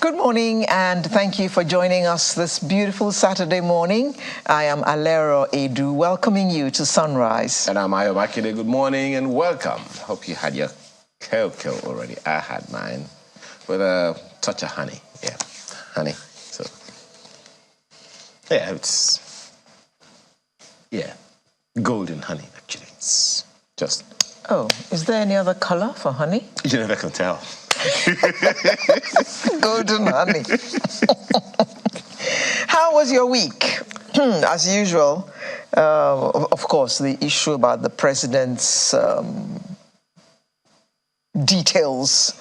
Good morning, and thank you for joining us this beautiful Saturday morning. I am Alero Edu, welcoming you to Sunrise. And I'm Ayo Makide. Good morning and welcome. Hope you had your kale already. I had mine with a touch of honey. Yeah, honey. So, yeah, it's, golden honey, actually. It's just... Oh, is there any other color for honey? You never can tell. Golden honey. How was your week? As usual, of course, the issue about the president's details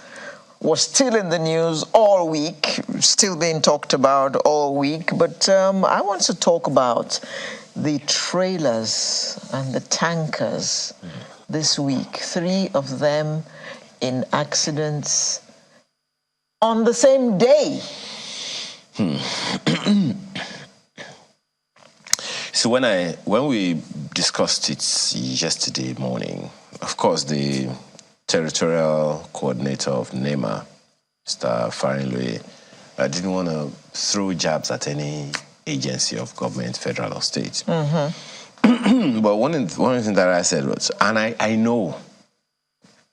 was still in the news all week, still being talked about all week. But I want to talk about the trailers and the tankers this week. 3 of them in accidents on the same day. So when we discussed it yesterday morning, of course, the territorial coordinator of NEMA, Mr. Farinloye, didn't want to throw jabs at any agency of government, federal or state. But one of the things that I said was, and I know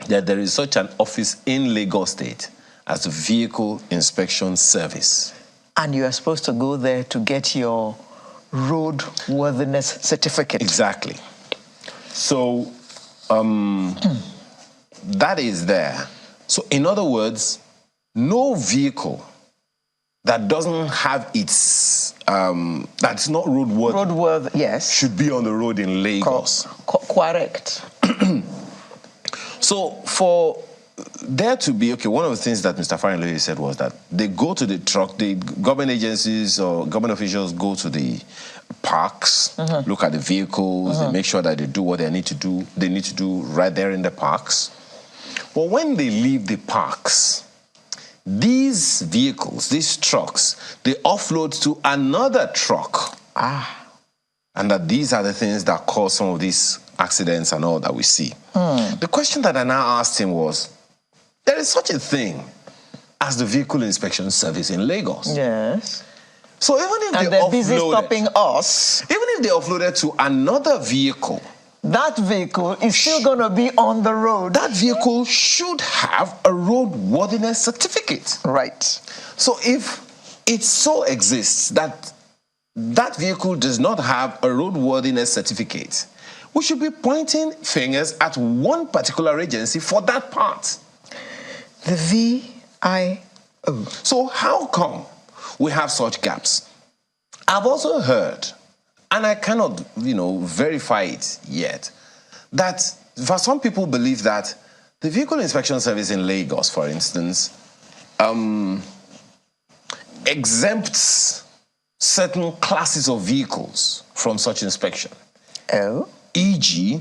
that there is such an office in Lagos State as the Vehicle Inspection Service. And you are supposed to go there to get your roadworthiness certificate. Exactly. So that is there. So in other words, no vehicle that doesn't have its, that's not roadworthy, yes, should be on the road in Lagos. Correct. So for there to be, one of the things that Mr. Farinloye said was that they go to the truck, the government agencies or government officials go to the parks, look at the vehicles, they make sure that they do what they need to do right there in the parks. But when they leave the parks, these vehicles, these trucks, they offload to another truck. And that these are the things that cause some of these accidents and all that we see. The question that I now asked him was, there is such a thing as the Vehicle Inspection Service in Lagos. Yes. So even if they're busy stopping us, even if they offloaded to another vehicle, that vehicle is still going to be on the road. That vehicle should have a roadworthiness certificate. Right. So if it so exists that that vehicle does not have a roadworthiness certificate, we should be pointing fingers at one particular agency for that part. The VIO. So how come we have such gaps? I've also heard, and I cannot, verify it yet, that for some people believe that the Vehicle Inspection Service in Lagos, for instance, exempts certain classes of vehicles from such inspection. Oh? E.g.,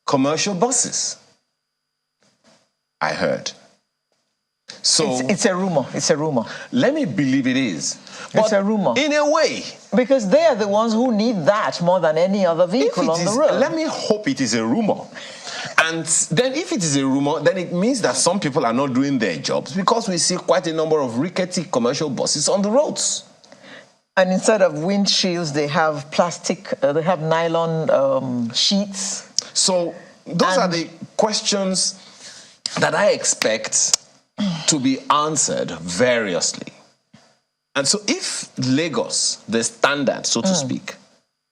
commercial buses. I heard. So it's a rumor. It's a rumor. Let me believe it is. But it's a rumor. In a way. Because they are the ones who need that more than any other vehicle on the road. Let me hope it is a rumor. And then if it is a rumor, then it means that some people are not doing their jobs because we see quite a number of rickety commercial buses on the roads. And instead of windshields, they have plastic, they have nylon sheets. So those are the questions that I expect to be answered variously. And so if Lagos, the standard, so to speak,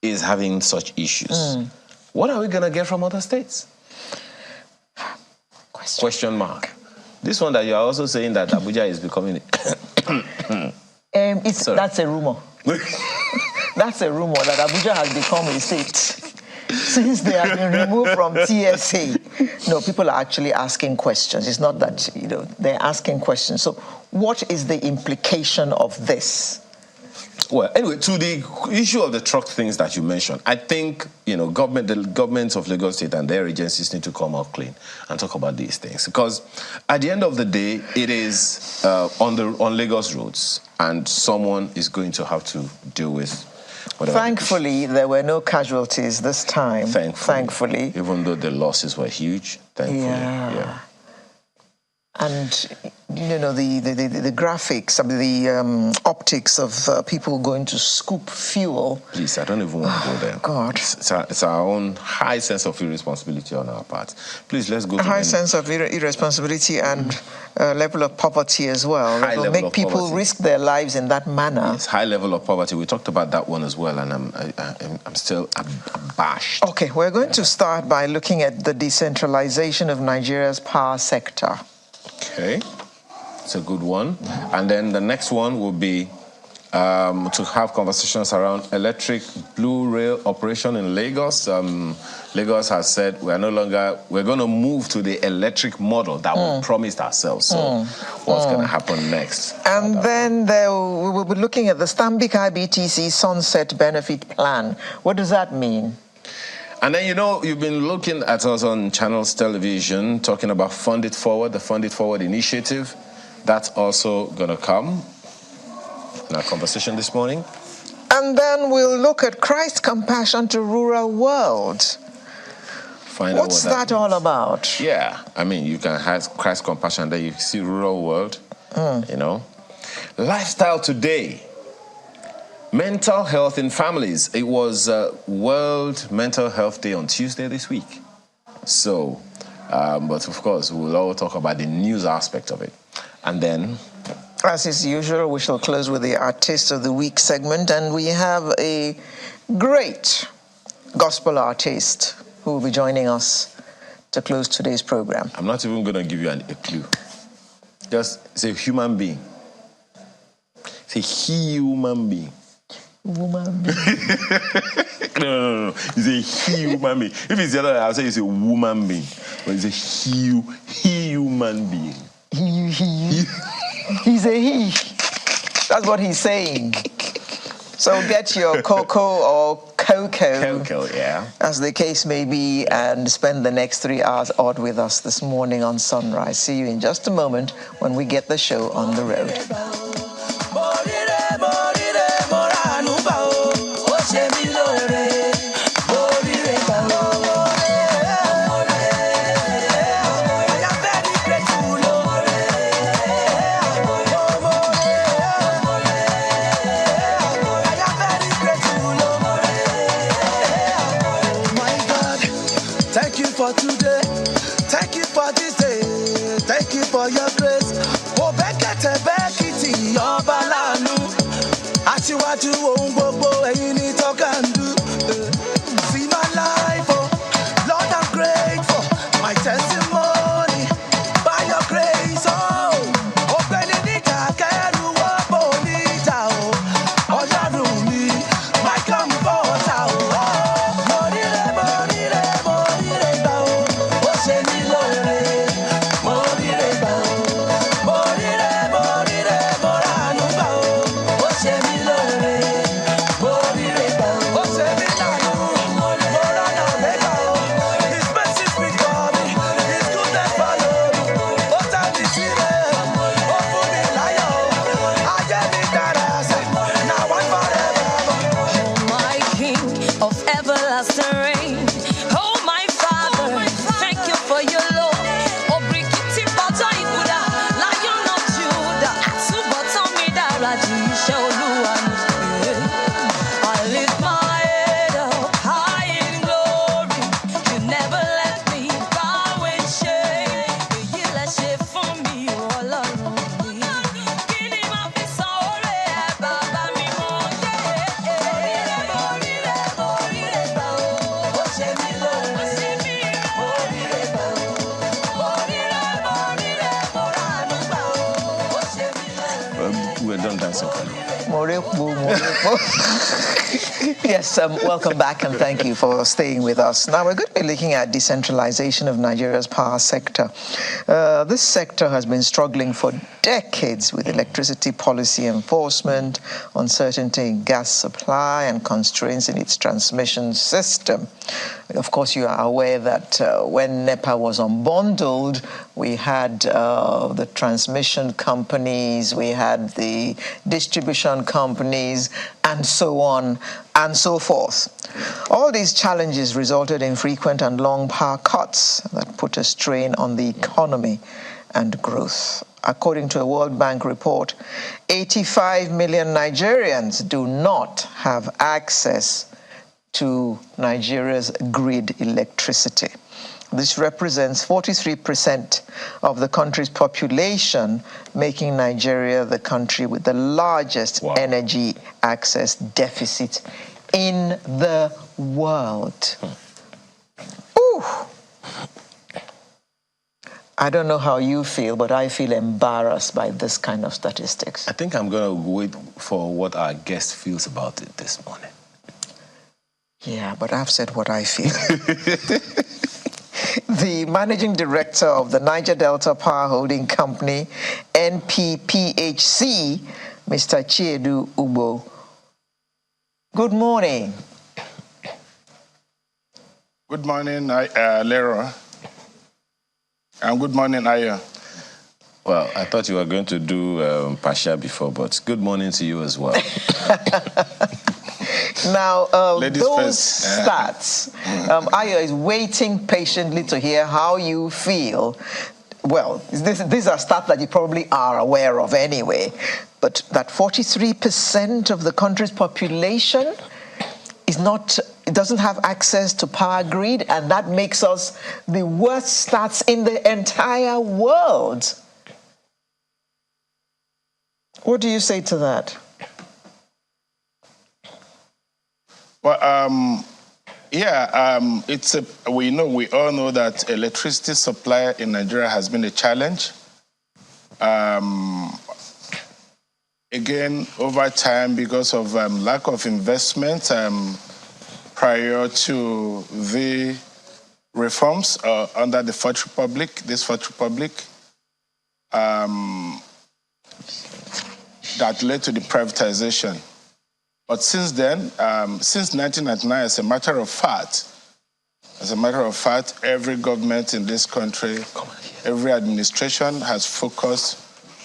is having such issues, what are we going to get from other states? Question mark. This one that you are also saying that Abuja is becoming... That's a rumor. That's a rumor that Abuja has become a state. Since they have been removed from TSA. No, people are actually asking questions. It's not that, they're asking questions. So what is the implication of this? Well, anyway, to the issue of the truck things that you mentioned, I think, the governments of Lagos State and their agencies need to come out clean and talk about these things. Because at the end of the day, it is on Lagos roads, and someone is going to have to deal with whatever. Thankfully, there were no casualties this time. Thankfully. Even though the losses were huge, thankfully. Yeah. And the graphics, the optics of people going to scoop fuel. Please, I don't even want to go there. God, it's our own high sense of irresponsibility on our part. Please, let's go to a high sense of irresponsibility and level of poverty as well. That will make people risk their lives in that manner. Yes, high level of poverty. We talked about that one as well, and I'm still abashed. Okay, we're going to start by looking at the decentralization of Nigeria's power sector. Okay, it's a good one. And then the next one will be to have conversations around electric blue rail operation in Lagos. Lagos has said we're going to move to the electric model that we promised ourselves. So what's going to happen next? And then we will be looking at the Stanbic IBTC Sunset Benefit Plan. What does that mean? And then, you've been looking at us on Channels Television, talking about Fund It Forward, the Fund It Forward initiative. That's also going to come in our conversation this morning. And then we'll look at Christ Compassion to Rural World. What's that all about? Yeah, you can have Christ Compassion, then you see Rural World, Lifestyle Today. Mental health in families. It was World Mental Health Day on Tuesday this week. So, but of course, we'll all talk about the news aspect of it. And then, as is usual, we shall close with the Artist of the Week segment. And we have a great gospel artist who will be joining us to close today's program. I'm not even going to give you a clue. It's a human being. It's a human being. Woman being. No. It's a human being. If it's the other, I'll say it's a woman being. But it's a human being. He's a he. That's what he's saying. So get your cocoa or cocoa, yeah, as the case may be, and spend the next 3 hours odd with us this morning on Sunrise. See you in just a moment when we get the show on the road. For today, thank you for this day, thank you for your grace. Oh, Bekete Bekiti, Obalanu, Asiwaju ohun gbogbo ẹ̀yin ni tó kàn do. See my life, oh, Lord, I'm grateful. My testimony, by your grace, oh. Ọ̀gbẹ́ni níjà kẹ́rù wọ́pọ̀ níjà, oh. Ọlọ́run mi, my comforter, oh. Yes, welcome back and thank you for staying with us. Now we're going to be looking at decentralization of Nigeria's power sector. This sector has been struggling for decades with electricity policy enforcement, uncertainty in gas supply, and constraints in its transmission system. Of course, you are aware that when NEPA was unbundled, we had the transmission companies, we had the distribution companies, and so on and so forth. All these challenges resulted in frequent and long power cuts that put a strain on the economy and growth. According to a World Bank report, 85 million Nigerians do not have access to Nigeria's grid electricity. This represents 43% of the country's population, making Nigeria the country with the largest energy access deficit in the world. Ooh. I don't know how you feel, but I feel embarrassed by this kind of statistics. I think I'm going to wait for what our guest feels about it this morning. Yeah, but I've said what I feel. The managing director of the Niger Delta Power Holding Company, NPPHC, Mr. Chiedu Ugbo. Good morning. Good morning, Lera. And good morning, Aya. Well, I thought you were going to do Pasha before, but good morning to you as well. Now, Ladies those first. stats, Aya is waiting patiently to hear how you feel. Well, these are stats that you probably are aware of anyway, but that 43% of the country's population doesn't have access to power grid, and that makes us the worst stats in the entire world. What do you say to that? Well, we all know that electricity supply in Nigeria has been a challenge. Again, over time, because of lack of investment prior to the reforms under the Fourth Republic, that led to the privatization. But since then, since 1999, as a matter of fact, every government in this country, every administration has focused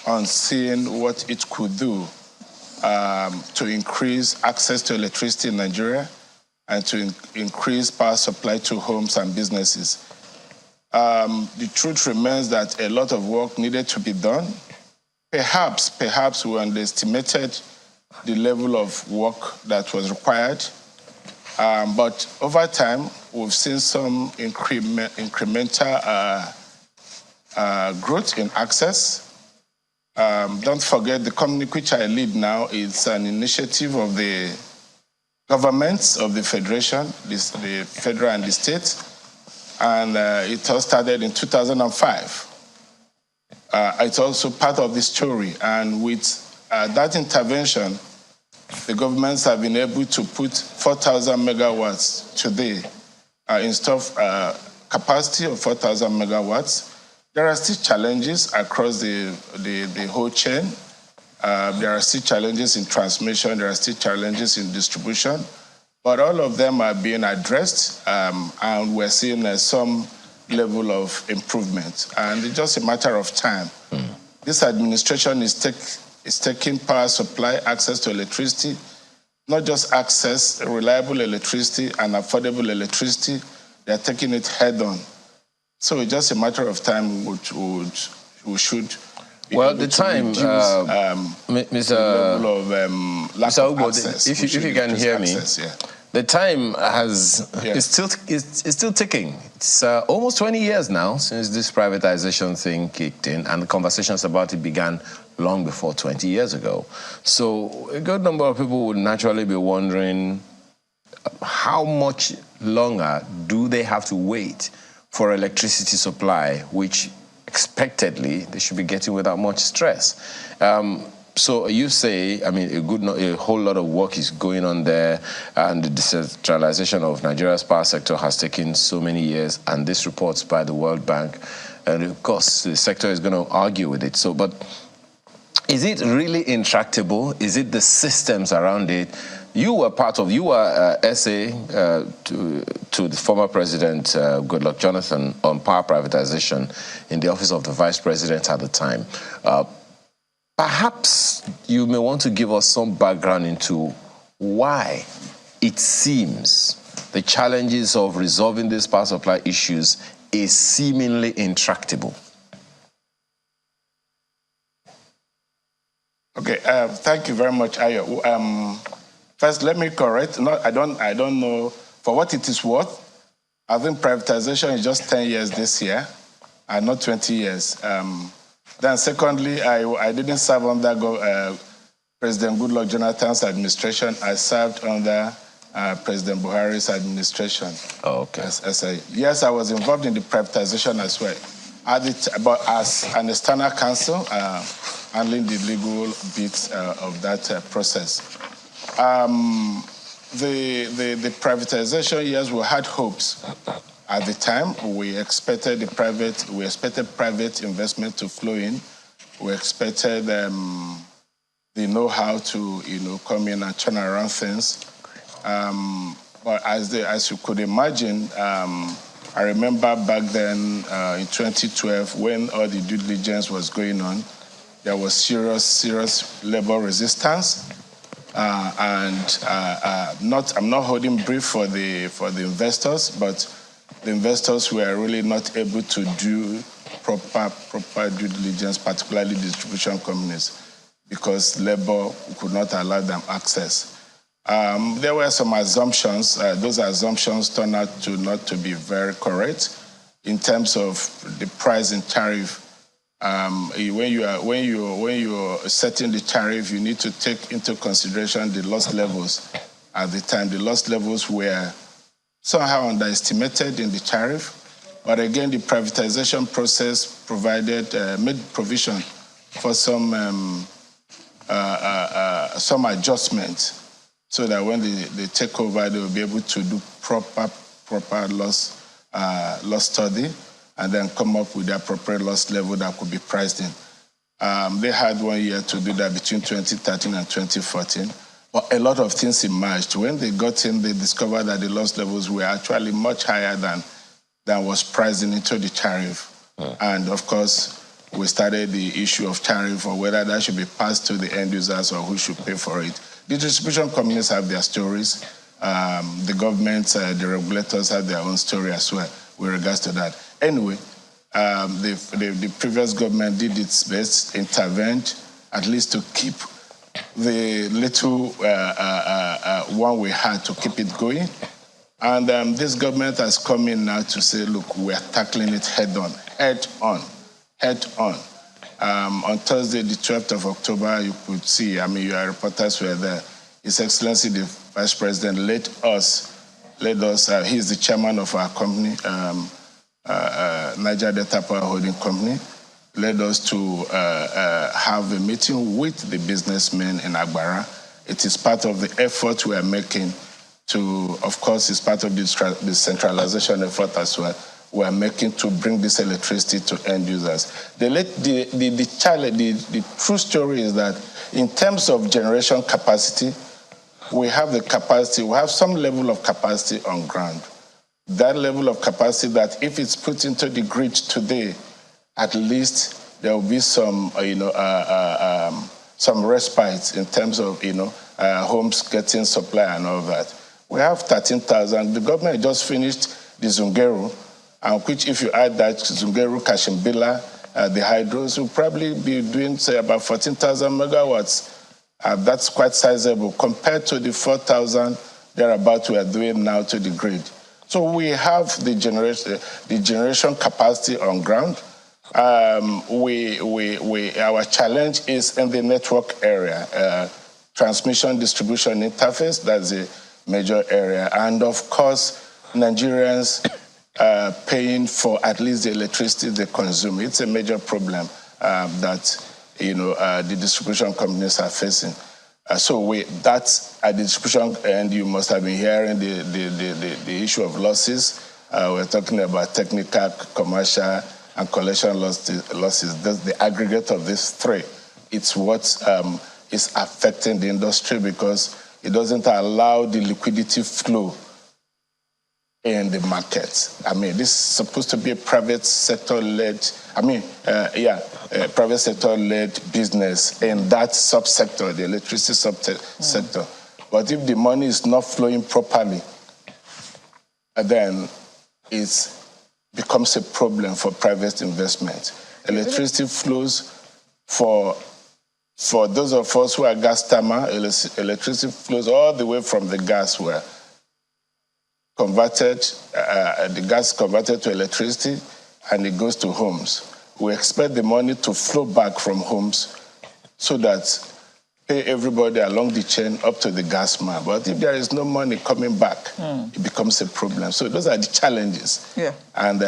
on seeing what it could do to increase access to electricity in Nigeria and to increase power supply to homes and businesses. The truth remains that a lot of work needed to be done. Perhaps we underestimated the level of work that was required. But over time, we've seen some incremental growth in access. Don't forget, the company which I lead now is an initiative of the governments of the Federation, the federal and the state, and it all started in 2005. It's also part of the story, and with that intervention, the governments have been able to put 4,000 megawatts today, installed capacity of 4,000 megawatts. There are still challenges across the whole chain. There are still challenges in transmission, there are still challenges in distribution, but all of them are being addressed, and we're seeing some level of improvement. And it's just a matter of time. This administration is taking power supply, access to electricity, not just access, reliable electricity and affordable electricity, they're taking it head on. So it's just a matter of time we should be well, able the to time, reduce, Mr. the level of lack Mr. of Ugbo, access. if you can hear me, the time is still ticking. It's almost 20 years now since this privatization thing kicked in, and the conversations about it began long before 20 years ago. So a good number of people would naturally be wondering how much longer do they have to wait for electricity supply, which expectedly they should be getting without much stress. So you say, I mean, a whole lot of work is going on there, and the decentralization of Nigeria's power sector has taken so many years, and this reports by the World Bank, and of course the sector is going to argue with it. So, but is it really intractable? Is it the systems around it? You were SA to the former president, Goodluck Jonathan, on power privatization in the office of the vice president at the time. Perhaps you may want to give us some background into why it seems the challenges of resolving these power supply issues is seemingly intractable. Okay, thank you very much, Ayo. First, let me correct. I don't know for what it is worth. I think privatization is just 10 years this year, and not 20 years. Then, secondly, I didn't serve under President Goodluck Jonathan's administration. I served under President Buhari's administration. Oh, okay. Yes, I was involved in the privatization as well, but as an external counsel, handling the legal bits of that process. The privatization, yes, we had hopes at the time. We expected private investment to flow in. We expected the know-how to, come in and turn around things. But as you could imagine, I remember back then in 2012 when all the due diligence was going on, there was serious labor resistance. I'm not holding brief for the investors, but the investors were really not able to do proper due diligence, particularly distribution companies, because labor could not allow them access. There were some assumptions. Those assumptions turned out to not to be very correct in terms of the price and tariff. When you're setting the tariff, you need to take into consideration the loss levels. At the time, the loss levels were somehow underestimated in the tariff. But again, the privatization process made provision for some adjustments, so that when they take over, they will be able to do proper loss study and then come up with the appropriate loss level that could be priced in. They had 1 year to do that between 2013 and 2014. But a lot of things emerged. When they got in, they discovered that the loss levels were actually much higher than was priced into the tariff. And of course, we started the issue of tariff, or whether that should be passed to the end users or who should pay for it. The distribution companies have their stories. The government, the regulators have their own story as well with regards to that. Anyway, the previous government did its best, intervened, at least to keep the little one we had, to keep it going. And this government has come in now to say, look, we are tackling it head on. On Thursday, the 12th of October, you could see, your reporters were there. His Excellency, the Vice President, led us, he's the chairman of our company, Niger Delta Power Holding Company, led us to have a meeting with the businessmen in Agbara. It is part of the effort we are making to, of course, it's part of the centralization effort as well, we are making to bring this electricity to end users. The true story is that in terms of generation capacity, we have some level of capacity on ground. That level of capacity that if it's put into the grid today, at least there will be some respite in terms of, homes getting supply and all that. We have 13,000. The government just finished the Zungeru, which if you add that Zungeru, Kashimbila, the hydros, will probably be doing, say, about 14,000 megawatts. That's quite sizable compared to the 4,000 thereabout we are doing now to the grid. So we have the generation capacity on ground. Our challenge is in the network area, transmission distribution interface. That's a major area, and of course, Nigerians paying for at least the electricity they consume. It's a major problem that the distribution companies are facing. That's at the distribution, and you must have been hearing the issue of losses. We're talking about technical, commercial, and collection losses. The aggregate of these three, it's what is affecting the industry, because it doesn't allow the liquidity flow in the market. This is supposed to be a private sector-led, private sector-led business in that subsector, the electricity subsector. But if the money is not flowing properly, then it becomes a problem for private investment. Electricity flows for For those of us who are gas tamer, electricity flows all the way from the gas where converted, the gas converted to electricity, and it goes to homes. We expect the money to flow back from homes so that pay everybody along the chain up to the gas man. But if there is no money coming back, it becomes a problem. So those are the challenges. Yeah. And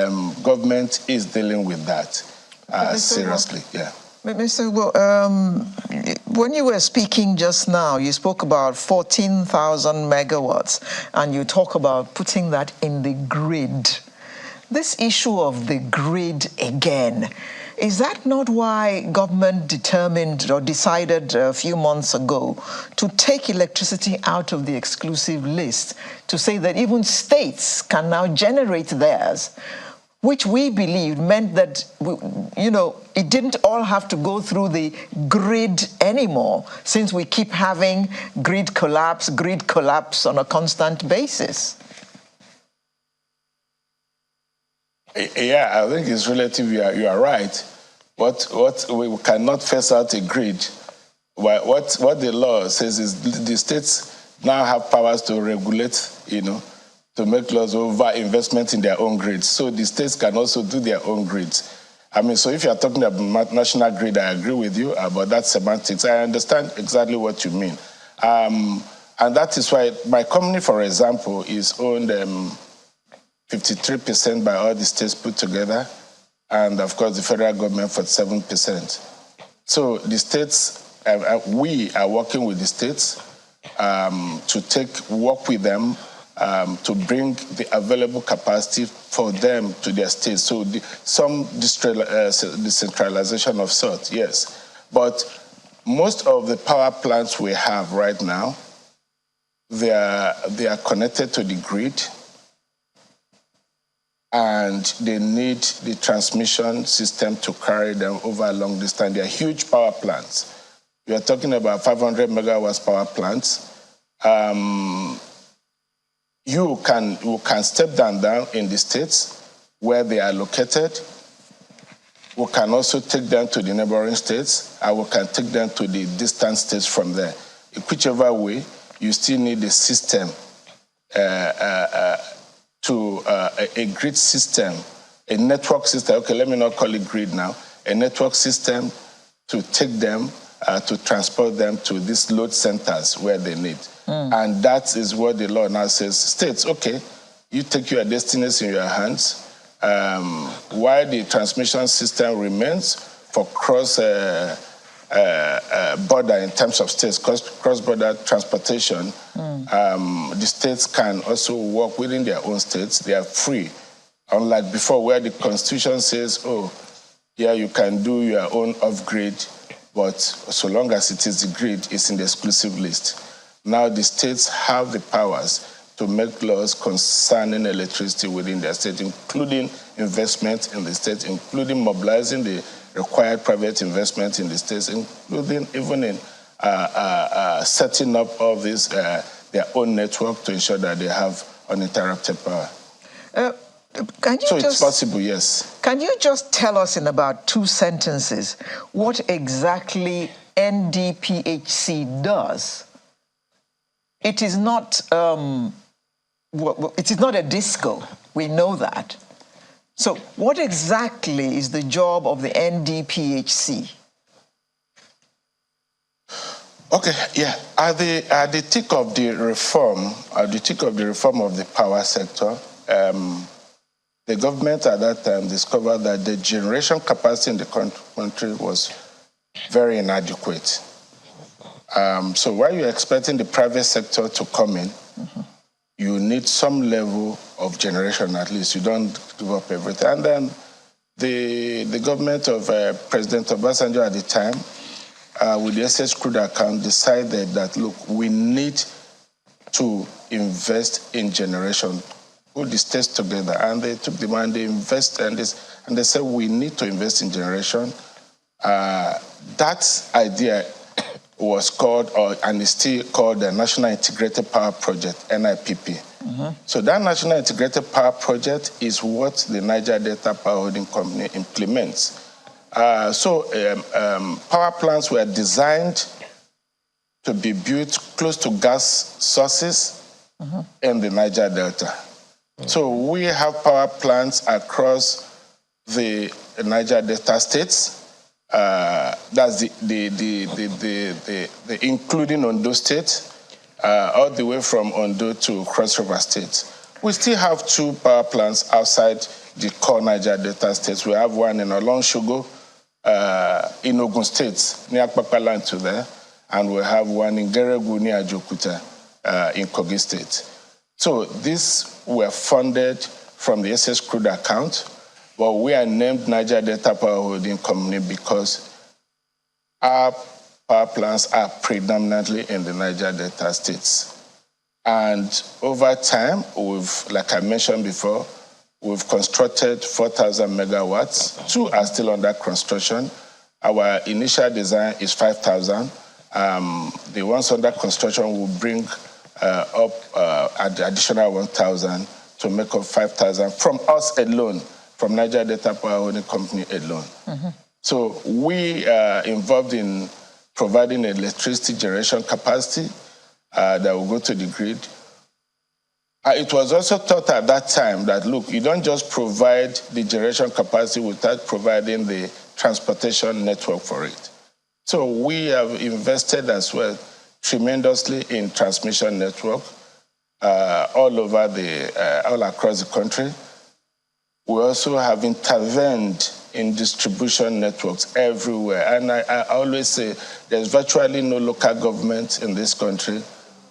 government is dealing with that seriously. Yeah. Mr. Ugbo, when you were speaking just now, you spoke about 14,000 megawatts, and you talk about putting that in the grid. This issue of the grid again, is that not why government determined or decided a few months ago to take electricity out of the exclusive list, to say that even states can now generate theirs, which we believed meant that, it didn't all have to go through the grid anymore, since we keep having grid collapse on a constant basis? Yeah, I think it's relative. You are right. What we cannot phase out a grid. What the law says is the states now have powers to regulate, to make laws over investment in their own grids. So the states can also do their own grids. I mean, so if you're talking about national grid, I agree with you about that semantics. I understand exactly what you mean. And that is why my company, for example, is owned 53% by all the states put together, and of course the federal government for 7%. So the states, we are working with the states to work with them to bring the available capacity for them to their states. So some decentralization of sorts, yes. But most of the power plants we have right now, they are connected to the grid, and they need the transmission system to carry them over a long distance. They are huge power plants. We are talking about 500 megawatts power plants. You can step down in the states where they are located. We can also take them to the neighboring states, and we can take them to the distant states from there. Whichever way, you still need a system, a grid system, a network system. Okay, let me not call it grid now. A network system to take them, to transport them to these load centers where they need. And that is what the law now says. States, okay, you take your destinies in your hands, while the transmission system remains for cross-border in terms of states, cross-border transportation. The states can also work within their own states. They are free, unlike before where the Constitution says, you can do your own off-grid, but so long as it is the grid, it's in the exclusive list. Now the states have the powers to make laws concerning electricity within their state, including investment in the state, including mobilizing the required private investment in the states, including even in setting up of this their own network to ensure that they have uninterrupted power. It's possible, yes. Can you just tell us in about 2 sentences what exactly NDPHC does? It is not a disco. We know that. So what exactly is the job of the NDPHC? Okay, yeah. At the thick of the reform, of the power sector, the government at that time discovered that the generation capacity in the country was very inadequate. So while you're expecting the private sector to come in, you need some level of generation at least. You don't give up everything. And then the government of President Obasanjo at the time, with the SS crude account, decided that, look, we need to invest in generation. Put the states together, and they took the money, they invest, and they said we need to invest in generation. That idea was called, and is still called, the National Integrated Power Project, NIPP. So that National Integrated Power Project is what the Niger Delta Power Holding Company implements. Power plants were designed to be built close to gas sources in the Niger Delta. So we have power plants across the Niger Delta states. That's the including Ondo State, all the way from Ondo to Cross River State. We still have 2 power plants outside the core Niger Delta states. We have one in Olongshogo, in Ogun State, near Kpakpaland to there, and we have one in Geregu near Ajokuta, in Kogi State. So these were funded from the SS Crude account, but we are named Niger Delta Power Holding Company because our power plants are predominantly in the Niger Delta states. And over time, like I mentioned before, we've constructed 4,000 megawatts. 2 are still under construction. Our initial design is 5,000. The ones under construction will bring up additional 1,000 to make up 5,000 from us alone, from Niger Delta Power Holding Company alone. So we are involved in providing electricity generation capacity that will go to the grid. It was also thought at that time that, look, you don't just provide the generation capacity without providing the transportation network for it. So we have invested as well tremendously in transmission network all across the country. We also have intervened in distribution networks everywhere. And I always say there's virtually no local government in this country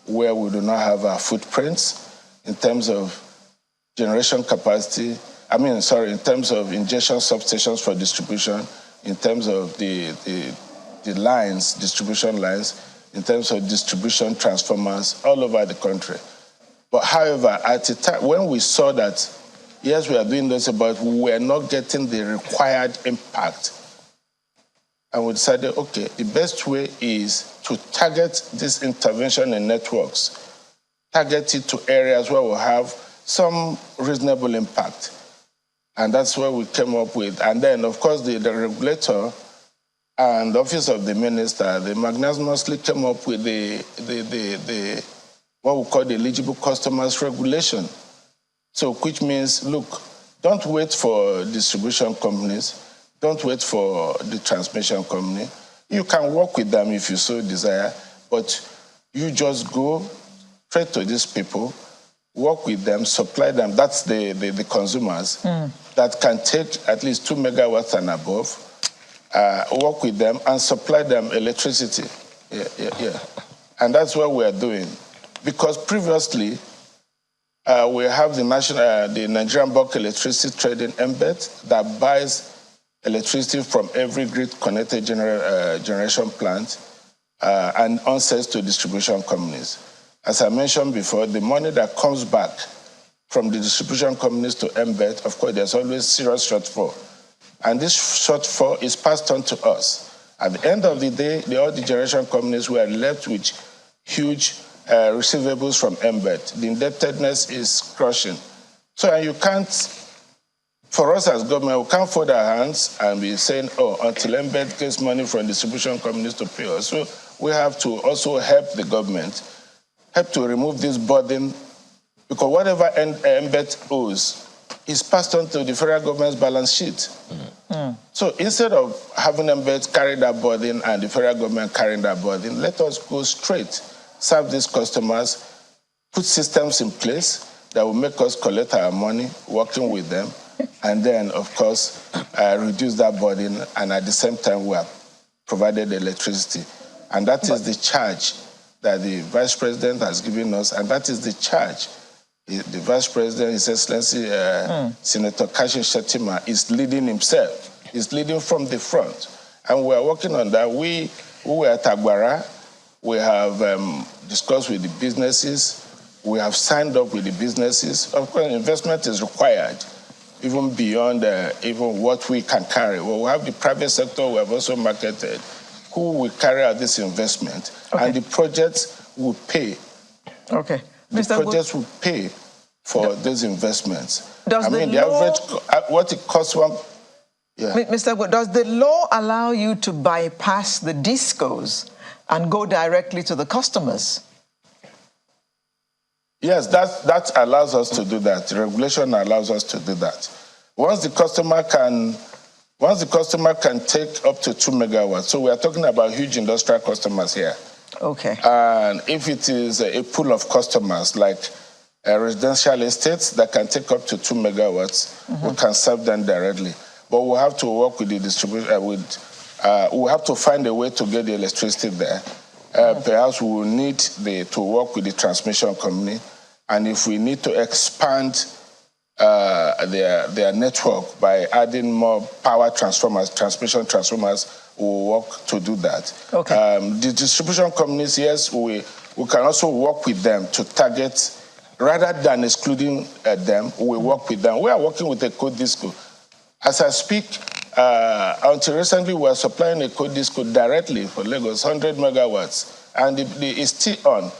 where we do not have our footprints in terms of generation capacity. In terms of injection substations for distribution, in terms of the lines, distribution lines, in terms of distribution transformers all over the country. But however, at the time, when we saw that, yes, we are doing this, but we were not getting the required impact, and we decided, okay, the best way is to target this intervention in networks, target it to areas where we'll have some reasonable impact. And that's where we came up with. And then, of course, the regulator and the Office of the Minister, they magnanimously came up with the what we call the Eligible Customers Regulation. So, which means, look, don't wait for distribution companies, don't wait for the transmission company. You can work with them if you so desire, but you just go straight to these people, work with them, supply them. That's the consumers that can take at least 2 megawatts and above, work with them and supply them electricity. Yeah. And that's what we are doing. Because previously, we have the Nigerian Bulk Electricity Trading Embed that buys electricity from every grid-connected generation plant and onsets to distribution companies. As I mentioned before, the money that comes back from the distribution companies to Embed, of course, there's always serious shortfall. And this shortfall is passed on to us. At the end of the day, all the generation companies were left with huge receivables from Embed. The indebtedness is crushing. So you can't, for us as government, we can't fold our hands and be saying, until Embed gets money from distribution companies to pay us. So we have to also help the government, help to remove this burden, because whatever Embed owes is passed on to the federal government's balance sheet. So instead of having Embed carry that burden and the federal government carrying that burden, let us go straight, serve these customers, put systems in place that will make us collect our money, working with them, and then, of course, reduce that burden, and at the same time, we have provided electricity. And that is the charge that the Vice President has given us, and that is the charge the Vice President, His Excellency Senator Kashim Shettima, is leading himself. He's leading from the front. And we are working on that. We were at Agbara. We have discussed with the businesses. We have signed up with the businesses. Of course, investment is required, even beyond even what we can carry. Well, we have the private sector. We have also marketed who will carry out this investment. Okay. And the projects will pay. Okay. The projects will pay for those investments. The average, what it costs Yeah. Mr. Wood, does the law allow you to bypass the discos and go directly to the customers? Yes, that allows us to do that. The regulation allows us to do that. Once the customer can take up to 2 megawatts, so we are talking about huge industrial customers here. Okay. And if it is a pool of customers like residential estates that can take up to 2 megawatts, we can serve them directly. But we'll have to work with the distributor. We'll have to find a way to get the electricity there. Perhaps we will need to work with the transmission company. And if we need to expand their network by adding more power transformers, transmission transformers, we'll work to do that. Okay. The distribution companies, yes, we can also work with them to target, rather than excluding them, we work with them. We are working with a code disco. As I speak, until recently, we were supplying a code disco directly for Lagos, 100 megawatts, and it's still on.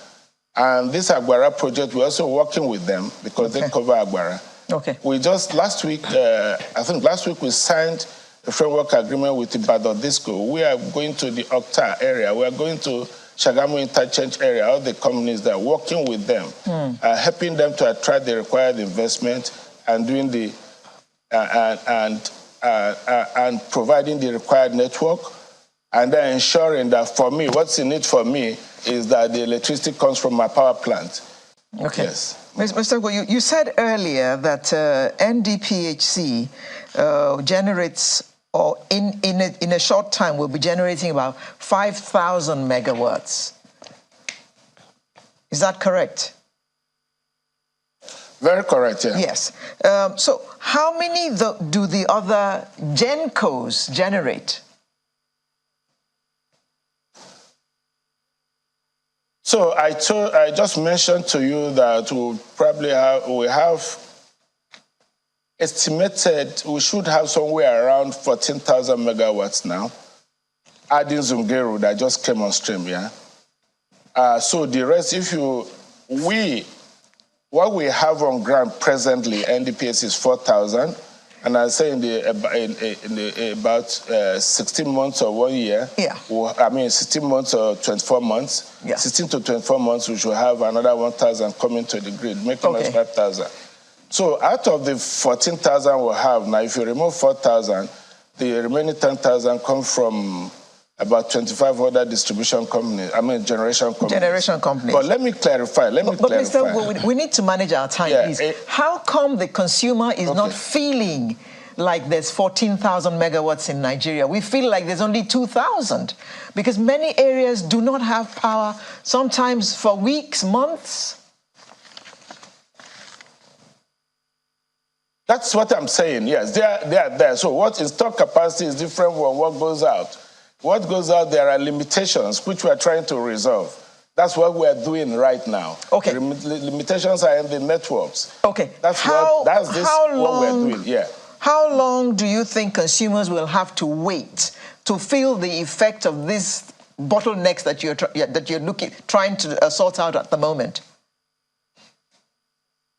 And this Agbara project, we're also working with them because they cover Agbara. Okay. We just last week, I think last week, we signed a framework agreement with Ibadan Disco. We are going to the Okta area. We are going to Shagamu Interchange area. All the companies that are working with them, helping them to attract the required investment and doing the and providing the required network, and then ensuring that for me, what's in it for me is that the electricity comes from my power plant. Okay. Yes. Mr. Ngo, you said earlier that NDPHC generates, or in a short time, will be generating about 5,000 megawatts. Is that correct? Very correct, yeah. Yes. So how many do the other GenCos generate? So I just mentioned to you that we have estimated we should have somewhere around 14,000 megawatts now, adding Zungeru that just came on stream, yeah. So the rest, what we have on ground presently, NDPS is 4,000, and I say in about 16 months or 1 year, 16 months or 24 months, 16 to 24 months, we should have another 1,000 coming to the grid, making us 5,000. So out of the 14,000 we have now, if you remove 4,000, the remaining 10,000 come from about 25 other distribution companies, generation companies. But let me clarify, Mr. we need to manage our time, please. How come the consumer is not feeling like there's 14,000 megawatts in Nigeria? We feel like there's only 2,000 because many areas do not have power, sometimes for weeks, months. That's what I'm saying, yes. They are there. So what is stock capacity is different from what goes out. What goes out, there are limitations which we are trying to resolve. That's what we are doing right now. Okay. The limitations are in the networks. Okay. What we're doing, yeah. How long do you think consumers will have to wait to feel the effect of these bottlenecks that you're trying to sort out at the moment?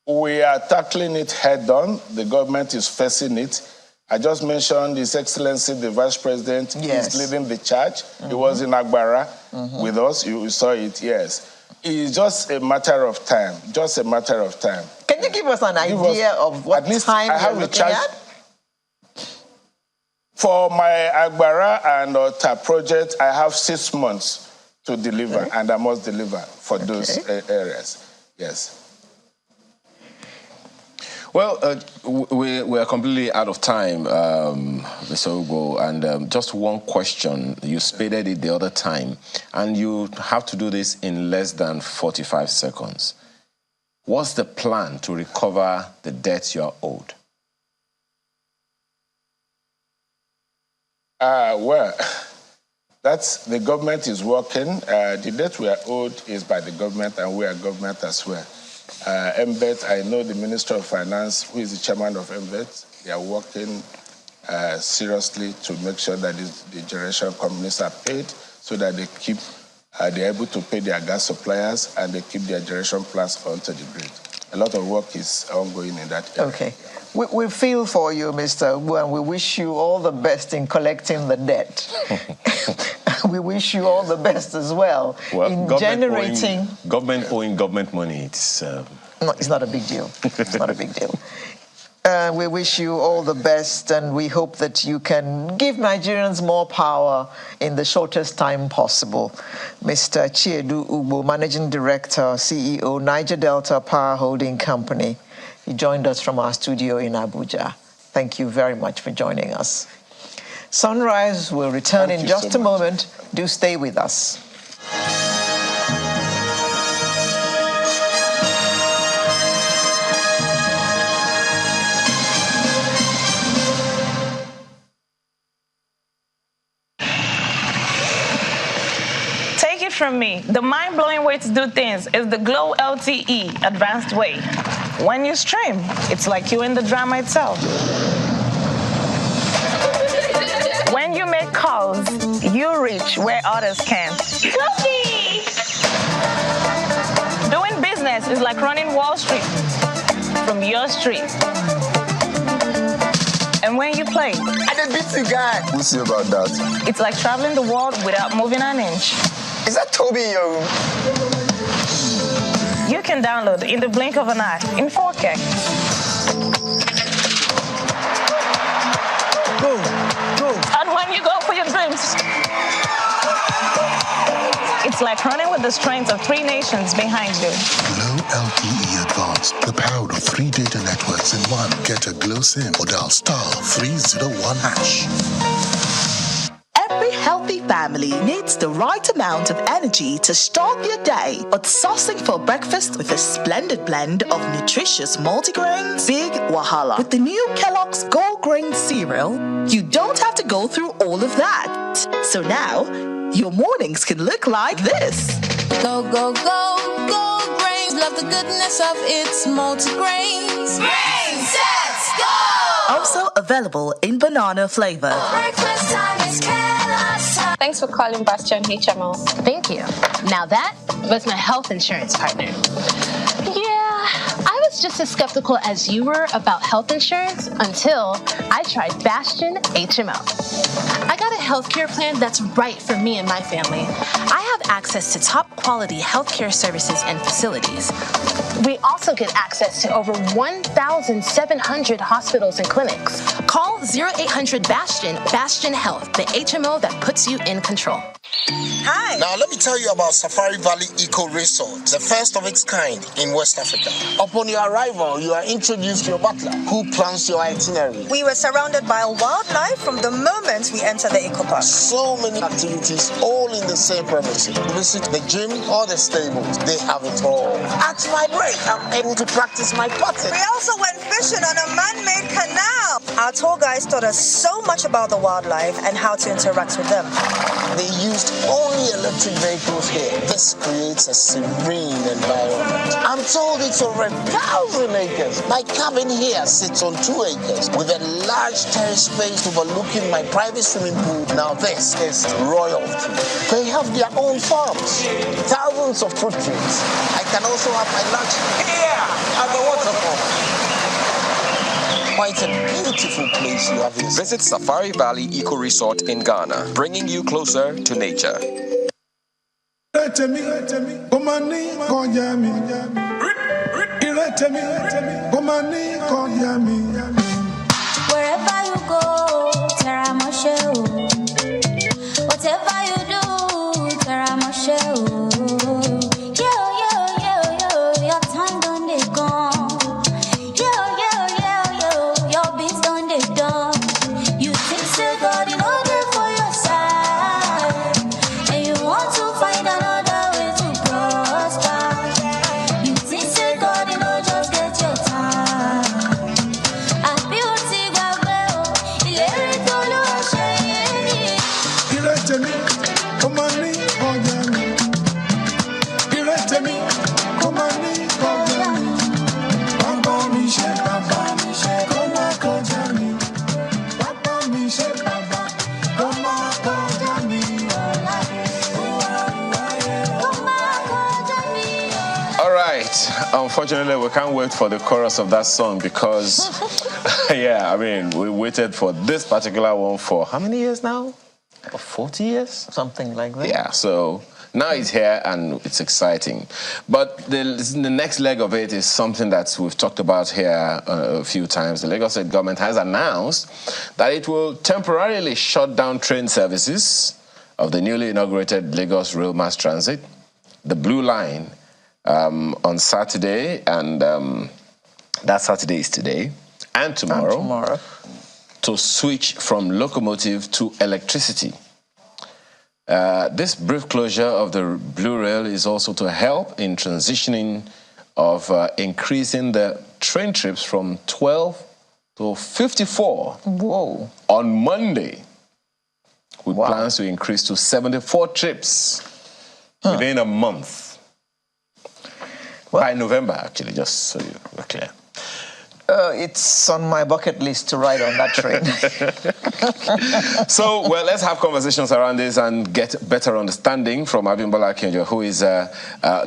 We are tackling it head on. The government is facing it. I just mentioned His Excellency, the Vice President, is leading the charge. He was in Agbara with us. You saw it, yes. It's just a matter of time, Can you give us an idea of what time you're looking at? For my Agbara and Ota project, I have 6 months to deliver, and I must deliver for those areas, yes. Well, we are completely out of time, Mr. Ugo, and just one question. You stated it the other time, and you have to do this in less than 45 seconds. What's the plan to recover the debts you are owed? Well, that's the government is working. The debt we are owed is by the government, and we are government as well. MBET, I know the Minister of Finance, who is the chairman of MBET. They are working seriously to make sure that the generation companies are paid so that they're able to pay their gas suppliers and they keep their generation plants onto the grid. a lot of work is ongoing in that area. Okay. We feel for you, Mr. Ubu, and we wish you all the best in collecting the debt. We wish you all the best as well in generating... Government owing government money, it's... No, it's not a big deal. It's not a big deal. We wish you all the best, and we hope that you can give Nigerians more power in the shortest time possible. Mr. Chiedu Ubu, Managing Director, CEO, Niger Delta Power Holding Company. He joined us from our studio in Abuja. Thank you very much for joining us. Sunrise will return in just a moment. Do stay with us. Take it from me, the mind-blowing way to do things is the Glow LTE advanced way. When you stream, it's like you're in the drama itself. When you make calls, you reach where others can't. Cookie! Doing business is like running Wall Street from your street. And when you play, I did beat you guy. We'll see about that. it's like traveling the world without moving an inch. Is that Toby in your room? You can download in the blink of an eye in 4K. Go. And when you go for your dreams, it's like running with the strength of 3 nations behind you. Glow LTE Advanced, the power of 3 data networks in one. Get a Glow SIM or dial *301#. Every healthy family needs the right amount of energy to start their day. But sourcing for breakfast with a splendid blend of nutritious multigrains? Big wahala. With the new Kellogg's Gold Grain cereal, you don't have to go through all of that. So now, your mornings can look like this. Go, go, go, Gold Grains. Love the goodness of its multigrains. Grain sets go! Also available in banana flavor. Breakfast time is Kellogg's time. Thanks for calling Bastion HMO. Thank you. Now that was my health insurance partner. Yeah, I was just as skeptical as you were about health insurance until I tried Bastion HMO. I got a healthcare plan that's right for me and my family. I have access to top quality healthcare services and facilities. We also get access to over 1,700 hospitals and clinics. Call 0800 Bastion Health, the HMO that puts you in control. Hi. Now, let me tell you about Safari Valley Eco Resort, the first of its kind in West Africa. Upon your arrival, you are introduced to your butler, who plans your itinerary. We were surrounded by wildlife from the moment we entered the eco park. So many activities, all in the same premises. Visit the gym or the stables, they have it all. At my break, I'm able to practice my putting. We also went fishing on a man-made canal. Our tour guides taught us so much about the wildlife and how to interact with them. They used only electric vehicles here. This creates a serene environment. I'm told it's over 1,000 acres. My cabin here sits on 2 acres with a large terrace space overlooking my private swimming pool. Now this is royalty. They have their own farms, thousands of fruit trees. I can also have my lunch here at the waterfall. Quite a beautiful place you have here. Visit Safari Valley Eco Resort in Ghana, bringing you closer to nature. Wherever you go, Teramashe. Whatever you do, Teramashe. Your time done they gone. Your beats done they done. You think say God in order for your side, and you want to find another way to prosper. You think say God in order just get your time. unfortunately, we can't wait for the chorus of that song because, yeah, I mean, we waited for this particular one for how many years now? For 40 years? Something like that. Yeah, so now it's here and it's exciting. But the next leg of it is something that we've talked about here a few times. The Lagos State government has announced that it will temporarily shut down train services of the newly inaugurated Lagos Rail Mass Transit, the Blue Line, on Saturday, and that Saturday is today, and tomorrow, to switch from locomotive to electricity. This brief closure of the Blue Rail is also to help in transitioning of increasing the train trips from 12 to 54 Whoa. on Monday, with plans to increase to 74 trips within a month. By November, actually, just so you're clear. It's on my bucket list to ride on that train. So, well, let's have conversations around this and get better understanding from Abimbola Akinjo, who is the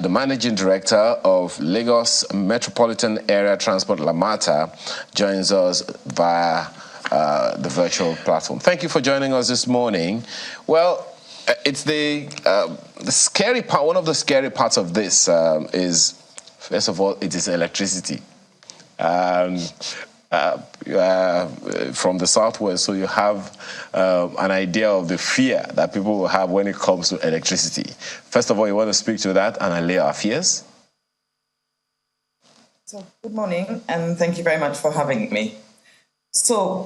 Managing Director of Lagos Metropolitan Area Transport Lamata, joins us via the virtual platform. Thank you for joining us this morning. Well, it's the scary part. One of the scary parts of this is, first of all, it is electricity. From the southwest, so you have an idea of the fear that people will have when it comes to electricity. First of all, you want to speak to that and allay our fears? So, good morning, and thank you very much for having me. So,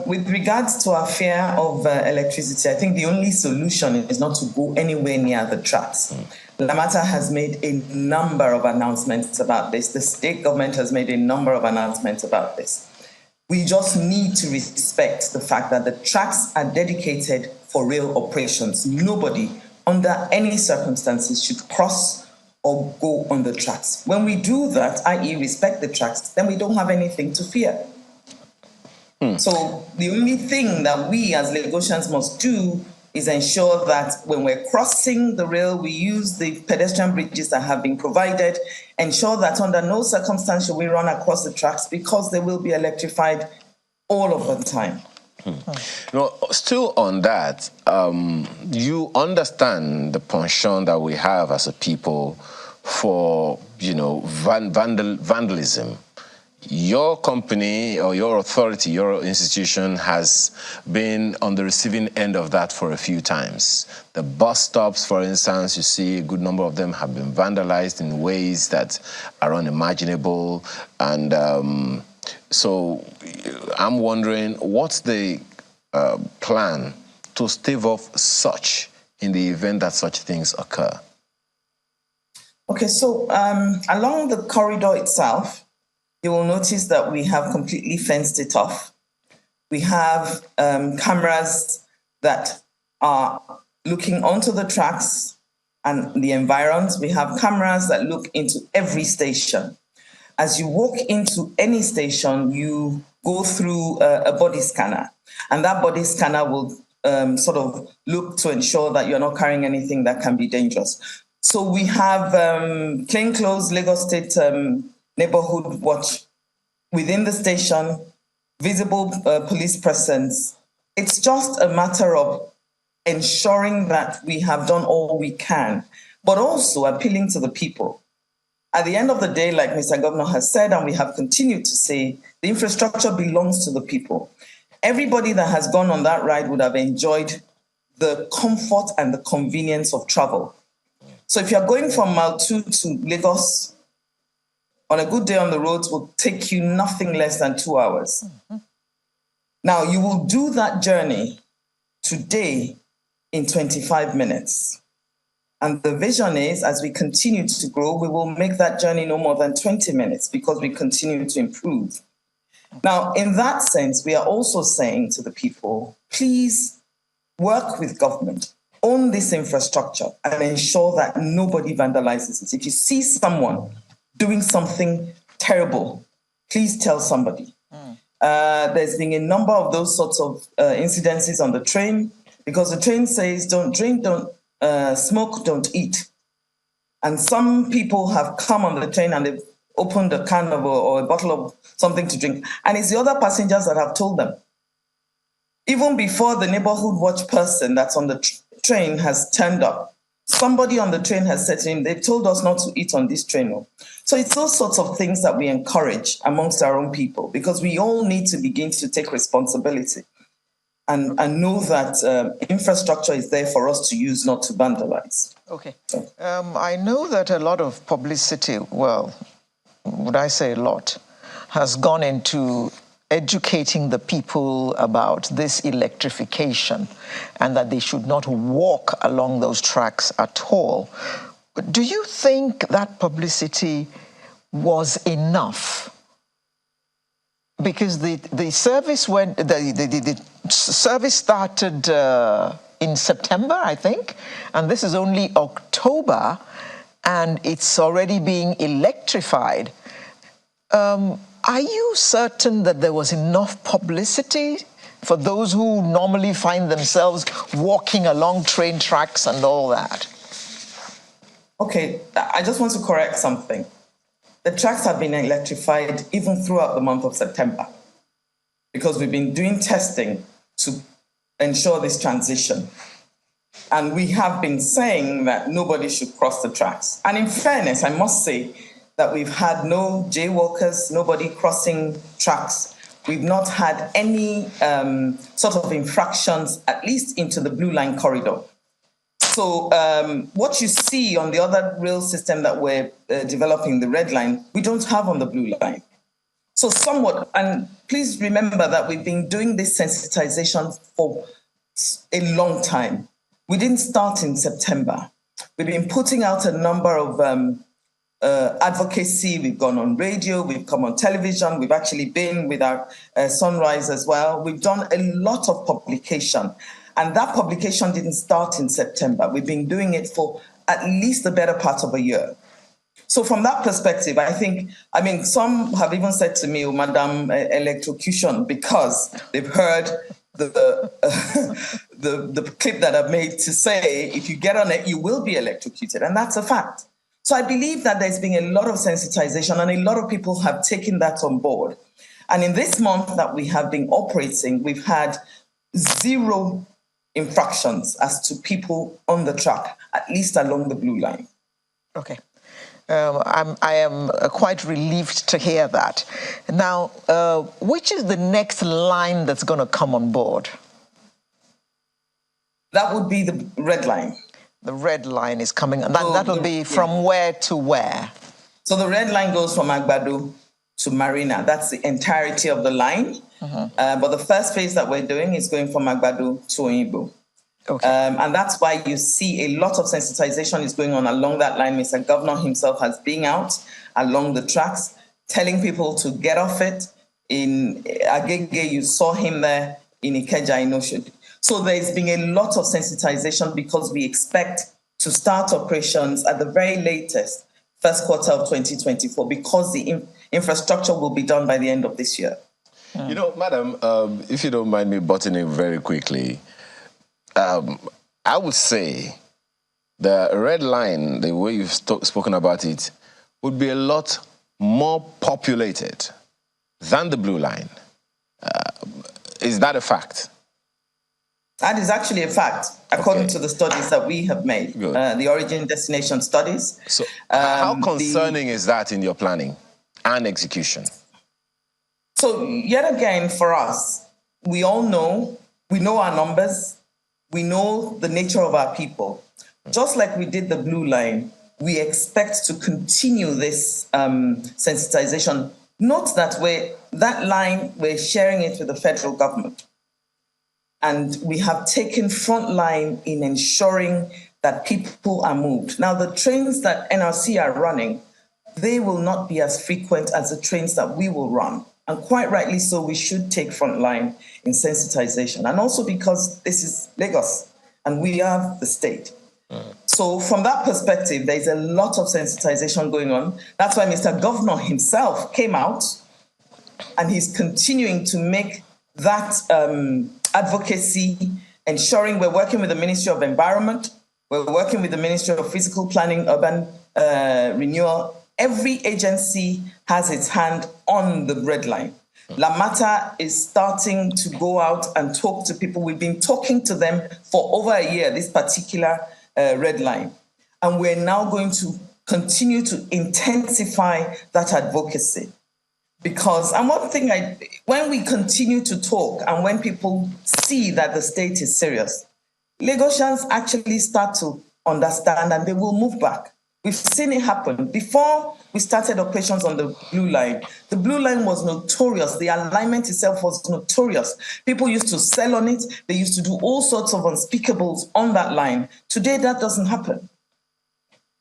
with regards to our fear of electricity, I think the only solution is not to go anywhere near the tracks. Lamata has made a number of announcements about this. The state government has made a number of announcements about this. We just need to respect the fact that the tracks are dedicated for rail operations. Nobody, under any circumstances, should cross or go on the tracks. When we do that, i.e. respect the tracks, then we don't have anything to fear. So the only thing that we as Lagosians must do is ensure that when we're crossing the rail, we use the pedestrian bridges that have been provided, ensure that under no circumstance should we run across the tracks because they will be electrified all of the time. Still on that, you understand the penchant that we have as a people for, vandalism. Your company or your authority, your institution has been on the receiving end of that for a few times. The bus stops, for instance, you see a good number of them have been vandalized in ways that are unimaginable. And so I'm wondering, what's the plan to stave off such in the event that such things occur? Okay, so along the corridor itself, you will notice that we have completely fenced it off. We have cameras that are looking onto the tracks and the environs. We have cameras that look into every station. As you walk into any station, you go through a body scanner, and that body scanner will sort of look to ensure that you're not carrying anything that can be dangerous. So we have plainclothes Lagos State Neighborhood Watch within the station, visible police presence. It's just a matter of ensuring that we have done all we can, but also appealing to the people. At the end of the day, like Mr. Governor has said, and we have continued to say, the infrastructure belongs to the people. Everybody that has gone on that ride would have enjoyed the comfort and the convenience of travel. So if you're going from Mile 2 to Lagos, on a good day on the roads will take you nothing less than 2 hours. Now, you will do that journey today in 25 minutes. And the vision is, as we continue to grow, we will make that journey no more than 20 minutes because we continue to improve. Now, in that sense, we are also saying to the people, please work with government, own this infrastructure, and ensure that nobody vandalizes it. If you see someone doing something terrible, please tell somebody. There's been a number of those sorts of incidences on the train because the train says don't drink, don't smoke, don't eat. And some people have come on the train and they've opened a can of or a bottle of something to drink. And it's the other passengers that have told them. Even before the neighborhood watch person that's on the train has turned up, somebody on the train has said to him, they've told us not to eat on this train. So it's those sorts of things that we encourage amongst our own people, because we all need to begin to take responsibility and know that infrastructure is there for us to use, not to vandalize. Okay. I know that a lot of publicity, well, would I say a lot, has gone into educating the people about this electrification and that they should not walk along those tracks at all. Do you think that publicity was enough? Because the service went, the service started in September, I think, and this is only October, and it's already being electrified. Are you certain that there was enough publicity for those who normally find themselves walking along train tracks and all that? Okay, I just want to correct something. The tracks have been electrified even throughout the month of September, because we've been doing testing to ensure this transition. And we have been saying that nobody should cross the tracks. And in fairness, I must say that we've had no jaywalkers, nobody crossing tracks. We've not had any sort of infractions, at least into the Blue Line corridor. So what you see on the other rail system that we're developing, the Red Line, we don't have on the Blue Line. So somewhat, and please remember that we've been doing this sensitization for a long time. We didn't start in September. We've been putting out a number of advocacy. We've gone on radio, we've come on television, we've actually been with our Sunrise as well. We've done a lot of publication, and that publication didn't start in September. We've been doing it for at least the better part of a year. So from that perspective, I mean, some have even said to me, oh, Madam, electrocution, because they've heard the clip that I've made to say, if you get on it, you will be electrocuted, and that's a fact. So I believe that there's been a lot of sensitization, and a lot of people have taken that on board. And in this month that we have been operating, we've had 0 infractions as to people on the track, at least along the Blue Line. Okay. I am quite relieved to hear that. Now, which is the next line that's going to come on board? That would be the Red Line. The Red Line is coming, and that'll be from where to where? So the Red Line goes from Agbado to Marina. That's the entirety of the line. But the first phase that we're doing is going from Agbado to Oyinbo. Okay. And that's why you see a lot of sensitization is going on along that line. Mr. Governor himself has been out along the tracks, telling people to get off it. In Agege, you saw him there. In Ikeja, in Oshodi. So there's been a lot of sensitization, because we expect to start operations at the very latest first quarter of 2024, because the infrastructure will be done by the end of this year. You know, Madam, if you don't mind me butting in very quickly, I would say the Red Line, the way you've spoken about it, would be a lot more populated than the Blue Line. Is that a fact? That is actually a fact, according to the studies that we have made, the origin destination studies. So how concerning is that in your planning and execution? So yet again, for us, we know our numbers, we know the nature of our people. Just like we did the Blue Line, we expect to continue this sensitization. Note that that line, we're sharing it with the federal government. And we have taken front line in ensuring that people are moved. Now, the trains that NRC are running, they will not be as frequent as the trains that we will run. And quite rightly so, we should take front line in sensitization. And also because this is Lagos and we are the state. So from that perspective, there's a lot of sensitization going on. That's why Mr. Governor himself came out, and he's continuing to make that advocacy, ensuring we're working with the Ministry of Environment, we're working with the Ministry of Physical Planning, Urban Renewal, every agency has its hand on the red line. Lamata is starting to go out and talk to people. We've been talking to them for over a year, this particular red line. And we're now going to continue to intensify that advocacy. Because, and one thing, when we continue to talk and when people see that the state is serious, Lagosians actually start to understand and they will move back. We've seen it happen. Before we started operations on the Blue Line was notorious. The alignment itself was notorious. People used to sell on it. They used to do all sorts of unspeakables on that line. Today, that doesn't happen.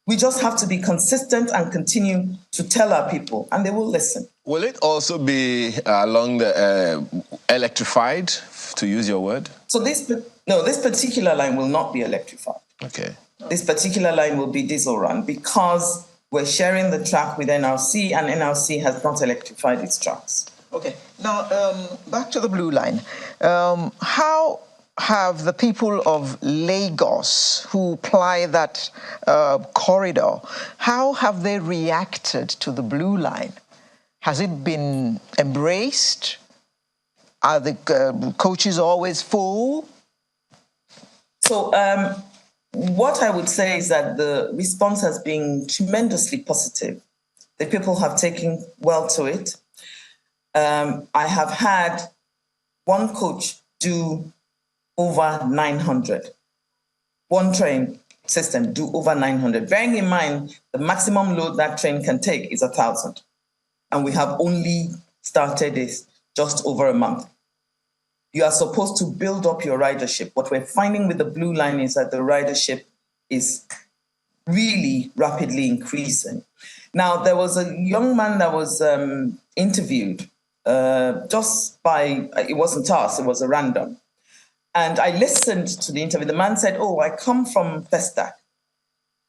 We just have to be consistent and continue to tell our people, and they will listen. Will it also be along the electrified, to use your word? So this particular line will not be electrified. Okay. This particular line will be diesel run because we're sharing the track with NRC, and NRC has not electrified its tracks. Okay. Now, back to the Blue Line. How have the people of Lagos who ply that corridor, how have they reacted to the Blue Line? Has it been embraced? Are the coaches always full? So what I would say is that the response has been tremendously positive. The people have taken well to it. I have had one coach do over 900. One train system do over 900. Bearing in mind, the maximum load that train can take is 1,000. And we have only started this just over a month. You are supposed to build up your ridership. What we're finding with the Blue Line is that the ridership is really rapidly increasing. Now, there was a young man that was interviewed just by, it wasn't us, it was a random. And I listened to the interview. The man said, oh, I come from Festac.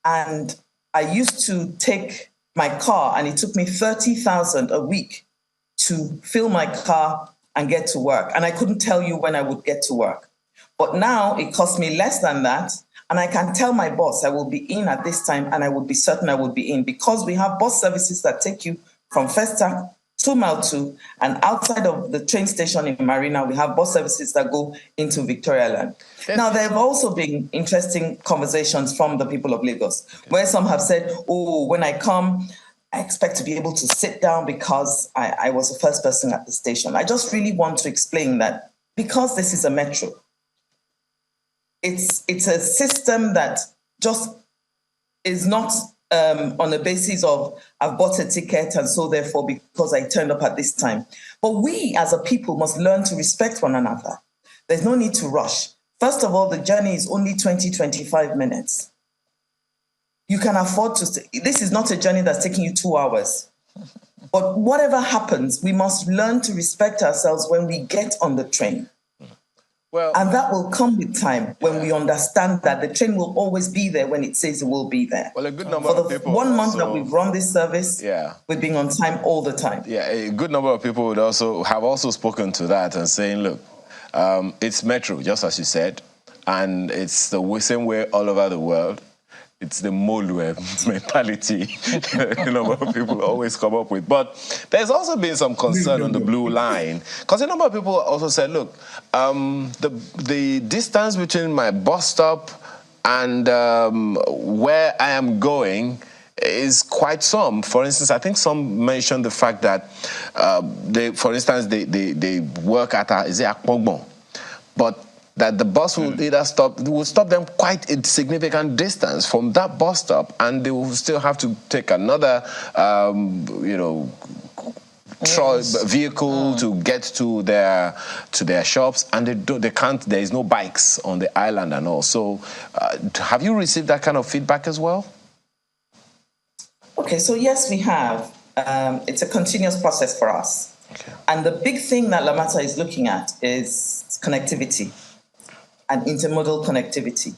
And I used to take my car, and it took me 30,000 a week to fill my car and get to work. And I couldn't tell you when I would get to work. But now it costs me less than that. And I can tell my boss I will be in at this time, and I would be certain I would be in, because we have bus services that take you from Festac to Mile 2, and outside of the train station in Marina, we have bus services that go into Victoria Land. Now, there have also been interesting conversations from the people of Lagos, where some have said, oh, when I come, I expect to be able to sit down because I was the first person at the station. I just really want to explain that because this is a metro, it's a system that just is not on the basis of I've bought a ticket and so therefore because I turned up at this time. But we as a people must learn to respect one another. There's no need to rush. First of all, the journey is only 20-25 minutes. You can afford to stay. This is not a journey that's taking you 2 hours. But whatever happens, we must learn to respect ourselves when we get on the train. Well, and that will come with time when we understand that the train will always be there when it says it will be there. Well, a good number of people. 1 month that we've run this service, we've been on time all the time. Yeah, a good number of people would also have spoken to that and saying, look, it's metro, just as you said, and it's the same way all over the world. It's the Molue mentality a number of people always come up with. But there's also been some concern on the Blue Line, because a number of people also said, look, the distance between my bus stop and where I am going is quite some. For instance, I think some mentioned the fact that, they work at, Akpogbon, but that the bus will either stop them quite a significant distance from that bus stop, and they will still have to take another, vehicle to get to their shops, and they can't. There is no bikes on the island and all. So, have you received that kind of feedback as well? Okay, so yes, we have. It's a continuous process for us, and the big thing that Lamata is looking at is connectivity and intermodal connectivity.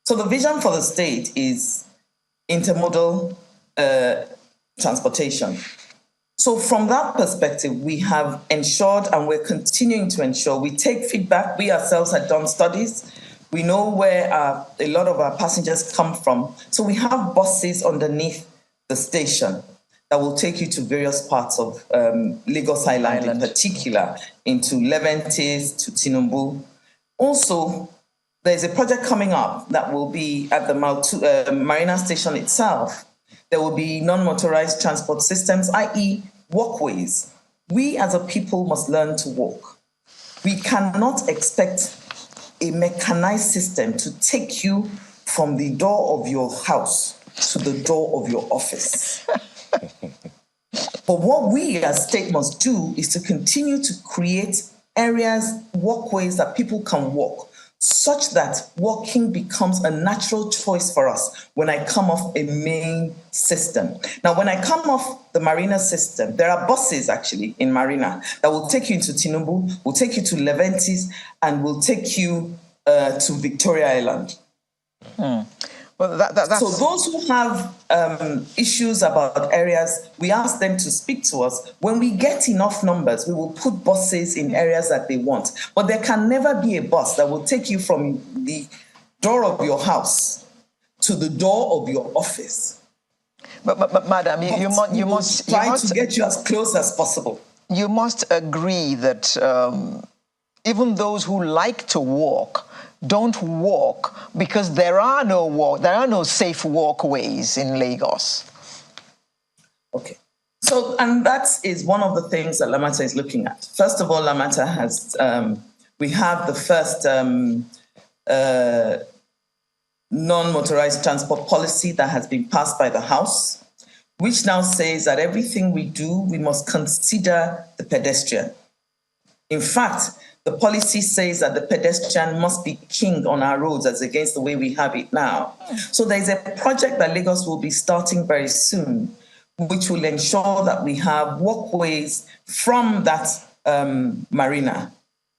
So the vision for the state is intermodal transportation. So from that perspective, we have ensured, and we're continuing to ensure, we take feedback. We ourselves had done studies. We know where a lot of our passengers come from. So we have buses underneath the station. that will take you to various parts of Lagos Island in particular, into Leventis, to Tinubu. Also, there's a project coming up that will be at the Marina Station itself. There will be non-motorized transport systems, i.e. walkways. We as a people must learn to walk. We cannot expect a mechanized system to take you from the door of your house to the door of your office. But what we as state must do is to continue to create areas, walkways that people can walk, such that walking becomes a natural choice for us when I come off a main system. Now, when I come off the Marina system, there are buses actually in Marina that will take you into Tinubu, will take you to Leventis, and will take you to Victoria Island. Well, that's... So those who have issues about areas, we ask them to speak to us. When we get enough numbers, we will put buses in areas that they want. But there can never be a bus that will take you from the door of your house to the door of your office. But madam, you must try to get you as close as possible. You must agree that even those who like to walk don't walk because there are no safe walkways in Lagos. Okay. So, and that is one of the things that Lamata is looking at. First of all, Lamata has, we have the first non-motorized transport policy that has been passed by the House, which now says that everything we do, we must consider the pedestrian. In fact, the policy says that the pedestrian must be king on our roads as against the way we have it now. So there's a project that Lagos will be starting very soon, which will ensure that we have walkways from that marina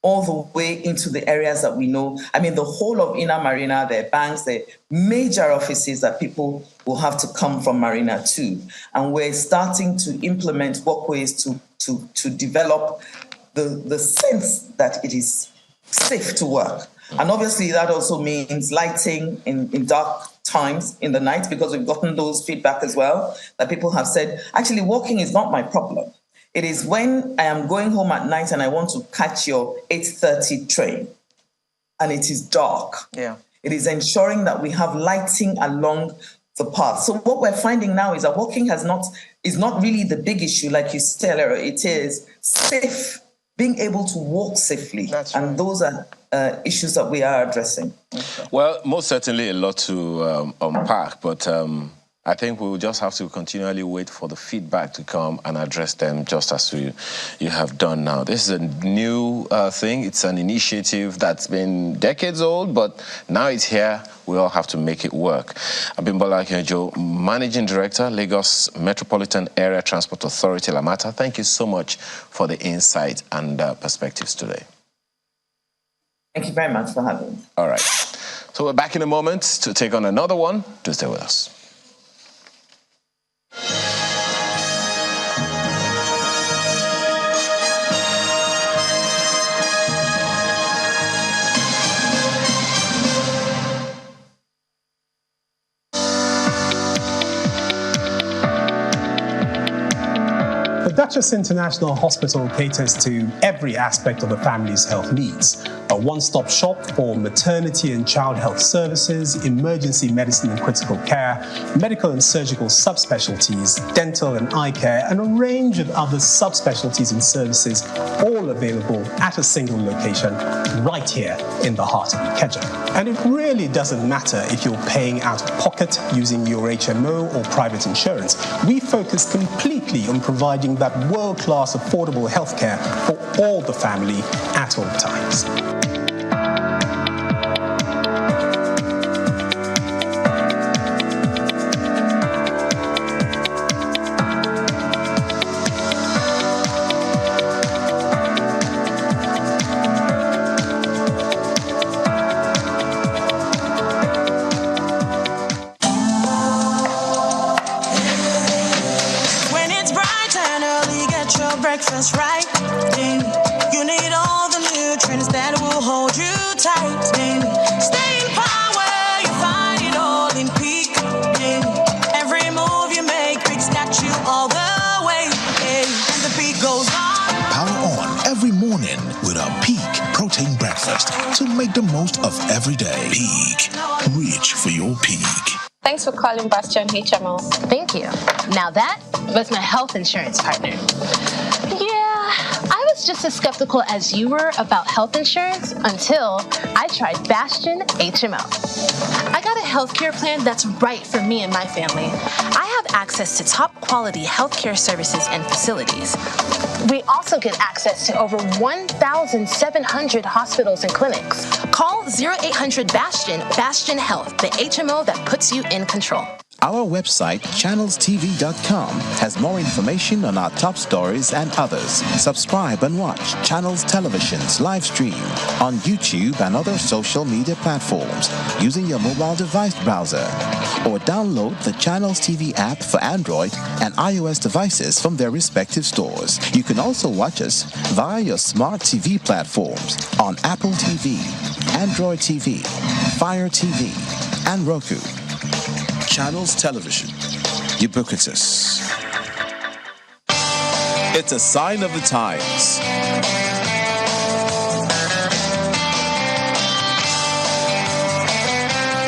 all the way into the areas that we know. I mean, the whole of Inner Marina, there are banks, there are major offices that people will have to come from Marina to. And we're starting to implement walkways to develop the sense that it is safe to work. And obviously that also means lighting in dark times in the night, because we've gotten those feedback as well, that people have said, actually walking is not my problem. It is when I am going home at night and I want to catch your 8:30 train and it is dark. Yeah. It is ensuring that we have lighting along the path. So what we're finding now is that walking is not really the big issue, like you said earlier. It is safe, being able to walk safely. That's and right. those are issues that we are addressing. Okay. Well, most certainly a lot to unpack, but I think we will just have to continually wait for the feedback to come and address them just as you have done now. This is a new thing. It's an initiative that's been decades old, but now it's here. We all have to make it work. Abimbola Akinjo, Managing Director, Lagos Metropolitan Area Transport Authority, Lamata. Thank you so much for the insight and perspectives today. Thank you very much for having me. All right. So we're back in a moment to take on another one. Do stay with us. The Duchess International Hospital caters to every aspect of a family's health needs. A one-stop shop for maternity and child health services, emergency medicine and critical care, medical and surgical subspecialties, dental and eye care, and a range of other subspecialties and services, all available at a single location right here in the heart of Ikeja. And it really doesn't matter if you're paying out of pocket using your HMO or private insurance. We focus completely on providing that world-class affordable healthcare for all the family at all times. Breakfast right. You need all the nutrients that will hold of every day. Peak. Reach for your peak. Thanks for calling Bastion HMO. Thank you. Now that was my health insurance partner. Yeah, I was just as skeptical as you were about health insurance until I tried Bastion HMO. I got a healthcare plan that's right for me and my family. I have access to top quality healthcare services and facilities. We also get access to over 1,700 hospitals and clinics. Call 0800 Bastion, Bastion Health, the HMO that puts you in control. Our website, channelstv.com, has more information on our top stories and others. Subscribe and watch Channels Television's live stream on YouTube and other social media platforms using your mobile device browser. Or download the Channels TV app for Android and iOS devices from their respective stores. You can also watch us via your smart TV platforms on Apple TV, Android TV, Fire TV, and Roku. Channels Television. Ubiquitous. It's a sign of the times.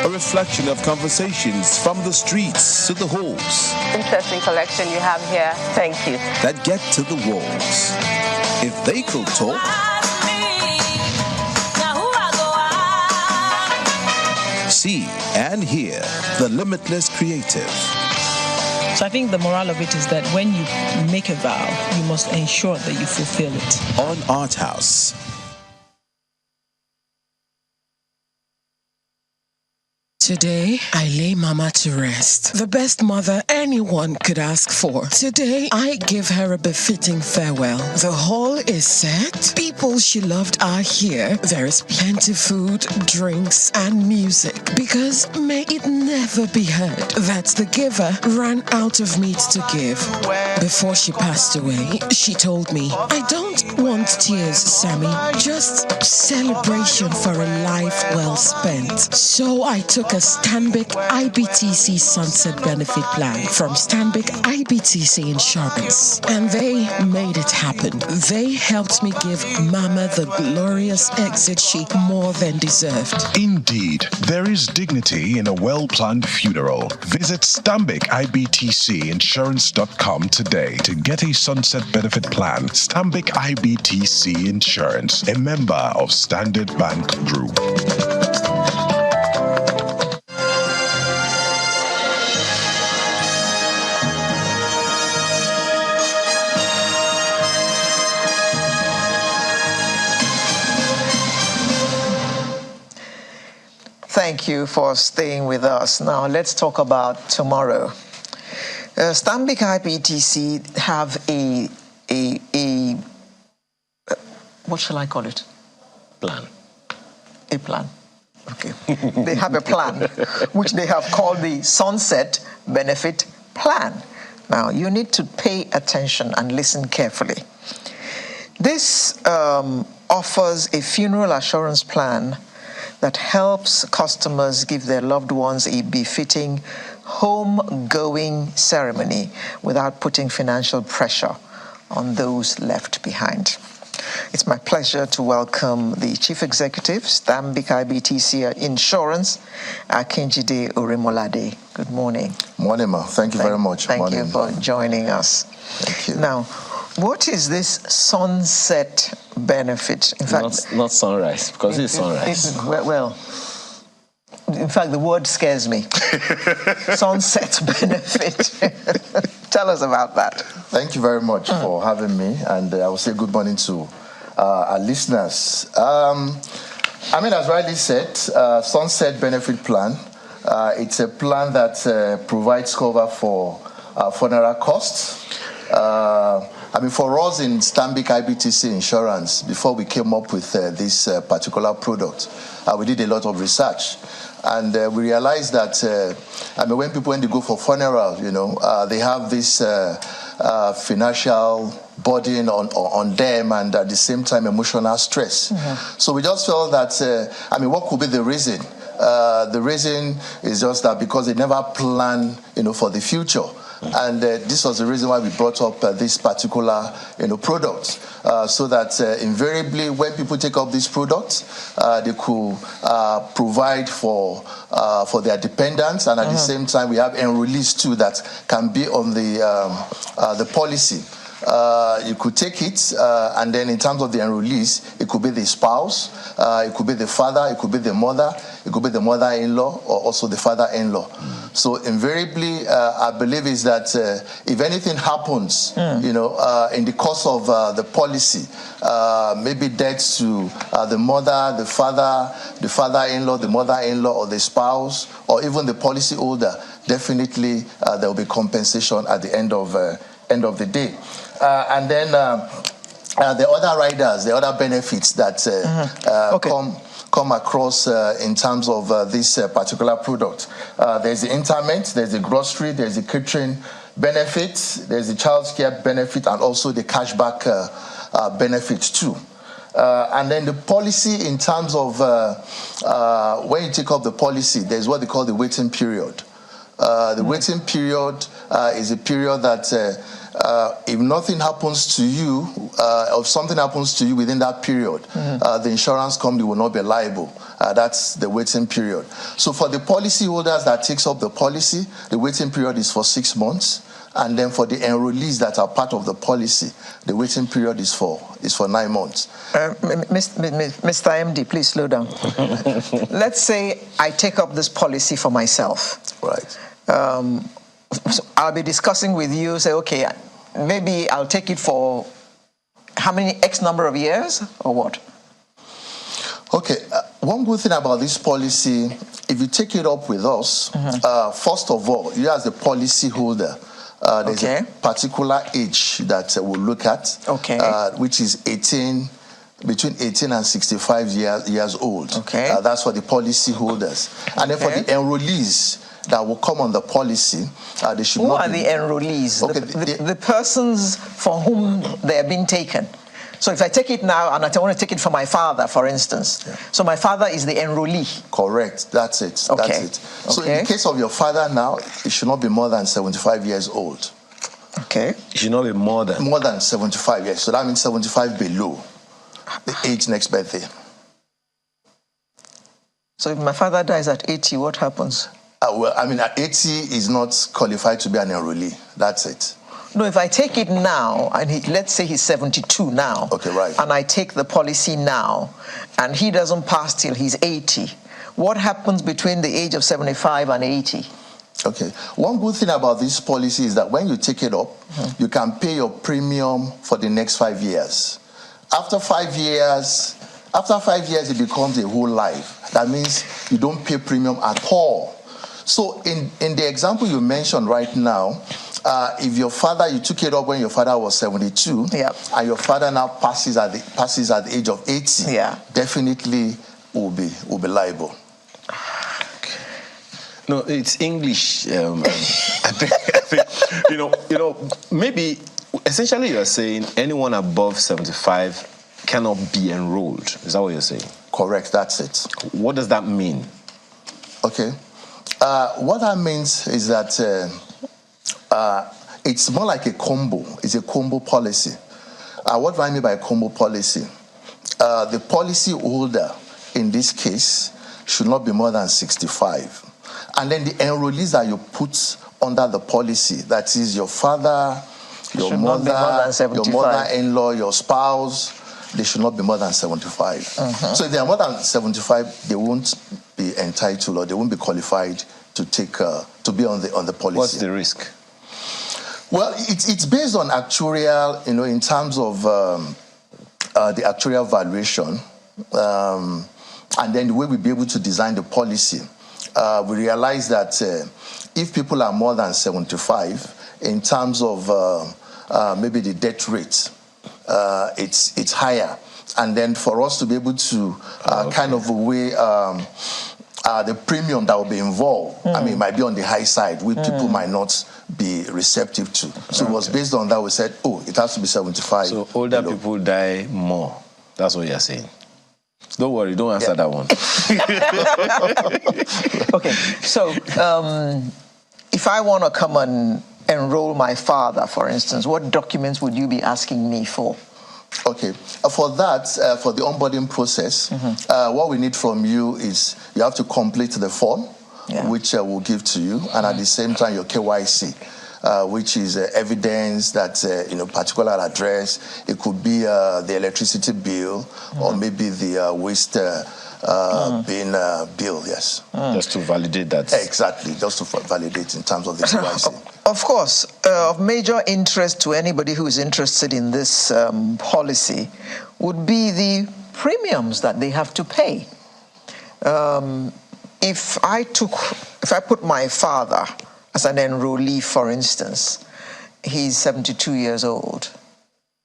A reflection of conversations from the streets to the halls. Interesting collection you have here. Thank you. That get to the walls. If they could talk, see and hear the limitless creative. So I think the moral of it is that when you make a vow, you must ensure that you fulfill it. On Art House. Today, I lay Mama to rest. The best mother anyone could ask for. Today, I give her a befitting farewell. The hall is set. People she loved are here. There is plenty of food, drinks, and music. Because may it never be heard that the giver ran out of meat to give. Before she passed away, she told me, I don't want tears, Sammy. Just celebration for a life well spent. So I took a Stanbic IBTC Sunset Benefit Plan from Stanbic IBTC Insurance. And they made it happen. They helped me give Mama the glorious exit she more than deserved. Indeed, there is dignity in a well-planned funeral. Visit StanbicIBTCinsurance.com today to get a sunset benefit plan. Stanbic IBTC Insurance, a member of Standard Bank Group. Thank you for staying with us. Now let's talk about tomorrow. Stanbic IBTC have a what shall I call it? Plan. A plan. Okay. They have a plan, which they have called the Sunset Benefit Plan. Now you need to pay attention and listen carefully. This offers a funeral assurance plan that helps customers give their loved ones a befitting home-going ceremony without putting financial pressure on those left behind. It's my pleasure to welcome the Chief Executive, Stanbic IBTC Insurance, Akinjide Orimolade. Good morning. Morning, ma. Thank you very much. Thank Morning. you for joining us. Thank you. Now, what is this sunset benefit? In fact, not sunrise, because it's sunrise. Well, in fact, the word scares me. Sunset benefit. Tell us about that. Thank you very much for having me, and I will say good morning to our listeners. As rightly said, Sunset Benefit Plan. It's a plan that provides cover for funeral costs. For us in Stanbic IBTC Insurance, before we came up with this particular product, we did a lot of research. And we realized that, when they go for funeral, they have this financial burden on them and at the same time emotional stress. Mm-hmm. So we just felt that, what could be the reason? The reason is just that because they never plan, for the future. And this was the reason why we brought up this particular product, so that invariably when people take up this product, they could provide for their dependents, and at the same time we have enrollees too that can be on the policy. You could take it, and then in terms of the enrollees, it could be the spouse, it could be the father, it could be the mother, it could be the mother-in-law, or also the father-in-law. So invariably, I believe is that if anything happens, in the course of the policy, maybe deaths to the mother, the father-in-law, the mother-in-law, or the spouse, or even the policy holder, definitely there will be compensation at the end of the day. And then the other riders, the other benefits that come across in terms of this particular product. There's the interment, there's the grocery, there's the catering benefit, there's the child care benefit, and also the cashback benefits too. And then the policy in terms of when you take up the policy, there's what they call the waiting period. The waiting period is a period that if nothing happens to you, or if something happens to you within that period, the insurance company will not be liable. That's the waiting period. So for the policy holders that takes up the policy, the waiting period is for 6 months. And then for the enrollees that are part of the policy, the waiting period is for 9 months. Mr. MD, please slow down. Let's say I take up this policy for myself. Right. So I'll be discussing with you, say, okay, maybe I'll take it for how many X number of years, or what? Okay, one good thing about this policy, if you take it up with us, first of all, you as the policy holder, there's a particular age that we'll look at, which is between 18 and 65 years old. That's for the policy holders. And then for the enrollees that will come on the policy, they should Who not are be... the enrollees? The persons for whom they are being taken. So if I take it now and I want to take it for my father, for instance, so my father is the enrollee. Correct. That's it. That's it. So in the case of your father now, it should not be more than 75 years old. Okay. It should not be more than 75 years. So that means 75 below the age next birthday. So if my father dies at 80, what happens? Well, I mean, at 80 is not qualified to be an enrollee. That's it. No, if I take it now, and let's say he's 72 now, and I take the policy now, and he doesn't pass till he's 80, what happens between the age of 75 and 80? Okay. One good thing about this policy is that when you take it up, you can pay your premium for the next 5 years. After 5 years, it becomes a whole life. That means you don't pay premium at all. So in the example you mentioned right now, if your father, you took it up when your father was 72, and your father now passes at the age of 80, definitely will be liable. No, it's English. I think maybe essentially you're saying anyone above 75 cannot be enrolled. Is that what you're saying? Correct. That's it. What does that mean? Okay. What that means is that it's more like a combo. It's a combo policy. What do I mean by a combo policy? The policy holder, in this case, should not be more than 65. And then the enrollees that you put under the policy, that is your father, your mother-in-law, your spouse, they should not be more than 75. So if they are more than 75, they won't be entitled or they won't be qualified to be on the policy. What's the risk? Well, it's based on actuarial, in terms of the actuarial valuation, and then the way we'll be able to design the policy. We realize that if people are more than 75, in terms of maybe the death rate, it's higher. And then for us to be able to kind of weigh the premium that will be involved, I mean, it might be on the high side, which people might not be receptive to. So it was based on that we said, it has to be 75. So older people die more. That's what you're saying. Don't worry, don't answer that one. Okay, so if I want to come and enroll my father, for instance, what documents would you be asking me for? Okay, for that, for the onboarding process, what we need from you is you have to complete the form, which we'll give to you, and at the same time your KYC, which is evidence that particular address. It could be the electricity bill, or maybe the waste bin bill. Yes, just to validate that. Exactly, just to validate in terms of the KYC. Of course, of major interest to anybody who is interested in this policy would be the premiums that they have to pay. If I put my father as an enrollee, for instance, he's 72 years old.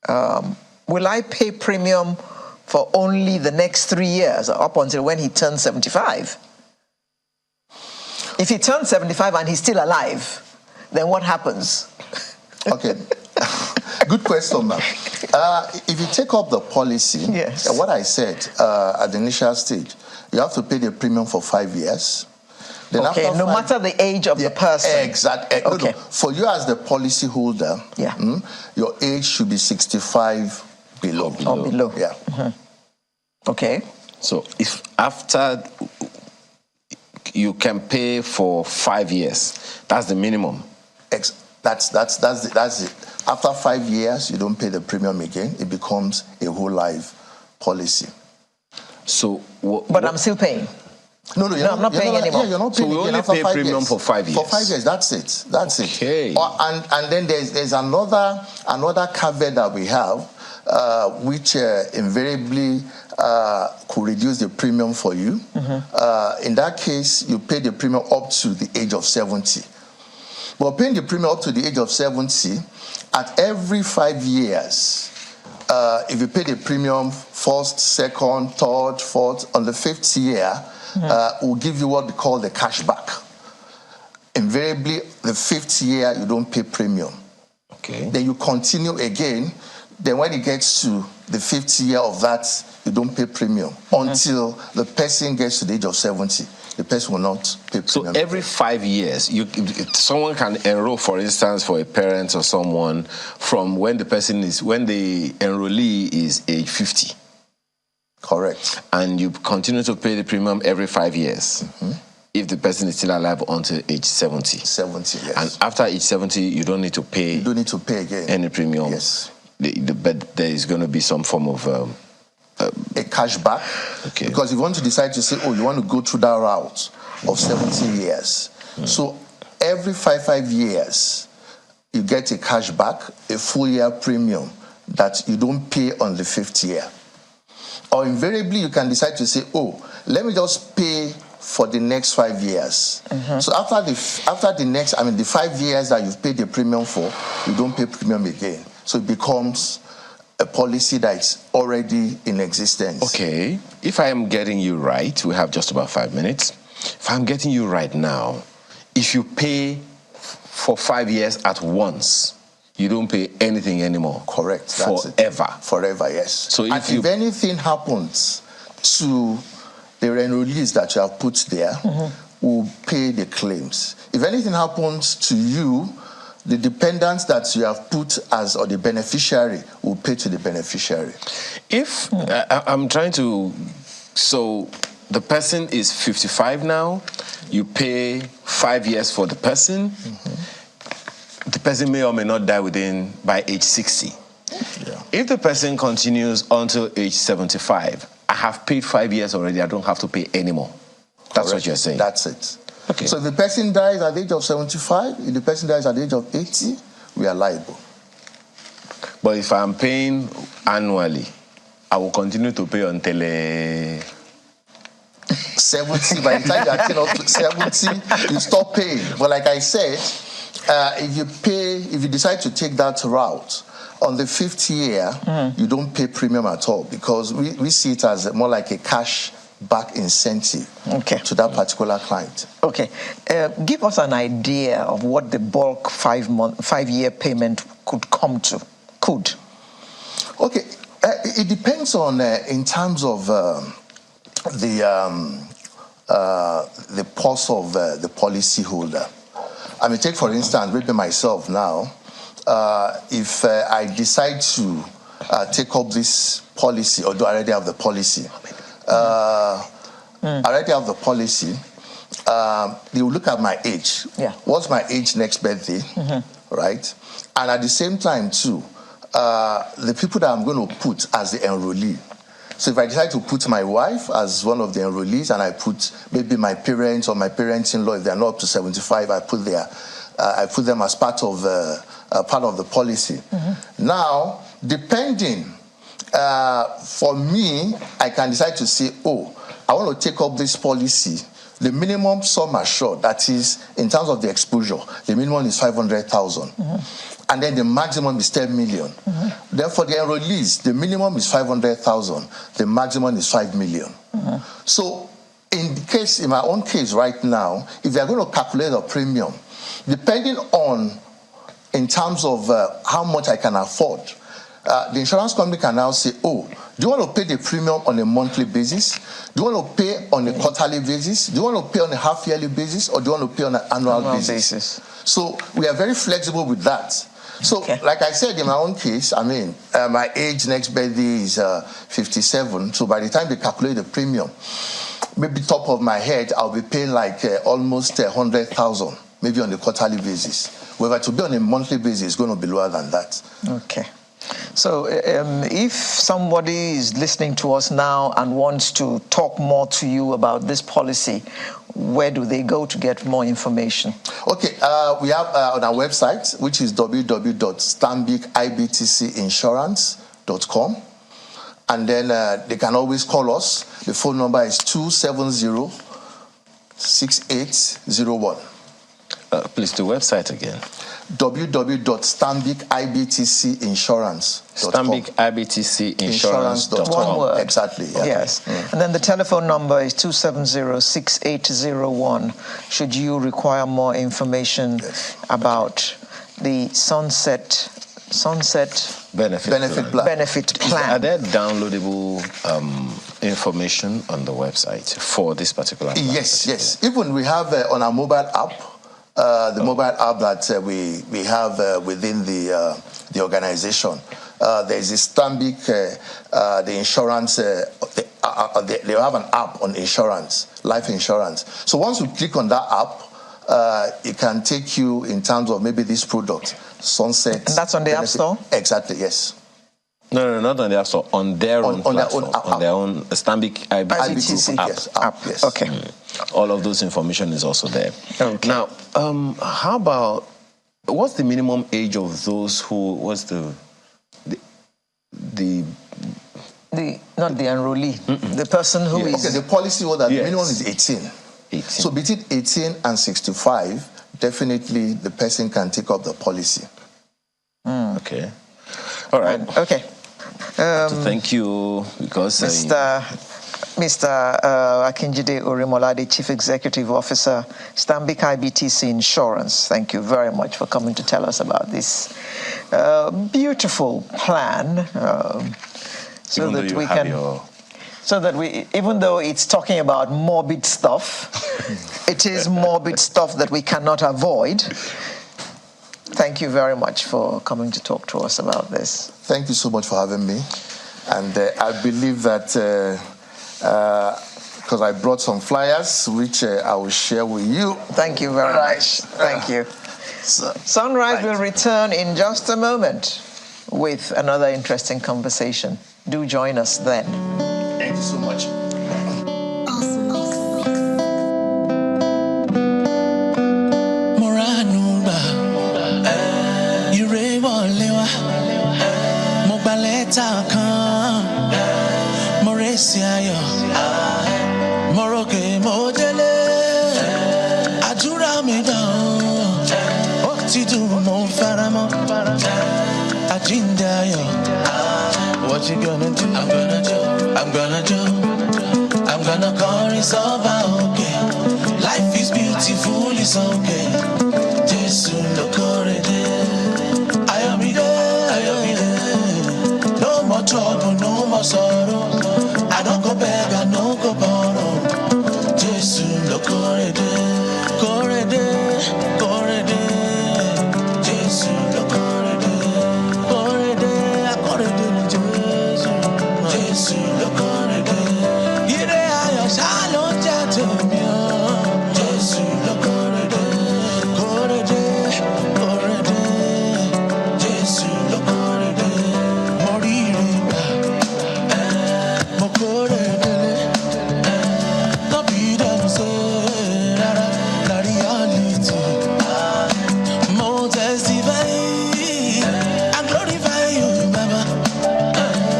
Will I pay premium for only the next 3 years, up until when he turns 75? If he turns 75 and he's still alive, then what happens? Okay, good question, ma'am. If you take up the policy, what I said at the initial stage, you have to pay the premium for 5 years. Then okay, no matter the age of the person. Exactly. Okay. No. For you as the policy holder, your age should be 65 below. Or below. Yeah. Okay. So if after you can pay for 5 years, that's the minimum. That's it. After 5 years, you don't pay the premium again. It becomes a whole life policy. So, but I'm still paying. No, I'm not paying anymore. Yeah, you're not paying. So we only pay premium for 5 years. For 5 years, that's it. That's it. And then there's another caveat that we have, which invariably could reduce the premium for you. In that case, you pay the premium up to the age of 70. But paying the premium up to the age of 70, at every 5 years, if you pay the premium first, second, third, fourth, on the 5th year, we'll give you what we call the cashback. Invariably, the 5th year, you don't pay premium. Okay. Then you continue again. Then when it gets to the 5th year of that, you don't pay premium until the person gets to the age of 70. The person will not pay premium. So every 5 years, someone can enroll, for instance, for a parent or someone from when the enrollee is age 50. Correct. And you continue to pay the premium every 5 years. If the person is still alive until age 70. 70, yes. And after age 70, you don't need to pay. You don't need to pay again. Any premium. Yes. But there is going to be some form of a cashback. Okay. Because if you want to decide to say, you want to go through that route of 70 years. So every 5 years, you get a cashback, a full year premium that you don't pay on the 5th year. Or invariably, you can decide to say, let me just pay for the next 5 years. So after the 5 years that you've paid the premium for, you don't pay premium again. So it becomes a policy that's already in existence. Okay. If I am getting you right, we have just about 5 minutes. If I'm getting you right now, if you pay for 5 years at once, you don't pay anything anymore. Correct. That's forever. It. Forever, yes. So if anything happens to the enrollees that you have put there, we'll pay the claims. If anything happens to you, the dependents that you have put as or the beneficiary will pay to the beneficiary. If I'm trying to, so the person is 55 now, you pay 5 years for the person. The person may or may not die by age 60. Yeah. If the person continues until age 75, I have paid 5 years already, I don't have to pay anymore. That's what you're saying. That's it. Okay. So if the person dies at the age of 75, if the person dies at the age of 80, we are liable. But if I'm paying annually, I will continue to pay until 70. By the time you are up to 70, you stop paying. But like I said, if you decide to take that route, on the 5th year, you don't pay premium at all because we see it as more like a cash back incentive to that particular client. Okay. Give us an idea of what the bulk 5-year payment could come to. Okay. It depends on, in terms of the pulse of the policy holder. I mean, take for instance, maybe myself now, if I decide to take up this policy, although I already have the policy, they will look at my age. Yeah. What's my age next birthday, right? And at the same time, too, the people that I'm going to put as the enrollee. So if I decide to put my wife as one of the enrollees, and I put maybe my parents or my parents-in-law, if they're not up to 75, I put them as part of the policy. Now, depending, for me, I can decide to say, oh, I want to take up this policy. The minimum sum assured, that is, in terms of the exposure, the minimum is 500,000. And then the maximum is 10 million. Then for the enrollees, the minimum is 500,000. The maximum is 5 million. So in my own case right now, if they're going to calculate a premium, depending on, in terms of how much I can afford, the insurance company can now say, oh, do you want to pay the premium on a monthly basis? Do you want to pay on a quarterly basis? Do you want to pay on a half-yearly basis? Or do you want to pay on an annual basis? So we are very flexible with that. So, like I said, in my own case, I mean, my age next birthday is 57. So by the time they calculate the premium, maybe top of my head, I'll be paying like almost 100,000, maybe on a quarterly basis. Whether to be on a monthly basis is going to be lower than that. Okay. So if somebody is listening to us now and wants to talk more to you about this policy, where do they go to get more information? Okay, we have on our website, which is www.stambicibtcinsurance.com. And then they can always call us. The phone number is 270-6801. Please, the website again. www.stambicibtcinsurance.com. stambicibtcinsurance.com. One word. Exactly. Yeah. Yes. And then the telephone number is 270-6801. Should you require more information about the Sunset benefit plan. Are there downloadable information on the website for this particular plan? Yes. Even we have on our mobile app, mobile app that we have within the organization. There's a Stanbic, the insurance, they have an app on insurance, life insurance. So once you click on that app, it can take you in terms of maybe this product, Sunset. And that's on the App Store? Exactly, yes. No, not on the App Store. On their own platform. On their own Stanbic IBTC app. Yes. Okay. All of those information is also there. Okay. Now, how about, what's the minimum age of those who, what's the not the enrollee, the person who is... Okay, the policy holder, the minimum is 18. So between 18 and 65, definitely the person can take up the policy. Okay. All right. Okay. Thank you, because... Mr. Akinjide Orimolade, Chief Executive Officer, Stanbic IBTC Insurance. Thank you very much for coming to tell us about this beautiful plan. Even though it's talking about morbid stuff, it is morbid stuff that we cannot avoid. Thank you very much for coming to talk to us about this. Thank you so much for having me. And I believe that because I brought some flyers, which I will share with you. Thank you very much. Thank you. Sunrise will return in just a moment with another interesting conversation. Do join us then. Thank you so much. What you gonna do? I'm gonna call it's over, okay. Life is beautiful, it's okay. Jesus look already. I am there. No more trouble, no more sorrow. I don't go beg, I don't go borrow. Jesus look already. Go already. la reality. Mo testify and glorify you, Baba.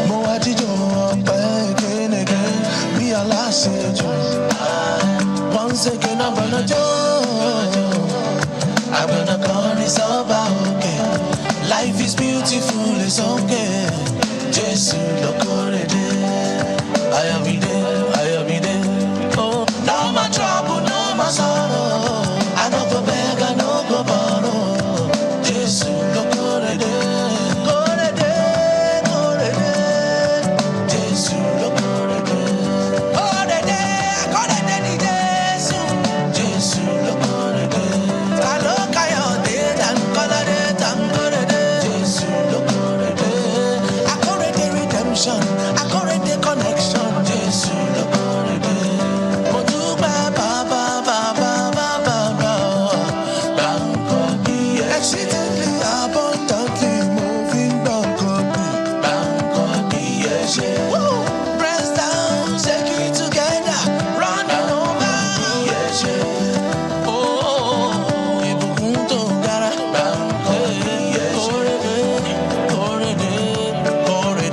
Mo ajijo again, realize it. Once again, I'm gonna do. I'm gonna call this over, okay. Life is beautiful, it's okay. Jesus, look what it is. I am in there, I am in there. Oh, no more trouble, no more sorrow. I no go beg, I no go borrow. Jesus, look what it is. Go it is, go it is. Jesus, look what it is. Go it is, go it is, Jesus. Jesus, look what it is. I look at your day, and color it, and go it is. Jesus, look what it is. I call it the redemption, I call it the connection. Jesus, look what it is. Mo dúpẹ́, Baba, Baba, Baba, Baba. Exceedingly abundantly moving Bangkok, yes, yeah. Woo! Press down, shake it together, running over, yes, yeah. Oh, ìbùkún tó gara, Bangkok, yes, kórè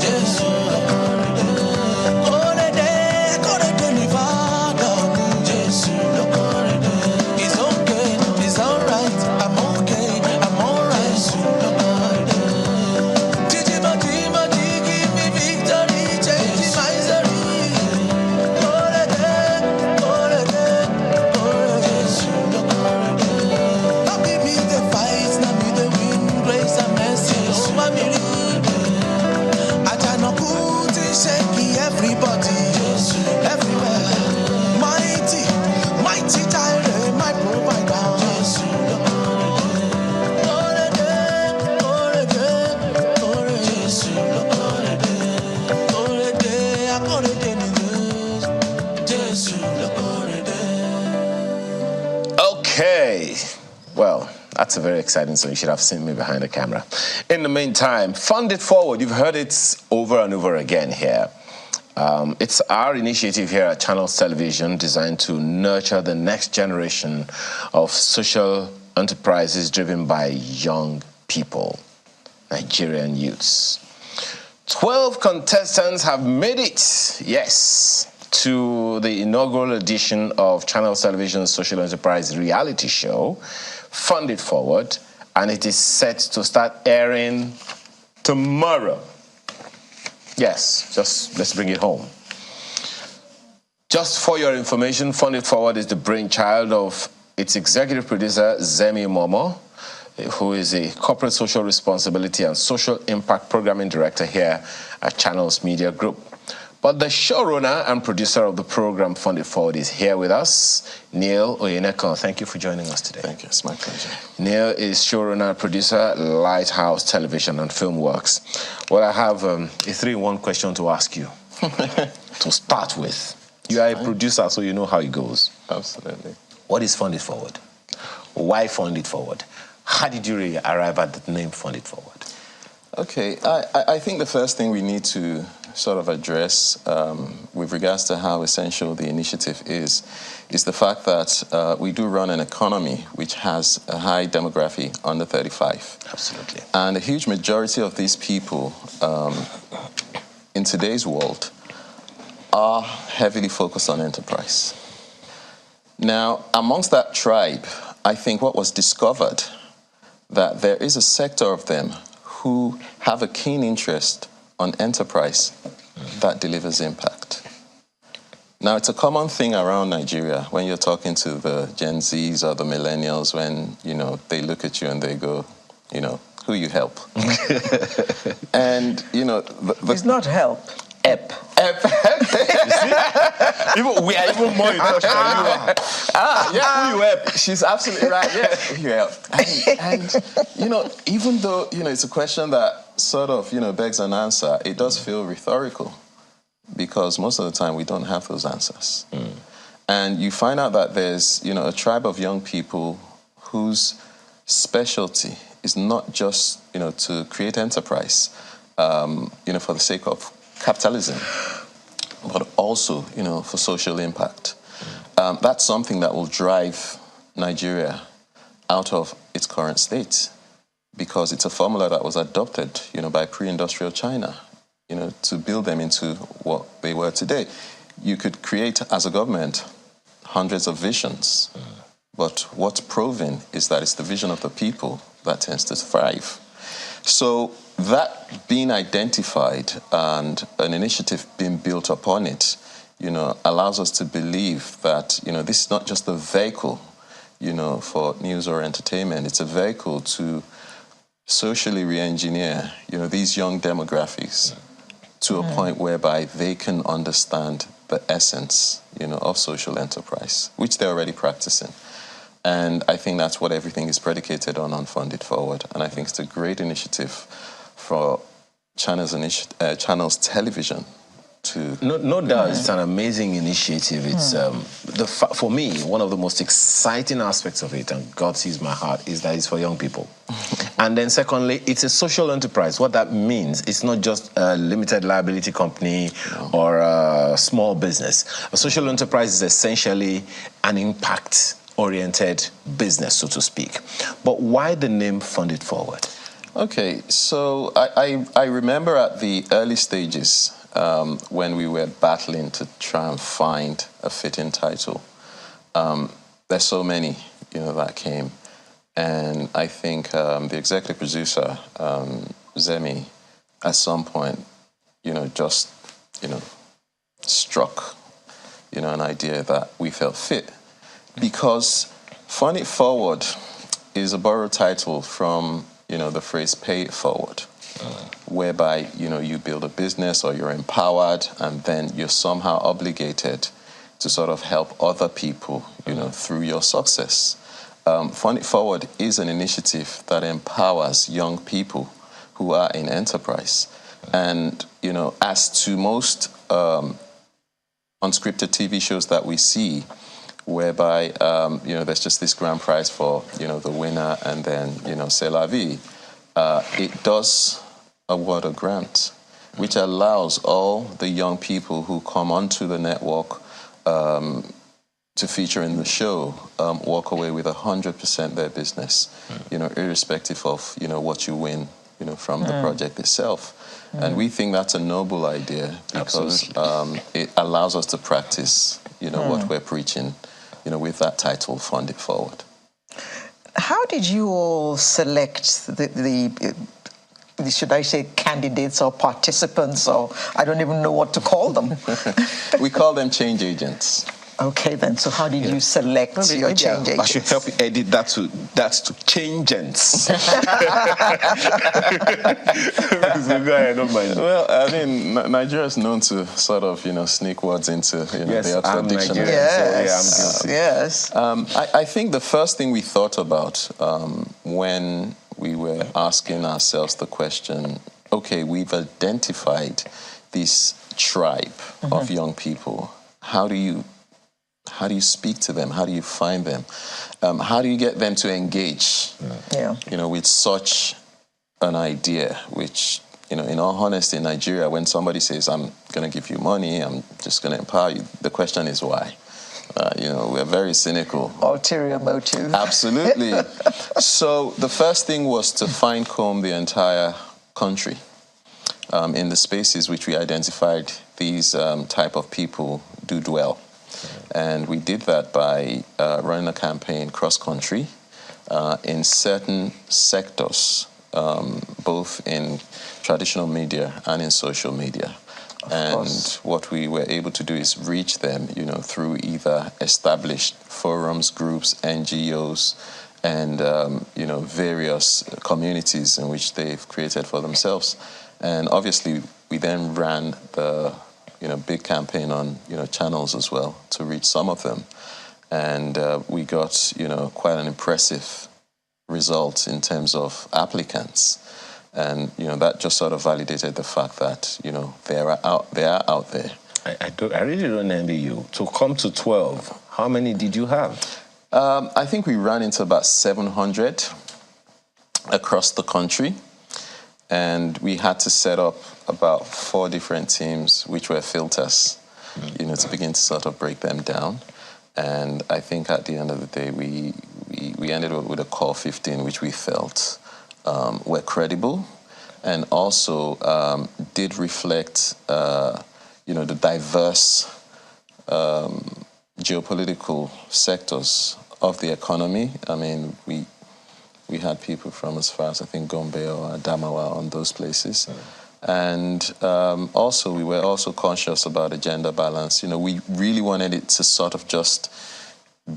Jésù, kórè Nevada, Jésù, kórè. It's okay, it's alright, I'm okay, I'm alright, Jésù, kórè. Jiji, give me victory, change my story. Kórè, Jésù, kórè. Not give me the fight, not me the win, grace and mercy, oh my miracle. Ajanaku ti shaky everybody, everywhere. Mighty, mighty Jireh, my provider. Okay. Well, that's a very exciting song. You should have seen me behind the camera. In the meantime, Fund It Forward. You've heard it over and over again here. It's our initiative here at Channels Television designed to nurture the next generation of social enterprises driven by young people, Nigerian youths. 12 contestants have made it, yes, to the inaugural edition of Channels Television's social enterprise reality show, Fund It Forward, and it is set to start airing tomorrow. Yes, just let's bring it home. Just for your information, Fund It Forward is the brainchild of its executive producer, Zemi Momo, who is a corporate social responsibility and social impact programming director here at Channels Media Group. But the showrunner and producer of the program, Fund It Forward, is here with us, Neil Oyenekon. Thank you for joining us today. Thank you. It's my pleasure. Neil is showrunner, producer, Lighthouse Television and Filmworks. Well, I have a 3-in-1 question to ask you to start with. You are a producer, so you know how it goes. Absolutely. What is Fund It Forward? Why Fund It Forward? How did you really arrive at the name Fund It Forward? Okay, I think the first thing we need to sort of address with regards to how essential the initiative is the fact that we do run an economy which has a high demography under 35. Absolutely. And a huge majority of these people in today's world are heavily focused on enterprise. Now, amongst that tribe, I think what was discovered that there is a sector of them who have a keen interest on enterprise that delivers impact. Now, it's a common thing around Nigeria when you're talking to the Gen Zs or the millennials when, they look at you and they go, who you help? And, it's not help. Ep. We are even more in touch than you are. Yeah, who you help? She's absolutely right. Yeah, who you help? And even though it's a question that sort of begs an answer, it does feel rhetorical because most of the time we don't have those answers. And you find out that there's a tribe of young people whose specialty is not just to create enterprise, for the sake of capitalism, but also, for social impact. that's something that will drive Nigeria out of its current state, because it's a formula that was adopted, by pre-industrial China, to build them into what they were today. You could create, as a government, hundreds of visions, but what's proven is that it's the vision of the people that tends to thrive. So that being identified and an initiative being built upon it, allows us to believe that, this is not just a vehicle, for news or entertainment. It's a vehicle to socially re-engineer, these young demographics to a point whereby they can understand the essence, of social enterprise, which they're already practicing. And I think that's what everything is predicated on Funded Forward. And I think it's a great initiative for Channels Television to... No doubt, it's an amazing initiative. It's, for me, one of the most exciting aspects of it, and God sees my heart, is that it's for young people. And then secondly, it's a social enterprise. What that means, it's not just a limited liability company or a small business. A social enterprise is essentially an impact-oriented business, so to speak. But why the name Funded Forward? Okay, so I remember at the early stages when we were battling to try and find a fitting title. There's so many, that came. And I think the executive producer, Zemi, at some point, just, struck, an idea that we felt fit. Because Funded Forward is a borrowed title from, the phrase pay it forward, whereby, you build a business or you're empowered and then you're somehow obligated to sort of help other people, through your success. Funded Forward is an initiative that empowers young people who are in enterprise. And, as to most unscripted TV shows that we see, whereby, there's just this grand prize for, the winner and then, c'est la vie, it does award a grant, which allows all the young people who come onto the network to feature in the show, walk away with 100% their business, irrespective of, what you win, from the project itself. And we think that's a noble idea because it allows us to practice, what we're preaching, with that title, Funded Forward. How did you all select the should I say candidates or participants, or I don't even know what to call them? We call them change agents. Okay, then. So how did you select your change agents? I should help you edit that to changeants. Don't mind. Well, I mean, Nigeria is known to sort of, sneak words into the Oxford Dictionary. Yes, yes. I think the first thing we thought about when we were asking ourselves the question, okay, we've identified this tribe of young people. How do you speak to them? How do you find them? How do you get them to engage? With such an idea, which, in all honesty, in Nigeria, when somebody says, I'm going to give you money, I'm just going to empower you, the question is why? We're very cynical. Ulterior motive. Absolutely. So the first thing was to fine-comb the entire country in the spaces which we identified these type of people do dwell. And we did that by running a campaign cross-country in certain sectors, both in traditional media and in social media. And what we were able to do is reach them, through either established forums, groups, NGOs, and, various communities in which they've created for themselves. And obviously, we then ran the big campaign on, channels as well to reach some of them. And we got, quite an impressive result in terms of applicants. And, that just sort of validated the fact that, they are out there. I really don't envy you. To come to 12, how many did you have? I think we ran into about 700 across the country. And we had to set up about 4 different teams, which were filters, to begin to sort of break them down. And I think at the end of the day, we ended up with a core 15, which we felt were credible and also did reflect, the diverse geopolitical sectors of the economy. I mean, we had people from as far as, I think, Gombe or Adamawa on those places. And also, we were also conscious about the gender balance. We really wanted it to sort of just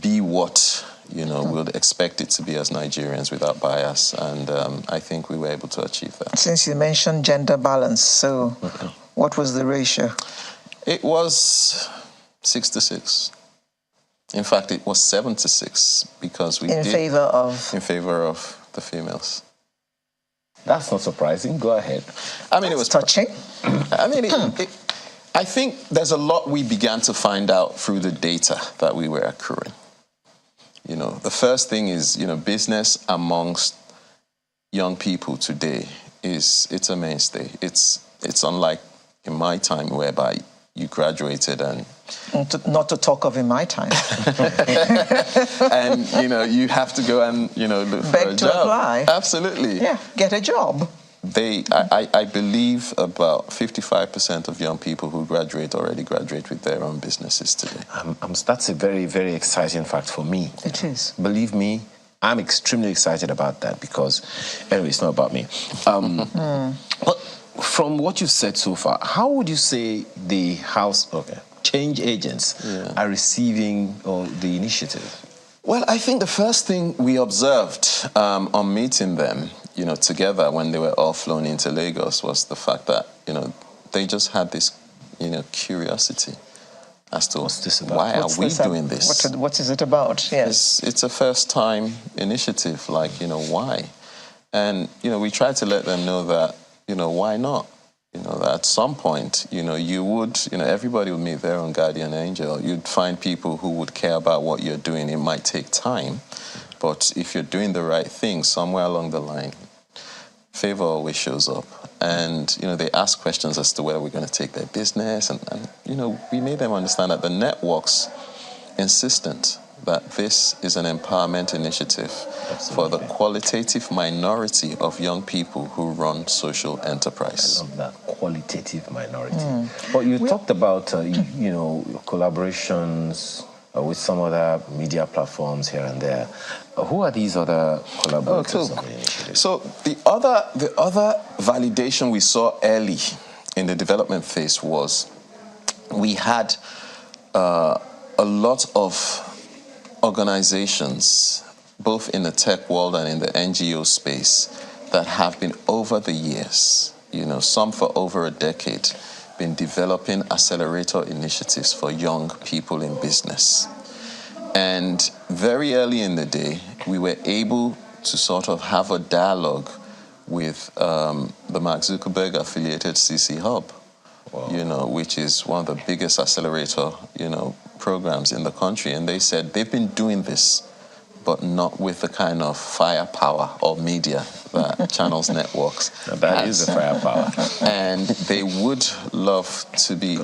be what, we would expect it to be as Nigerians without bias. And I think we were able to achieve that. Since you mentioned gender balance, so what was the ratio? It was 6-6. In fact, it was 7-6 because we in favor of the females. That's not surprising. Go ahead. I mean, it was touching. I mean, I think there's a lot we began to find out through the data that we were accruing. The first thing is, business amongst young people today it's a mainstay. It's unlike in my time whereby you graduated and not to talk of in my time. And you have to go and look for a job. Apply. Absolutely. Yeah, get a job. I believe about 55% of young people who already graduate with their own businesses today. That's a very, very exciting fact for me. It is. Believe me, I'm extremely excited about that because, anyway, it's not about me. But from what you've said so far, how would you say the change agents are receiving the initiative? Well, I think the first thing we observed on meeting them, together when they were all flown into Lagos was the fact that, they just had this, curiosity as to why are we doing this? What is it about? Yes. It's a first-time initiative, why? And, we try to let them know that, why not? That at some point, you would, everybody would meet their own guardian angel. You'd find people who would care about what you're doing. It might take time, but if you're doing the right thing, somewhere along the line, favor always shows up. And, they ask questions as to whether we're going to take their business. And we made them understand that the network's insistent that this is an empowerment initiative for the qualitative minority of young people who run social enterprise. I love that, qualitative minority. But you talked about, collaborations with some other media platforms here and there. Who are these other collaborators on the initiative? So the other validation we saw early in the development phase was we had a lot of organizations, both in the tech world and in the NGO space, that have been over the years, some for over a decade, been developing accelerator initiatives for young people in business. And very early in the day, we were able to sort of have a dialogue with the Mark Zuckerberg affiliated CC Hub, which is one of the biggest accelerator, programs in the country. And they said they've been doing this, but not with the kind of firepower or media that Channels Networks that is the firepower. And they would love to be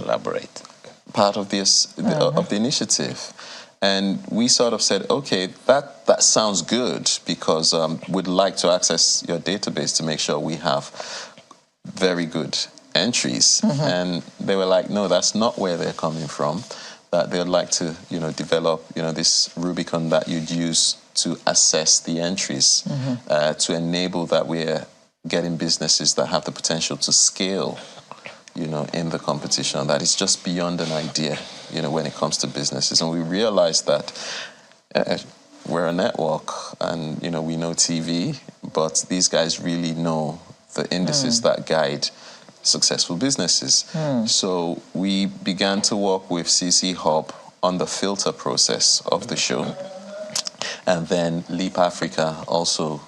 part of this of the initiative. And we sort of said, okay, that sounds good because we'd like to access your database to make sure we have very good entries. And they were like, no, that's not where they're coming from. That they'd like to, develop, this Rubicon that you'd use to assess the entries, to enable that we're getting businesses that have the potential to scale, in the competition. That is just beyond an idea, when it comes to businesses. And we realized that we're a network and, we know TV, but these guys really know the indices that guide successful businesses. So we began to work with CC Hub on the filter process of the show. And then Leap Africa also,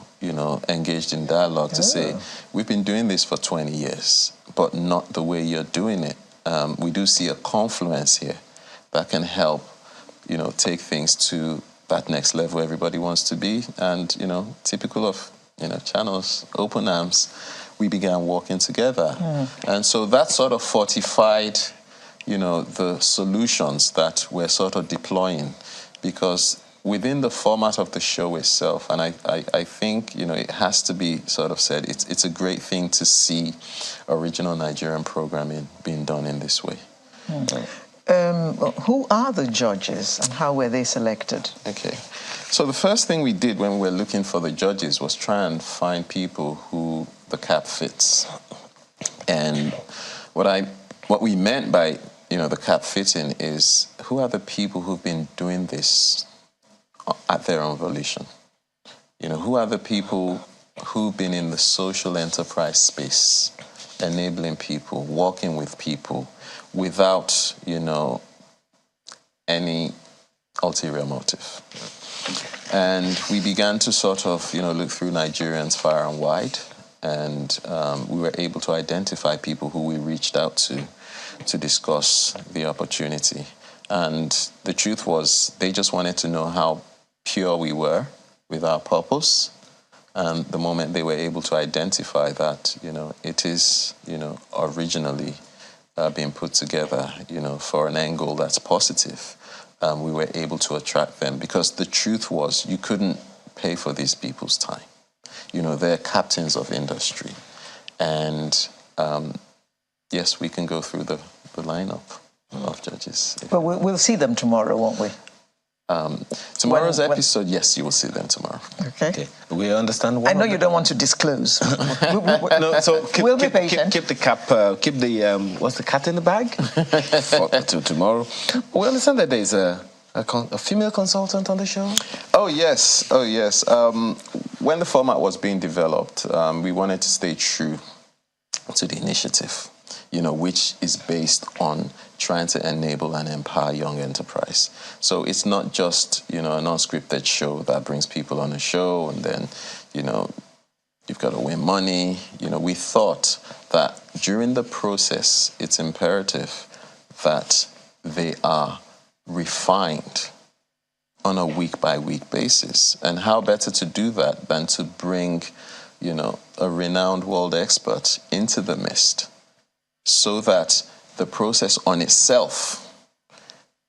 engaged in dialogue to say, we've been doing this for 20 years, but not the way you're doing it. We do see a confluence here that can help, take things to that next level everybody wants to be. And, typical of, Channels, open arms, we began working together. And so that sort of fortified, the solutions that we're sort of deploying because within the format of the show itself, and I think, it has to be sort of said, it's a great thing to see original Nigerian programming being done in this way. Who are the judges and how were they selected? Okay. So the first thing we did when we were looking for the judges was try and find people who the cap fits. And what we meant by, the cap fitting is who are the people who've been doing this at their own volition? Who are the people who've been in the social enterprise space, enabling people, working with people without, any ulterior motive. And we began to sort of, look through Nigerians far and wide, and we were able to identify people who we reached out to discuss the opportunity. And the truth was, they just wanted to know how pure we were with our purpose. And the moment they were able to identify that, it is, originally being put together, for an angle that's positive, we were able to attract them, because the truth was you couldn't pay for these people's time. They're captains of industry. And yes, we can go through the lineup of judges. But we'll see them tomorrow, won't we? Tomorrow's episode, yes, you will see them tomorrow. Okay. We understand. I know you don't want to disclose. No, so we'll be patient. Keep the cap. Keep the what's the cat in the bag for tomorrow. We understand that there is a female consultant on the show. Oh yes. When the format was being developed, we wanted to stay true to the initiative, which is based on trying to enable and empower young enterprise. So it's not just, an unscripted show that brings people on a show and then, you've got to win money. We thought that during the process, it's imperative that they are refined on a week-by-week basis. And how better to do that than to bring, a renowned world expert into the midst, so that the process on itself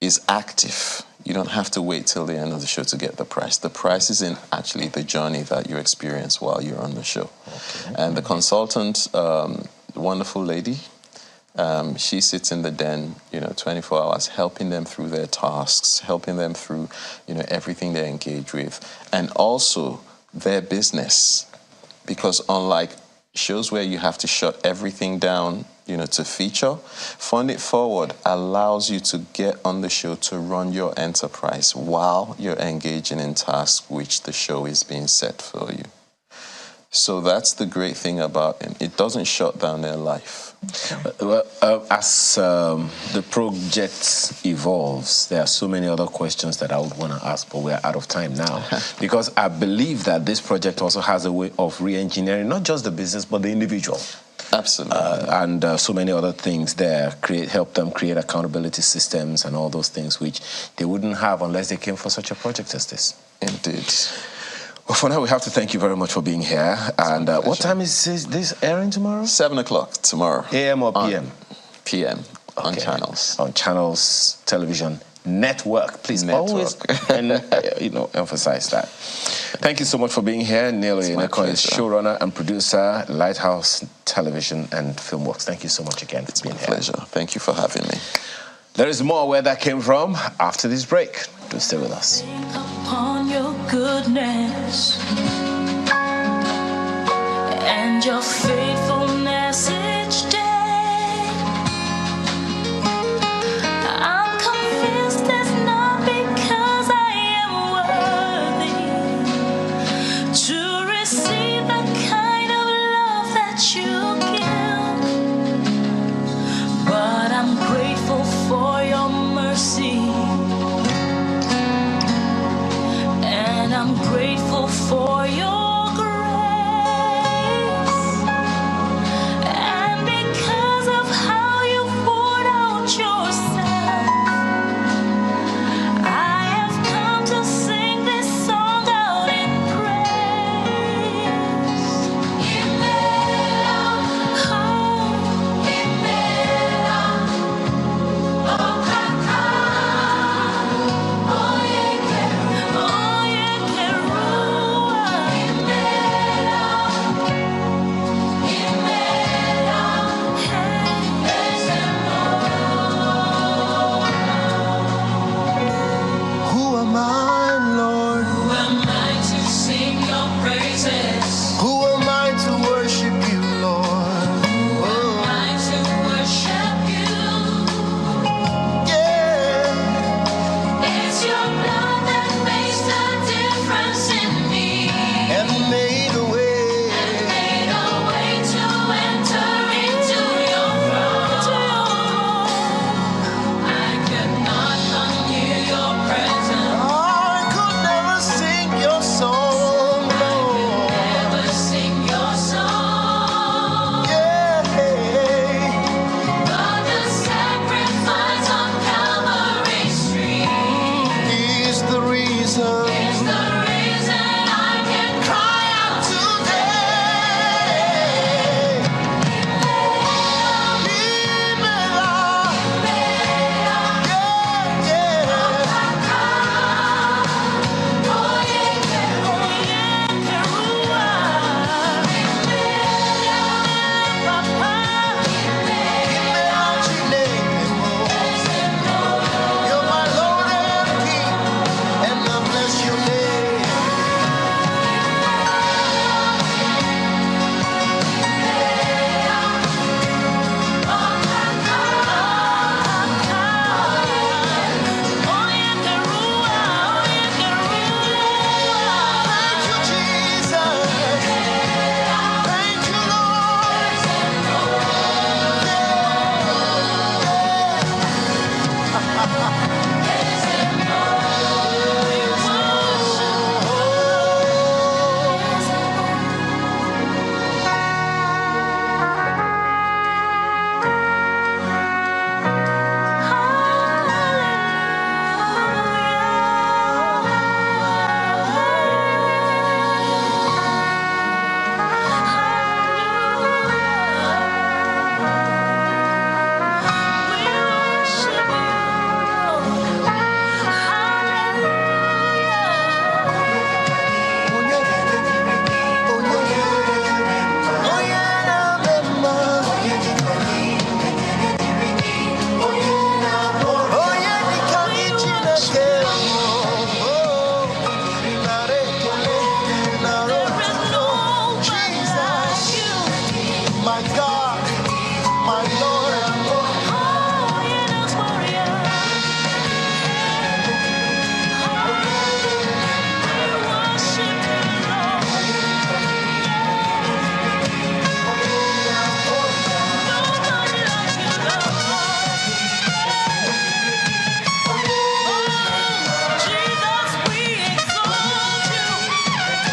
is active. You don't have to wait till the end of the show to get the prize. The prize is in actually the journey that you experience while you're on the show. Okay. And the consultant, wonderful lady, she sits in the den, 24 hours, helping them through their tasks, helping them through, everything they engage with, and also their business. Because unlike shows where you have to shut everything down, to feature, Fund It Forward allows you to get on the show to run your enterprise while you're engaging in tasks which the show is being set for you. So that's the great thing about it. It doesn't shut down their life. As the project evolves, there are so many other questions that I would want to ask, but we're out of time now. Because I believe that this project also has a way of re-engineering not just the business, but the individual. Absolutely. And so many other things there, help them create accountability systems and all those things which they wouldn't have unless they came for such a project as this. Indeed. Well, for now, we have to thank you very much for being here. And what time is this airing tomorrow? 7 o'clock tomorrow. AM or PM? PM on Channels. On Channels Television Network. Please always emphasize that. Thank you so much for being here. Neil Ineko is showrunner and producer, Lighthouse Television and Filmworks. Thank you so much again for being here. Pleasure. Thank you for having me. There is more where that came from after this break. Do stay with us. Upon your goodness and your faithfulness each day. I'm convinced it's not because I am worthy to receive the kind of love that you give, but I'm grateful for your mercy. And I'm grateful for your grace.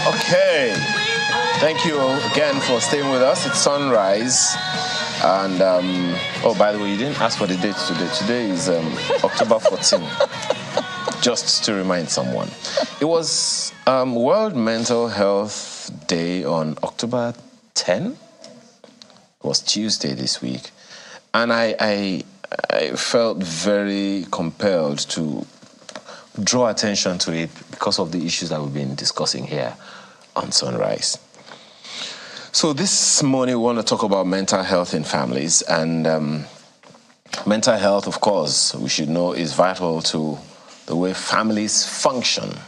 Okay. Thank you again for staying with us. It's sunrise. And, by the way, you didn't ask for the date today. Today is October 14. Just to remind someone. It was World Mental Health Day on October 10. It was Tuesday this week. And I felt very compelled to draw attention to it because of the issues that we've been discussing here on Sunrise. So this morning we want to talk about mental health in families. And mental health, of course, we should know is vital to the way families function.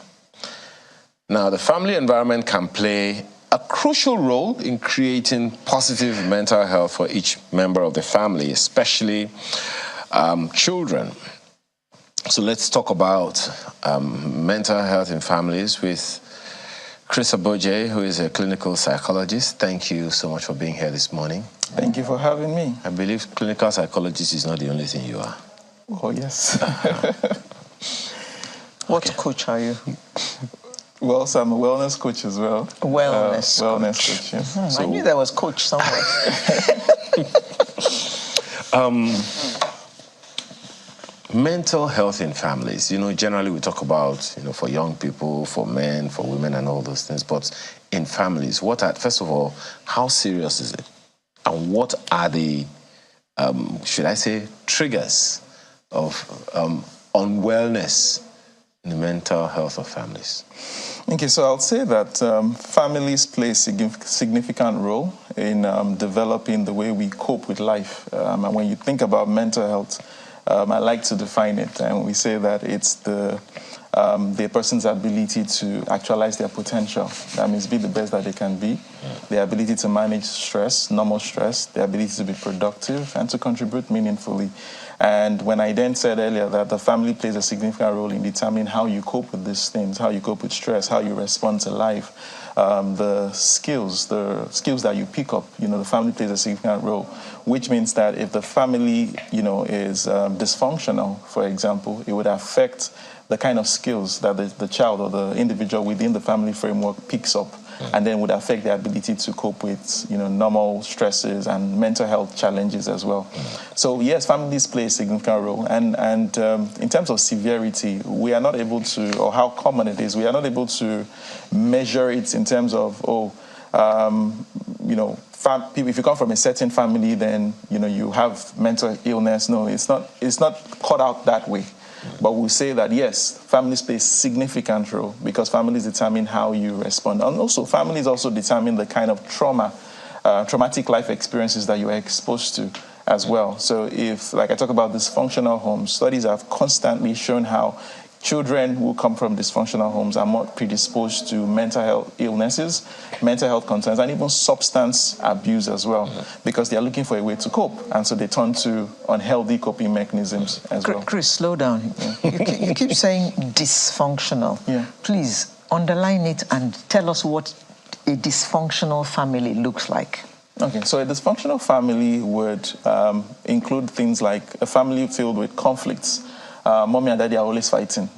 Now, the family environment can play a crucial role in creating positive mental health for each member of the family, especially children. So let's talk about mental health in families with Chris Aboje, who is a clinical psychologist. Thank you so much for being here this morning. Thank you for having me. I believe clinical psychologist is not the only thing you are. Oh, yes. What coach are you? Well, so I'm a wellness coach as well. Wellness coach, yes. I knew there was coach somewhere. Mental health in families. Generally we talk about, for young people, for men, for women, and all those things. But in families, first of all, how serious is it? And what are the, should I say, triggers of unwellness in the mental health of families? Okay, so I'll say that families play a significant role in developing the way we cope with life. And when you think about mental health, I like to define it, and we say that it's the person's ability to actualize their potential. That means be the best that they can be, their ability to manage stress, normal stress, their ability to be productive, and to contribute meaningfully. And when I then said earlier that the family plays a significant role in determining how you cope with these things, how you cope with stress, how you respond to life, the skills that you pick up, the family plays a significant role, which means that if the family, is dysfunctional, for example, it would affect the kind of skills that the child or the individual within the family framework picks up, and then would affect their ability to cope with, normal stresses and mental health challenges as well. So yes, families play a significant role, and in terms of severity, we are not able to, or how common it is, we are not able to measure it in terms of, if you come from a certain family, then you have mental illness. No, it's not cut out that way. But we say that, yes, families play a significant role because families determine how you respond. And also, families also determine the kind of traumatic life experiences that you are exposed to as well. So if, like I talk about dysfunctional homes, studies have constantly shown how children who come from dysfunctional homes are more predisposed to mental health illnesses, mental health concerns, and even substance abuse as well, because they are looking for a way to cope. And so they turn to unhealthy coping mechanisms as well. Chris, slow down. You keep saying dysfunctional. Yeah. Please underline it and tell us what a dysfunctional family looks like. Okay, so a dysfunctional family would include things like a family filled with conflicts. Mommy and daddy are always fighting,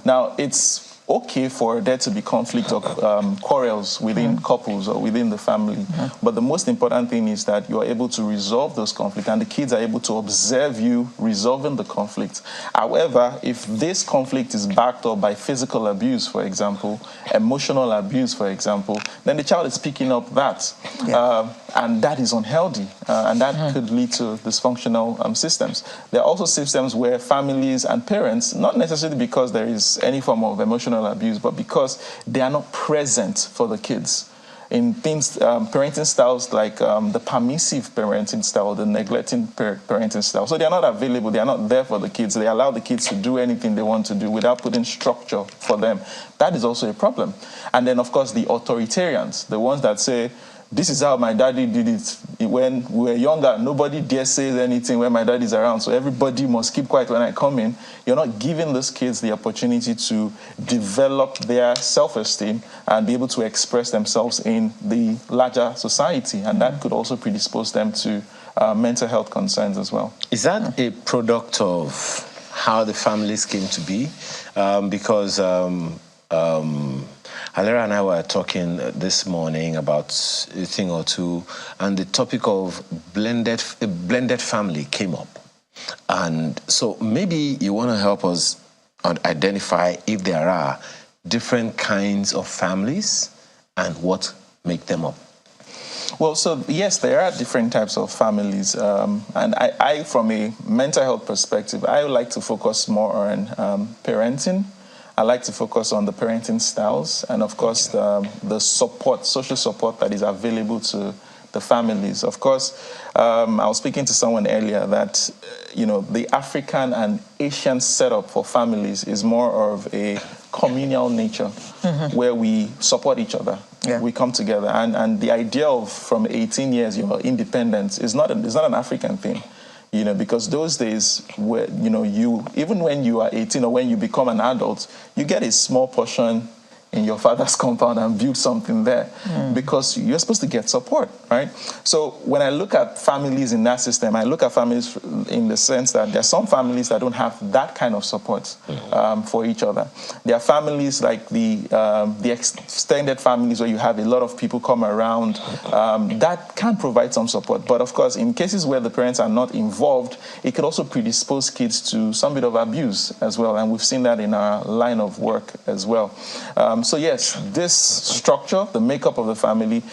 Now, it's okay for there to be conflict or quarrels within couples or within the family. But the most important thing is that you are able to resolve those conflicts and the kids are able to observe you resolving the conflict. However, if this conflict is backed up by physical abuse, for example, emotional abuse, for example, then the child is picking up that. And that is unhealthy. And that could lead to dysfunctional systems. There are also systems where families and parents, not necessarily because there is any form of emotional abuse, but because they are not present for the kids. In things, parenting styles like the permissive parenting style, the neglecting parenting style. So they are not available, they are not there for the kids. They allow the kids to do anything they want to do without putting structure for them. That is also a problem. And then, of course, the authoritarians, the ones that say, this is how my daddy did it. When we were younger, nobody dare say anything when my daddy's around, so everybody must keep quiet when I come in. You're not giving those kids the opportunity to develop their self-esteem and be able to express themselves in the larger society, and that could also predispose them to mental health concerns as well. Is that a product of how the families came to be? Because Alera and I were talking this morning about a thing or two, and the topic of blended family came up. And so maybe you want to help us identify if there are different kinds of families and what make them up. Well, so yes, there are different types of families. And I, from a mental health perspective, I would like to focus more on parenting. I like to focus on the parenting styles and, of course, the support, social support that is available to the families. Of course, I was speaking to someone earlier that, the African and Asian setup for families is more of a communal nature where we support each other. Yeah. We come together. And the idea of from 18 years, your independence is not an African thing. Because those days where, you, even when you are 18 or when you become an adult, you get a small portion in your father's compound and build something there because you're supposed to get support, right? So when I look at families in that system, I look at families in the sense that there are some families that don't have that kind of support for each other. There are families like the extended families where you have a lot of people come around that can provide some support. But of course, in cases where the parents are not involved, it could also predispose kids to some bit of abuse as well. And we've seen that in our line of work as well. So yes, this structure, the makeup of the family,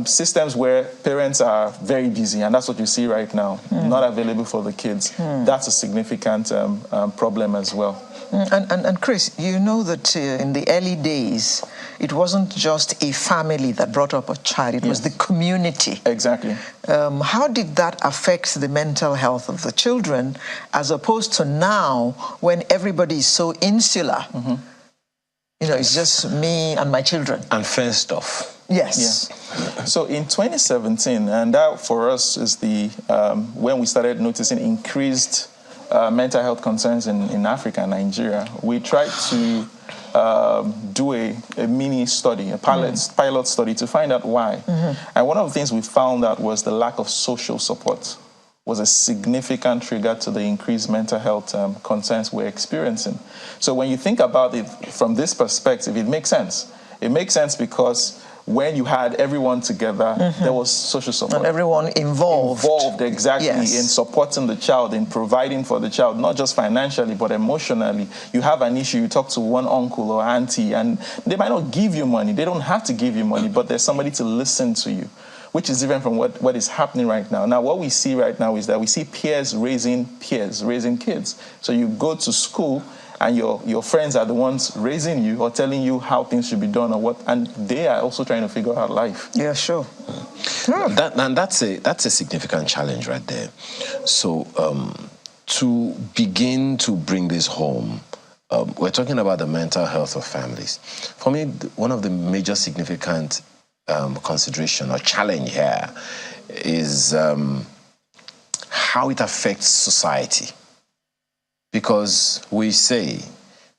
systems where parents are very busy, and that's what you see right now, not available for the kids. That's a significant problem as well. And Chris, you know that in the early days, it wasn't just a family that brought up a child, it was the community. Exactly. How did that affect the mental health of the children as opposed to now when everybody is so insular? It's just me and my children. And fenced off. Yes. Yeah. So in 2017, and that for us is when we started noticing increased mental health concerns in Africa and Nigeria, we tried to do a mini study, a pilot study to find out why. And one of the things we found out was the lack of social support was a significant trigger to the increased mental health concerns we're experiencing. So when you think about it from this perspective, it makes sense. It makes sense because when you had everyone together, there was social support. And everyone involved. Involved, exactly, in supporting the child, in providing for the child, not just financially, but emotionally. You have an issue, you talk to one uncle or auntie, and they might not give you money. They don't have to give you money, but there's somebody to listen to you, which is different from what is happening right now. Now, what we see right now is that we see peers raising kids. So you go to school and your friends are the ones raising you or telling you how things should be done or what, and they are also trying to figure out life. Yeah, sure. That's a significant challenge right there. So to begin to bring this home, we're talking about the mental health of families. For me, one of the major significant consideration or challenge here is how it affects society. Because we say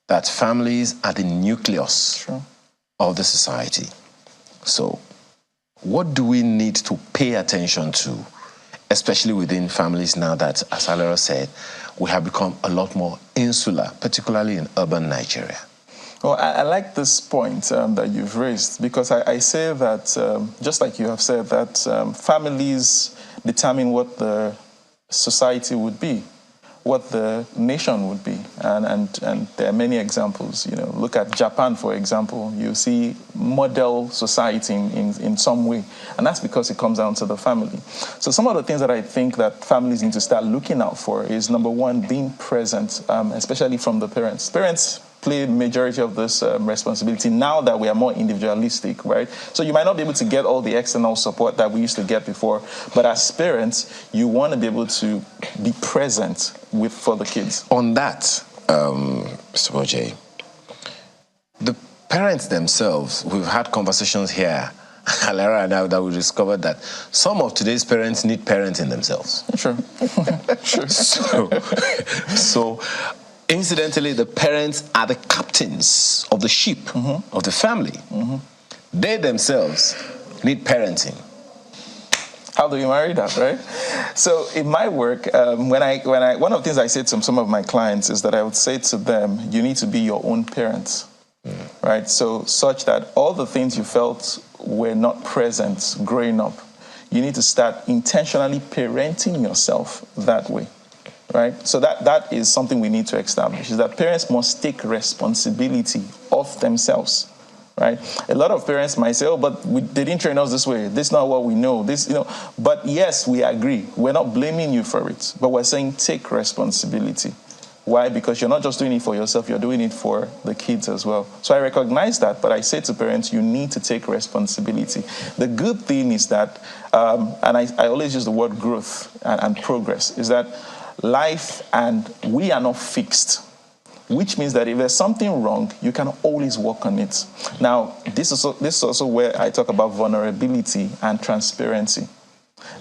that families are the nucleus of the society. So what do we need to pay attention to, especially within families now that, as Alera said, we have become a lot more insular, particularly in urban Nigeria? Well, I like this point that you've raised because I say that, just like you have said, that families determine what the society would be, what the nation would be. And there are many examples. Look at Japan, for example. You see model society in some way. And that's because it comes down to the family. So some of the things that I think that families need to start looking out for is, number one, being present, especially from the parents. Parents play the majority of this responsibility now that we are more individualistic, right? So you might not be able to get all the external support that we used to get before, but as parents, you want to be able to be present for the kids. On that, Mr. Boje, the parents themselves, we've had conversations here, Alera and I, that we discovered that some of today's parents need parenting themselves. Sure. So incidentally, the parents are the captains of the ship of the family. They themselves need parenting. How do you marry that, right? So in my work, one of the things I say to some of my clients is that I would say to them, you need to be your own parent, right? So such that all the things you felt were not present growing up, you need to start intentionally parenting yourself that way, right? So that is something we need to establish, is that parents must take responsibility of themselves, right? A lot of parents might say, oh, but they didn't train us this way. This is not what we know. But yes, we agree. We're not blaming you for it, but we're saying take responsibility. Why? Because you're not just doing it for yourself, you're doing it for the kids as well. So I recognize that, but I say to parents, you need to take responsibility. The good thing is that, and I always use the word growth and progress, is that life and we are not fixed, which means that if there's something wrong, you can always work on it. Now, this is also where I talk about vulnerability and transparency.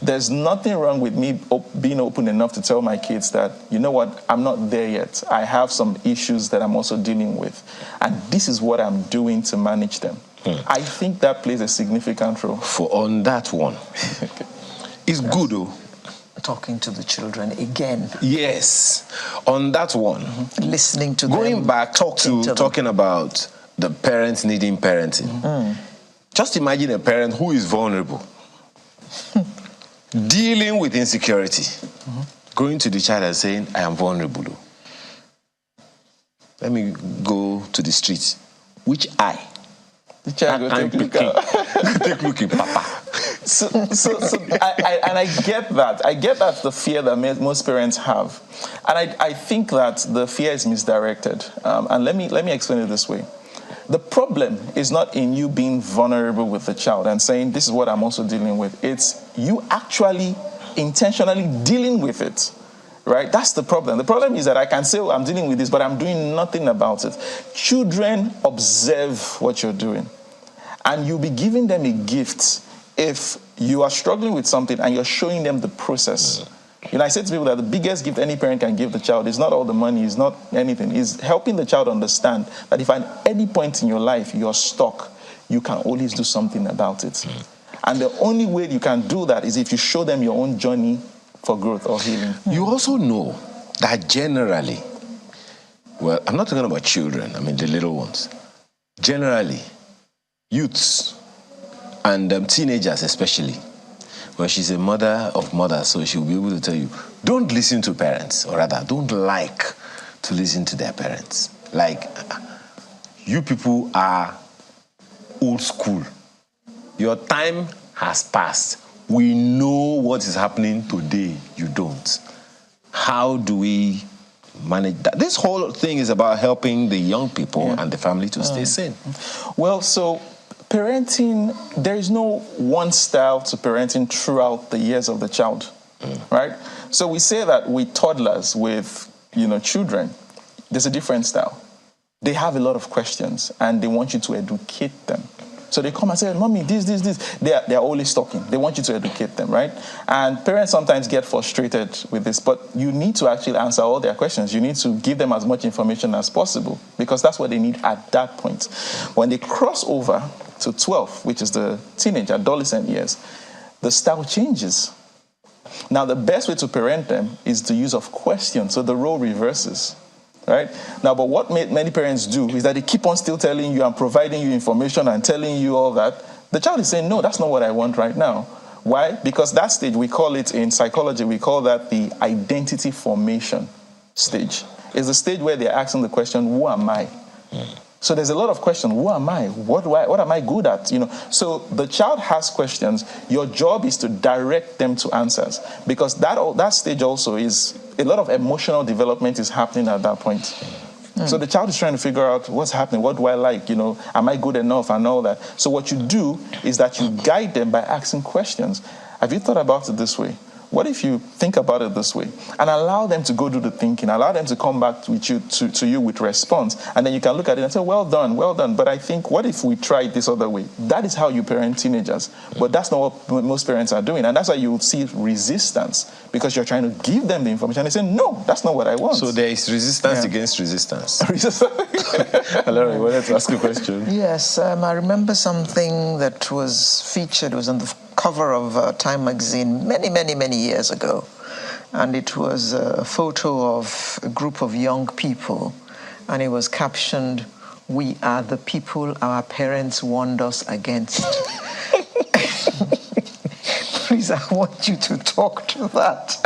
There's nothing wrong with me being open enough to tell my kids that, you know what, I'm not there yet. I have some issues that I'm also dealing with. And this is what I'm doing to manage them. I think that plays a significant role. On that one, it's good though. Talking to the children again. Yes. On that one. Listening to them. Going back to talking about the parents needing parenting. Just imagine a parent who is vulnerable. Dealing with insecurity, going to the child and saying, I am vulnerable. Let me go to the street. Which eye? The child will take look at Papa. So I get that. I get that's the fear that most parents have. And I think that the fear is misdirected. And let me explain it this way. The problem is not in you being vulnerable with the child and saying, this is what I'm also dealing with. It's you actually intentionally dealing with it, right? That's the problem. The problem is that I can say, oh, I'm dealing with this, but I'm doing nothing about it. Children observe what you're doing. And you'll be giving them a gift if you are struggling with something and you're showing them the process. You know, I say to people that the biggest gift any parent can give the child is not all the money, is not anything. It's helping the child understand that if at any point in your life you're stuck, you can always do something about it. And the only way you can do that is if you show them your own journey for growth or healing. You also know that generally, well, I'm not talking about children, I mean the little ones. Generally, youths and teenagers especially, well, she's a mother of mothers, so she'll be able to tell you, don't listen to parents, or rather, don't like to listen to their parents. Like, you people are old school. Your time has passed. We know what is happening today. You don't. How do we manage that? This whole thing is about helping the young people and the family to stay sane. Well, so parenting, there is no one style to parenting throughout the years of the child, right? So we say that with toddlers, with children, there's a different style. They have a lot of questions and they want you to educate them. So they come and say, Mommy, this. They're always talking. They want you to educate them, right? And parents sometimes get frustrated with this, but you need to actually answer all their questions. You need to give them as much information as possible because that's what they need at that point. When they cross over to 12, which is the teenage, adolescent years, the style changes. Now, the best way to parent them is the use of questions, so the role reverses. Right? Now, but what many parents do is that they keep on still telling you and providing you information and telling you all that. The child is saying, no, that's not what I want right now. Why? Because that stage, we call it in psychology, we call that the identity formation stage. It's the stage where they're asking the question, who am I? So there's a lot of questions. Who am I? What am I good at? So the child has questions. Your job is to direct them to answers because that stage also is a lot of emotional development is happening at that point. So the child is trying to figure out what's happening. What do I like? Am I good enough and all that? So what you do is that you guide them by asking questions. Have you thought about it this way? What if you think about it this way and allow them to go do the thinking, allow them to come back with you to you with response, and then you can look at it and say, well done. But I think, what if we try it this other way? That is how you parent teenagers. But that's not what most parents are doing. And that's why you will see resistance because you're trying to give them the information. And they say, no, that's not what I want. So there is resistance against resistance. Hilary, I wanted to ask you a question. Yes, I remember something that was featured, was on the cover of Time magazine many years ago, and it was a photo of a group of young people, and it was captioned, we are the people our parents warned us against. Please, I want you to talk to that.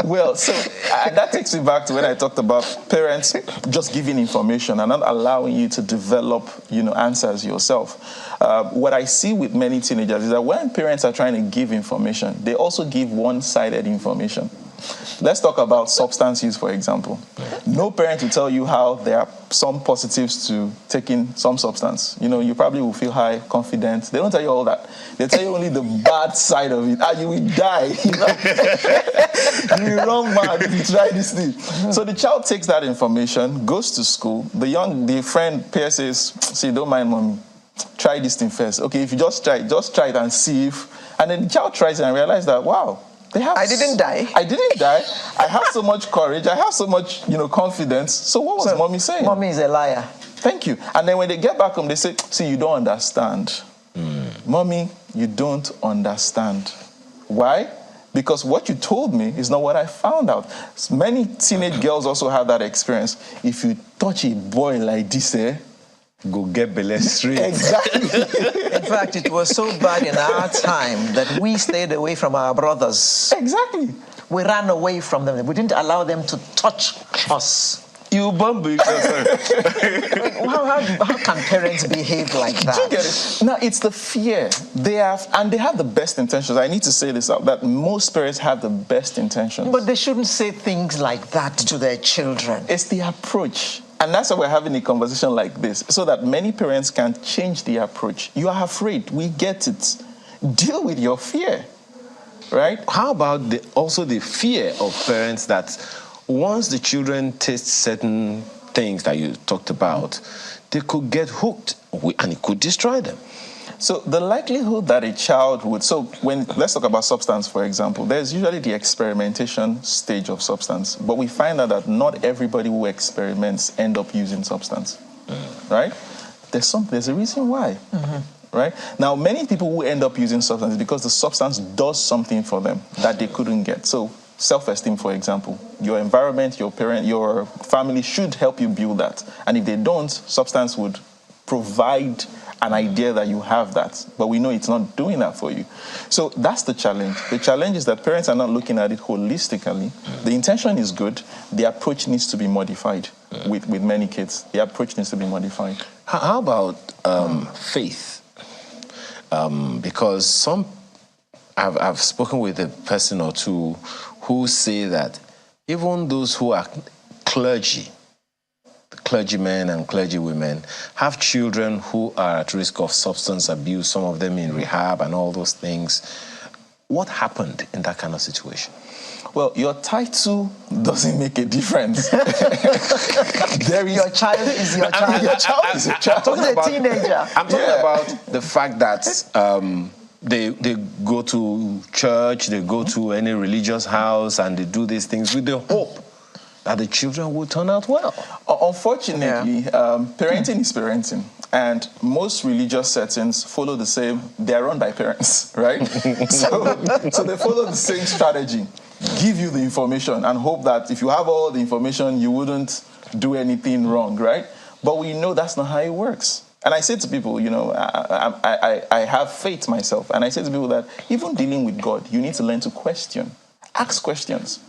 Well, so that takes me back to when I talked about parents just giving information and not allowing you to develop, answers yourself. What I see with many teenagers is that when parents are trying to give information, they also give one-sided information. Let's talk about substance use, for example. No parent will tell you how there are some positives to taking some substance. You probably will feel high, confident. They don't tell you all that. They tell you only the bad side of it. And you will die. You will run mad if you try this thing. So the child takes that information, goes to school. The friend peer says, see, don't mind mommy. Try this thing first. Okay, if you just try it and see if. And then the child tries it and realizes that, wow, I didn't die. I didn't die. I have so much courage. I have so much, confidence. So what was mommy saying? Mommy is a liar. Thank you. And then when they get back home, they say, see, you don't understand. Mommy, you don't understand. Why? Because what you told me is not what I found out. Many teenage girls also have that experience. If you touch a boy like this, go get belly straight. Exactly. In fact, it was so bad in our time that we stayed away from our brothers. Exactly. We ran away from them. We didn't allow them to touch us. You bumble. How can parents behave like that? Do you get it? Now, it's the fear. They have the best intentions. I need to say this out, that most parents have the best intentions. But they shouldn't say things like that to their children. It's the approach. And that's why we're having a conversation like this, so that many parents can change the approach. You are afraid. We get it. Deal with your fear, right? How about also the fear of parents that once the children taste certain things that you talked about, they could get hooked and it could destroy them? So the likelihood that a child would, let's talk about substance, for example, there's usually the experimentation stage of substance, but we find out that not everybody who experiments end up using substance, right? There's a reason why, right? Now, many people who end up using substance is because the substance does something for them that they couldn't get. So self-esteem, for example, your environment, your parent, your family should help you build that. And if they don't, substance would provide an idea that you have that, but we know it's not doing that for you. So that's the challenge. The challenge is that parents are not looking at it holistically. The intention is good. The approach needs to be modified with many kids. The approach needs to be modified. How about faith? Because I've spoken with a person or two who say that even those who are clergymen and clergywomen have children who are at risk of substance abuse, some of them in rehab and all those things. What happened in that kind of situation? Well, your title doesn't make a difference. Your child is your child. Your child is your child. Who's a teenager? I'm talking about the fact that they go to church, they go to any religious house, and they do these things with the hope that the children will turn out well. Unfortunately, parenting is parenting. And most religious settings follow the same, they're run by parents, right? so they follow the same strategy. Give you the information and hope that if you have all the information, you wouldn't do anything wrong, right? But we know that's not how it works. And I say to people, I have faith myself. And I say to people that even dealing with God, you need to learn to question. Ask questions.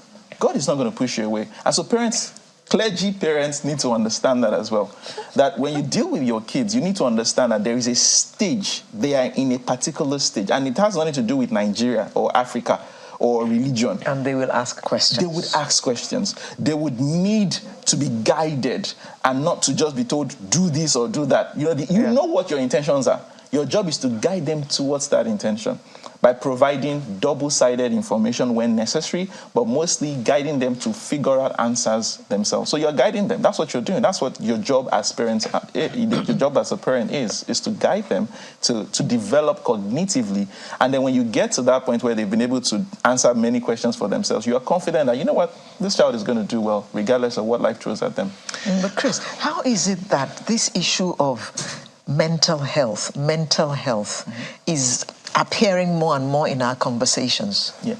God is not going to push you away. And so clergy parents need to understand that as well. That when you deal with your kids, you need to understand that there is a stage. They are in a particular stage. And it has nothing to do with Nigeria or Africa or religion. And they will ask questions. They would ask questions. They would need to be guided and not to just be told, do this or do that. You know what your intentions are. Your job is to guide them towards that intention by providing double-sided information when necessary, but mostly guiding them to figure out answers themselves. So you're guiding them. That's what you're doing. That's what your job as parents, your job as a parent is to guide them to develop cognitively. And then when you get to that point where they've been able to answer many questions for themselves, you are confident that, you know what, this child is going to do well, regardless of what life throws at them. But Chris, how is it that this issue of mental health is appearing more and more in our conversations. Yeah.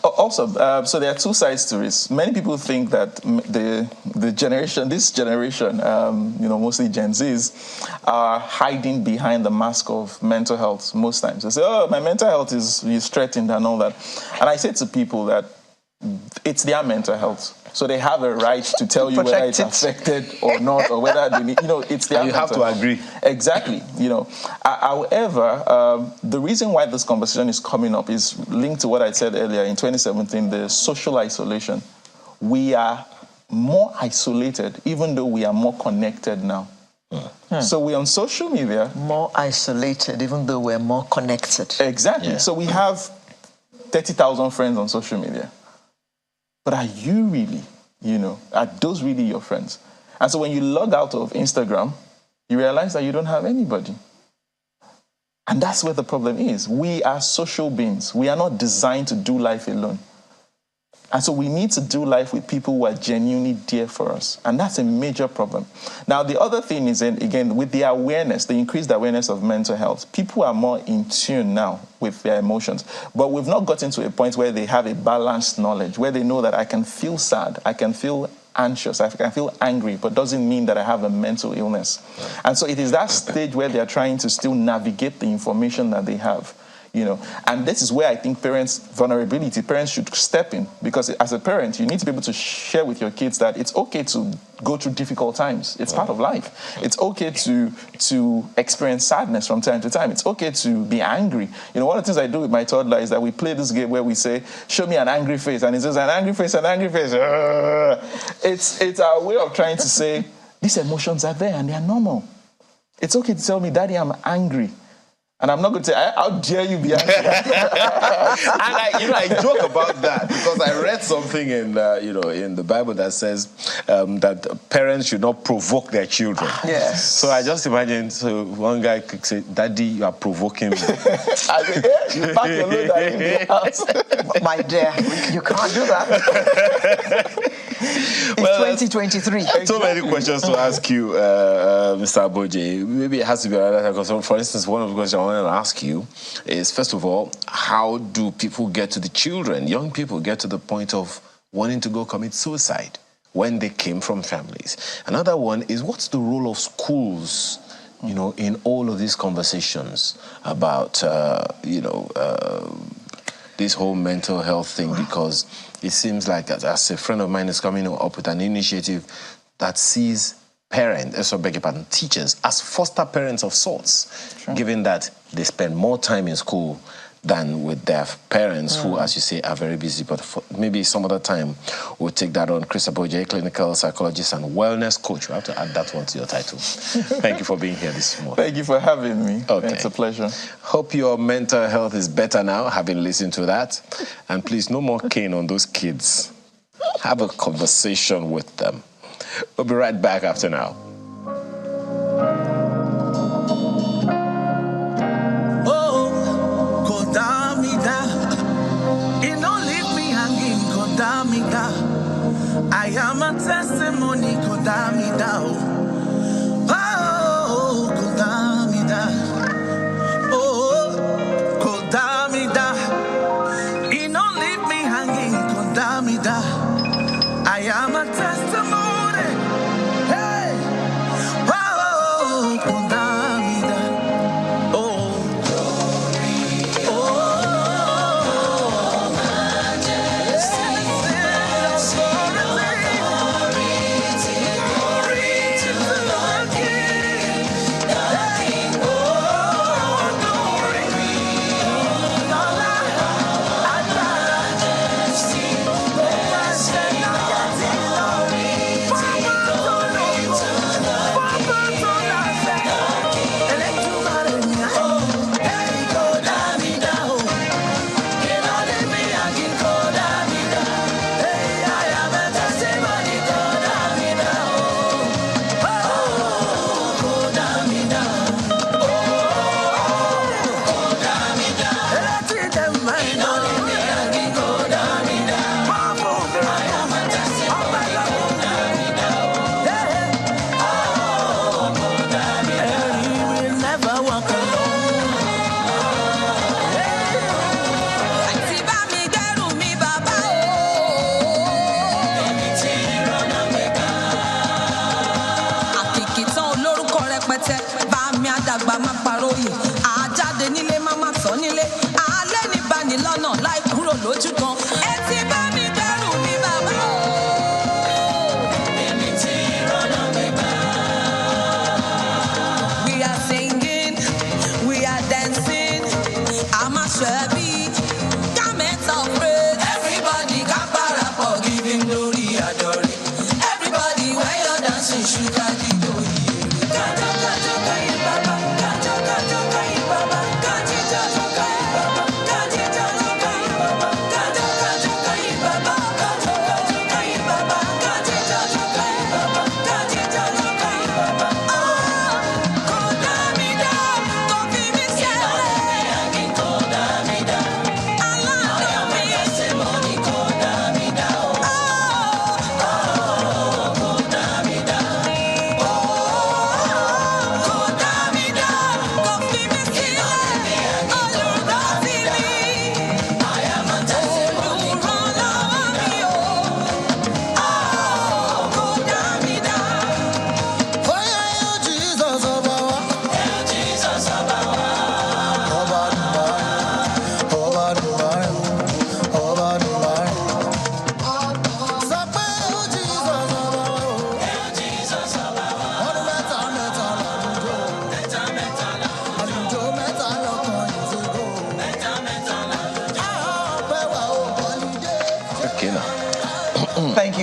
Also, so there are two sides to it. Many people think that this generation, mostly Gen Zs, are hiding behind the mask of mental health most times. They say, "Oh, my mental health is threatened," and all that. And I say to people that it's their mental health. So they have a right to tell you whether it's affected or not, or whether they need, it's their. And you have to agree. Exactly. However, the reason why this conversation is coming up is linked to what I said earlier in 2017, the social isolation. We are more isolated, even though we are more connected now. So we're on social media. More isolated, even though we're more connected. Exactly. Yeah. So we have 30,000 friends on social media. But are you really, are those really your friends? And so when you log out of Instagram, you realize that you don't have anybody. And that's where the problem is. We are social beings. We are not designed to do life alone. And so we need to do life with people who are genuinely dear for us. And that's a major problem. Now, the other thing is, again, with the awareness, the increased awareness of mental health, people are more in tune now with their emotions. But we've not gotten to a point where they have a balanced knowledge, where they know that I can feel sad, I can feel anxious, I can feel angry, but doesn't mean that I have a mental illness. And so it is that stage where they're trying to still navigate the information that they have. And this is where I think parents should step in, because as a parent, you need to be able to share with your kids that it's okay to go through difficult times. It's part of life. It's okay to experience sadness from time to time. It's okay to be angry. One of the things I do with my toddler is that we play this game where we say, "Show me an angry face," and he says, "An angry face, an angry face." It's our way of trying to say, these emotions are there and they are normal. It's okay to tell me, "Daddy, I'm angry." And I'm not going to say, "How dare you be angry?" And I joke about that because I read something in the Bible that says that parents should not provoke their children. Yes. So I just imagine one guy could say, "Daddy, you are provoking me." I mean, you pack your load and leave the house. My dear, you can't do that. It's 2023. So many questions to ask you, Mr. Aboje. Maybe it has to be another time, because, for instance, one of the questions I want to ask you is, first of all, how do people get to the children, young people, get to the point of wanting to go commit suicide when they came from families? Another one is, what's the role of schools, in all of these conversations about, this whole mental health thing? Because it seems like, as a friend of mine is coming up with an initiative that sees teachers as foster parents of sorts, given that they spend more time in school than with their parents, who, as you say, are very busy. But maybe some other time we'll take that on. Chris Aboje, clinical psychologist and wellness coach. You have to add that one to your title. Thank you for being here this morning. Thank you for having me. Okay. It's a pleasure. Hope your mental health is better now, having listened to that. And please, no more cane on those kids. Have a conversation with them. We'll be right back after now. I am a testimony, Kodamida. Oh, Kodamida. Oh, Kodamida. He don't leave me hanging, Kodamida. I am a testimony. Hey. Oh, Kodamida. Oh, glory. Oh, majesty.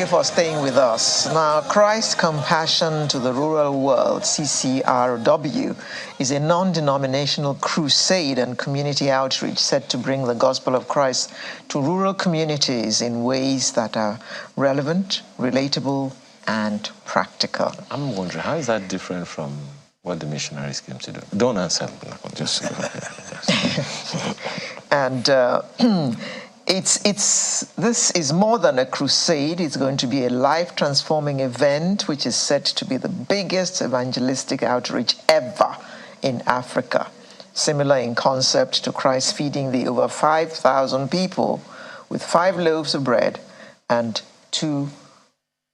you for staying with us. Now, Christ Compassion to the Rural World, CCRW, is a non-denominational crusade and community outreach set to bring the gospel of Christ to rural communities in ways that are relevant, relatable, and practical. I'm wondering, how is that different from what the missionaries came to do? Don't answer. Just and this is more than a crusade. It's going to be a life-transforming event, which is set to be the biggest evangelistic outreach ever in Africa. Similar in concept to Christ feeding the over 5,000 people with 5 loaves of bread and 2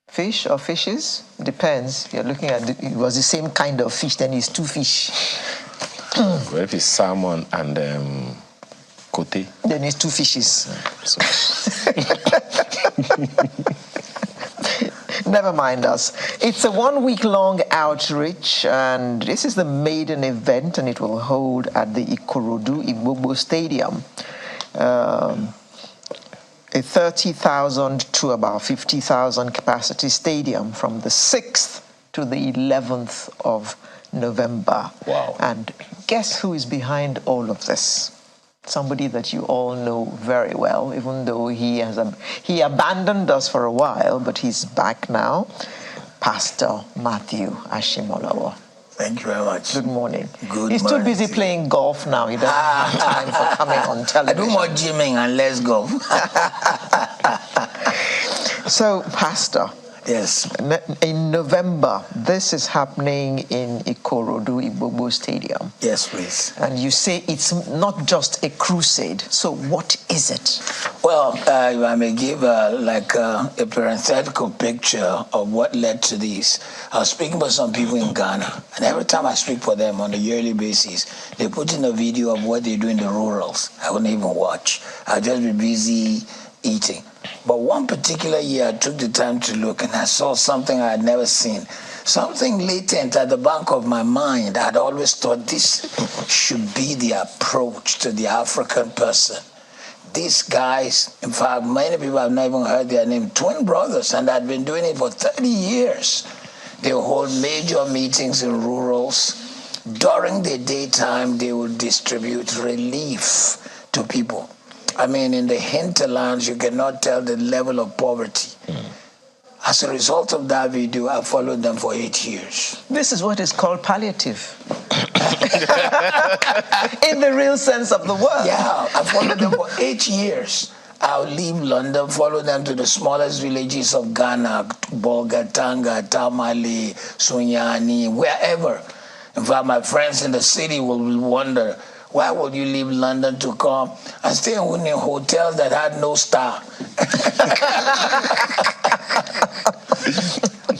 fish or fishes. Depends. You're looking at it was the same kind of fish, then it's 2 fish. What if it's salmon and kote? Then it's 2 fishes. Never mind us. It's a 1-week-long outreach, and this is the maiden event, and it will hold at the Ikorodu Igbobo Stadium. A 30,000 to about 50,000 capacity stadium from the 6th to the 11th of November. Wow. And guess who is behind all of this? Somebody that you all know very well, even though he abandoned us for a while, but he's back now. Pastor Matthew Ashimolowo. Thank you very much. Good morning. Good He's morning. too busy playing golf now. He doesn't have time for coming on television. I do more gymming and less golf. So, Pastor. Yes. In November, this is happening in Ikorodu Igbobo Stadium. Yes, please. And you say it's not just a crusade. So what is it? Well, if I may give a parenthetical picture of what led to this. I was speaking with some people in Ghana, and every time I speak for them on a yearly basis, they put in a video of what they do in the rurals. I wouldn't even watch. I'd just be busy eating. But one particular year, I took the time to look, and I saw something I had never seen. Something latent at the back of my mind. I'd always thought this should be the approach to the African person. These guys, in fact, many people have not even heard their name, twin brothers, and I'd been doing it for 30 years. They would hold major meetings in rurals. During the daytime, they would distribute relief to people. I mean, in the hinterlands, you cannot tell the level of poverty. As a result of that video, I followed them for 8 years. This is what is called palliative. In the real sense of the word. Yeah, I followed them for 8 years. I'll leave London, follow them to the smallest villages of Ghana, Bolgatanga, Tamale, Sunyani, wherever. In fact, my friends in the city will wonder, why would you leave London to come and stay in hotels that had no star?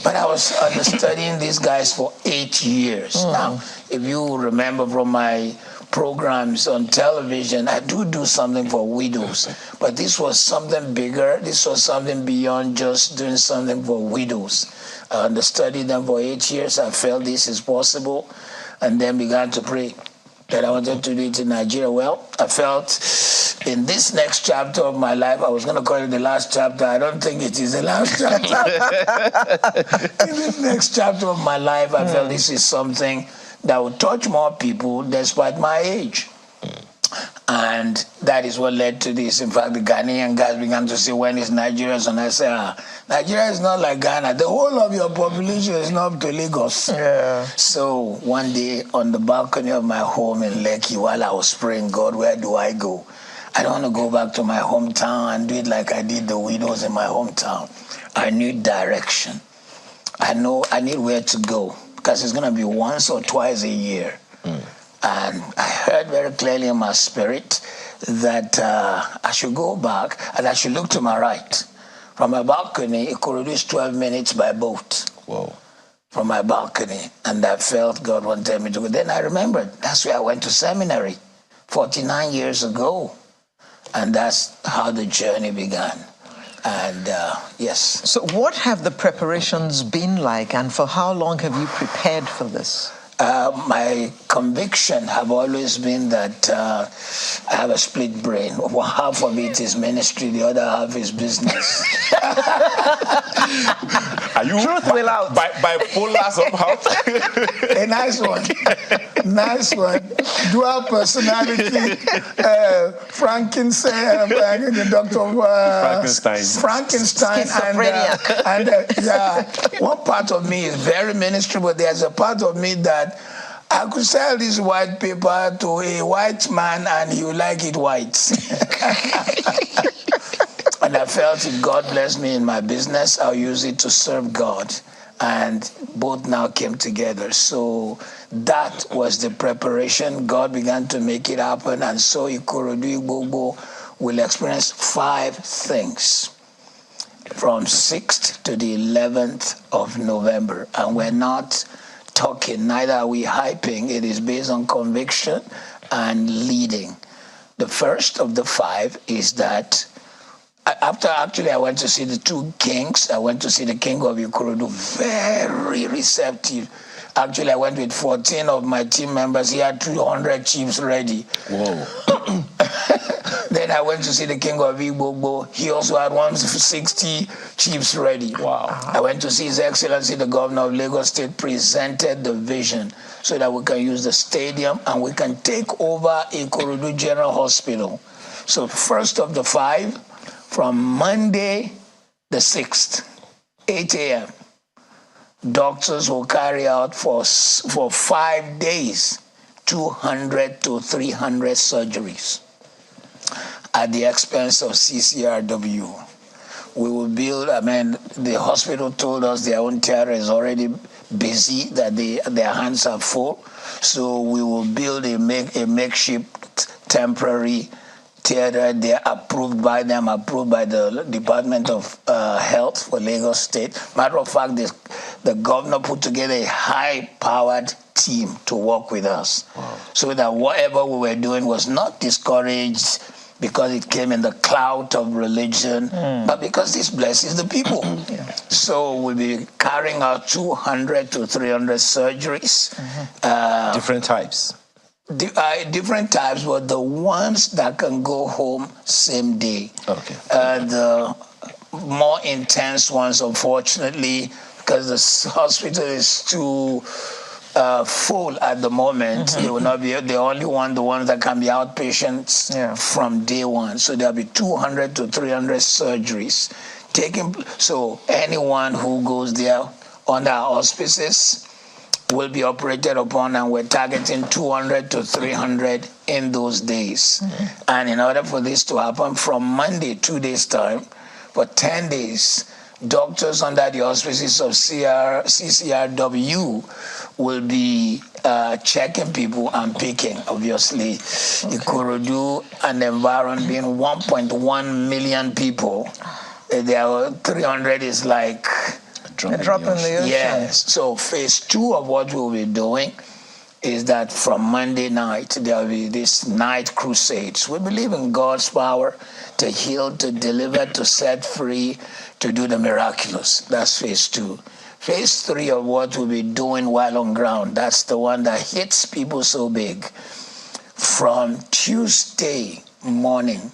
But I was studying these guys for 8 years. Now, if you remember from my programs on television, I do something for widows. But this was something bigger. This was something beyond just doing something for widows. I studied them for 8 years. I felt this is possible, and then began to pray that I wanted to do it in Nigeria. Well, I felt in this next chapter of my life, I was going to call it the last chapter. I don't think it is the last chapter. In this next chapter of my life, I felt this is something that would touch more people despite my age. And that is what led to this. In fact, the Ghanaian guys began to say, when is Nigeria? And I said, Nigeria is not like Ghana. The whole of your population is not up to Lagos. Yeah. So one day on the balcony of my home in Lekki, while I was praying, God, where do I go? I don't want to go back to my hometown and do it like I did the widows in my hometown. I need direction. I know I need where to go, because it's going to be once or twice a year. And I heard very clearly in my spirit that I should go back and I should look to my right. From my balcony, Ikorodu is 12 minutes by boat. Whoa. From my balcony. And I felt God wanted me to go. Then I remembered, that's where I went to seminary 49 years ago. And that's how the journey began. And yes. So what have the preparations been like, and for how long have you prepared for this? my conviction have always been that I have a split brain. One half of it is ministry, the other half is business. Are you bipolar somehow? A nice one. Nice one. Dual personality. Frankenstein, Dr. Frankenstein. And one part of me is very ministry, but there's a part of me that I could sell this white paper to a white man and he would like it white. And I felt if God blessed me in my business, I'll use it to serve God. And both now came together. So that was the preparation. God began to make it happen. And so Ikorodu Igbogbo will experience 5 things from 6th to the 11th of November. And we're not talking, neither are we hyping. It is based on conviction and leading. The first of the 5 is that after I went to see the 2 kings, I went to see the king of Ikorodu, very receptive. Actually, I went with 14 of my team members. He had 200 chiefs ready. Whoa. Then I went to see the king of Igbogbo. He also had 160 chiefs ready. Wow. I went to see His Excellency, the governor of Lagos State, presented the vision so that we can use the stadium and we can take over Ikorodu General Hospital. So first of the 5, from Monday the 6th, 8 a.m., doctors will carry out for 5 days 200 to 300 surgeries at the expense of CCRW. We will build, the hospital told us their own theater is already busy, that their hands are full. So we will build a makeshift temporary theater. They're approved by the Department of Health for Lagos State. Matter of fact, the governor put together a high-powered team to work with us. Wow. So that whatever we were doing was not discouraged because it came in the cloud of religion, but because this blesses the people. So we'll be carrying out 200 to 300 surgeries. Different types. Different types, but the ones that can go home same day. Okay. The more intense ones, unfortunately, because the hospital is too full at the moment, they will not be the only one, the ones that can be outpatients from day one. So there'll be 200 to 300 surgeries taking. So anyone who goes there under our auspices will be operated upon, and we're targeting 200 to 300 in those days. And in order for this to happen, from Monday, 2 days' time, for 10 days, doctors under the auspices of CCRW will be checking people and picking, obviously. Ikorodu and the environment being 1.1 million people, there are 300 is like a drop in the ocean. Yes. So phase 2 of what we'll be doing is that from Monday night, there'll be this night crusades. We believe in God's power to heal, to deliver, to set free, to do the miraculous. That's phase 2. Phase 3 of what we'll be doing while on ground, that's the one that hits people so big. From Tuesday morning,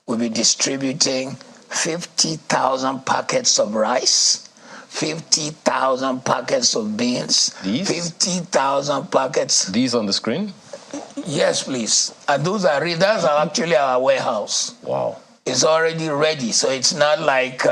we'll be distributing 50,000 packets of rice, 50,000 packets of beans, 50,000 packets. These on the screen? Yes, please. And those are actually our warehouse. Wow. It's already ready, so it's not like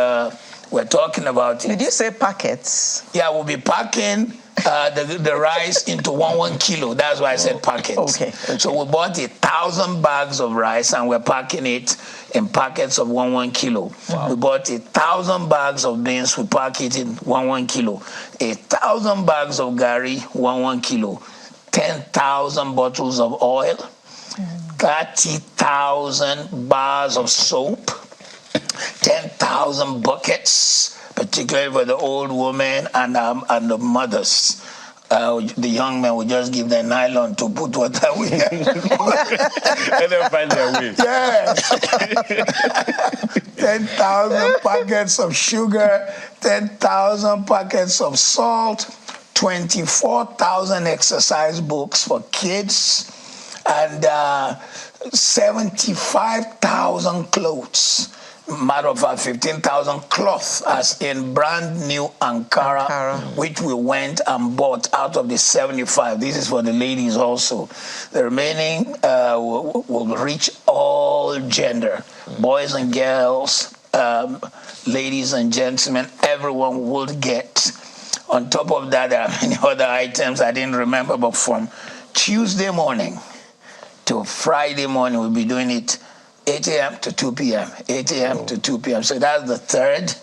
we're talking about it. Did you say packets? Yeah, we'll be packing the rice into 1 kilo. That's why I said packets. Okay. So we bought 1,000 bags of rice and we're packing it in packets of 1 kilo. Wow. We bought 1,000 bags of beans. We pack it in 1 kilo. 1,000 bags of gari, 1 kilo. 10,000 bottles of oil. 30,000 bars of soap. 10,000 buckets, particularly for the old women and the mothers. The young men will just give them nylon to put water with. And they'll find their way. Yes. 10,000 packets of sugar, 10,000 packets of salt, 24,000 exercise books for kids, and 75,000 clothes. Matter of fact, 15,000 cloth, as in brand new Ankara, which we went and bought out of the 75. This is for the ladies also. The remaining will reach all gender, boys and girls, ladies and gentlemen. Everyone will get. On top of that, there are many other items I didn't remember, but from Tuesday morning to Friday morning, we'll be doing it 8 a.m. to 2 p.m., 8 a.m. to 2 p.m. So that's the third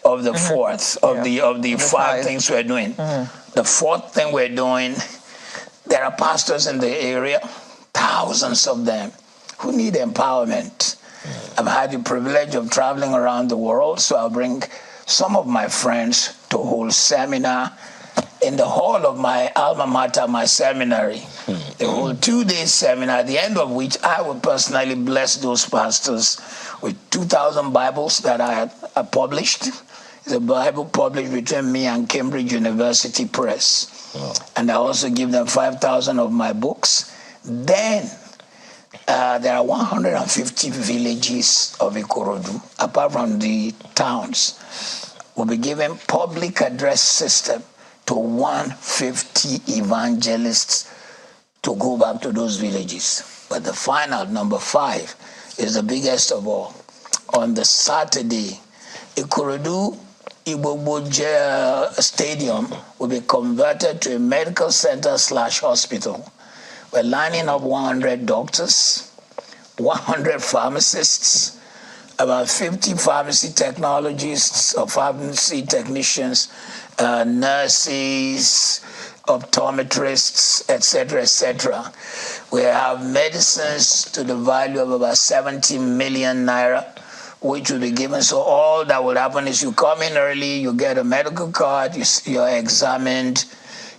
of the fourth of the five things we're doing. The fourth thing we're doing, there are pastors in the area, thousands of them, who need empowerment. I've had the privilege of traveling around the world, so I'll bring some of my friends to hold seminar in the hall of my alma mater, my seminary. They hold 2-day seminar, at the end of which I will personally bless those pastors with 2,000 Bibles that I published. It's a Bible published between me and Cambridge University Press. And I also give them 5,000 of my books. Then there are 150 villages of Ikorodu, apart from the towns. We'll be giving public address system to 150 evangelists to go back to those villages. But the final, number 5, is the biggest of all. On the Saturday, Ikorodu Igbogbo Stadium will be converted to a medical center/hospital. We're lining up 100 doctors, 100 pharmacists, about 50 pharmacy technologists or pharmacy technicians, nurses, optometrists, etc., etc. We have medicines to the value of about 70 million naira, which will be given. So all that will happen is you come in early, you get a medical card, you're examined,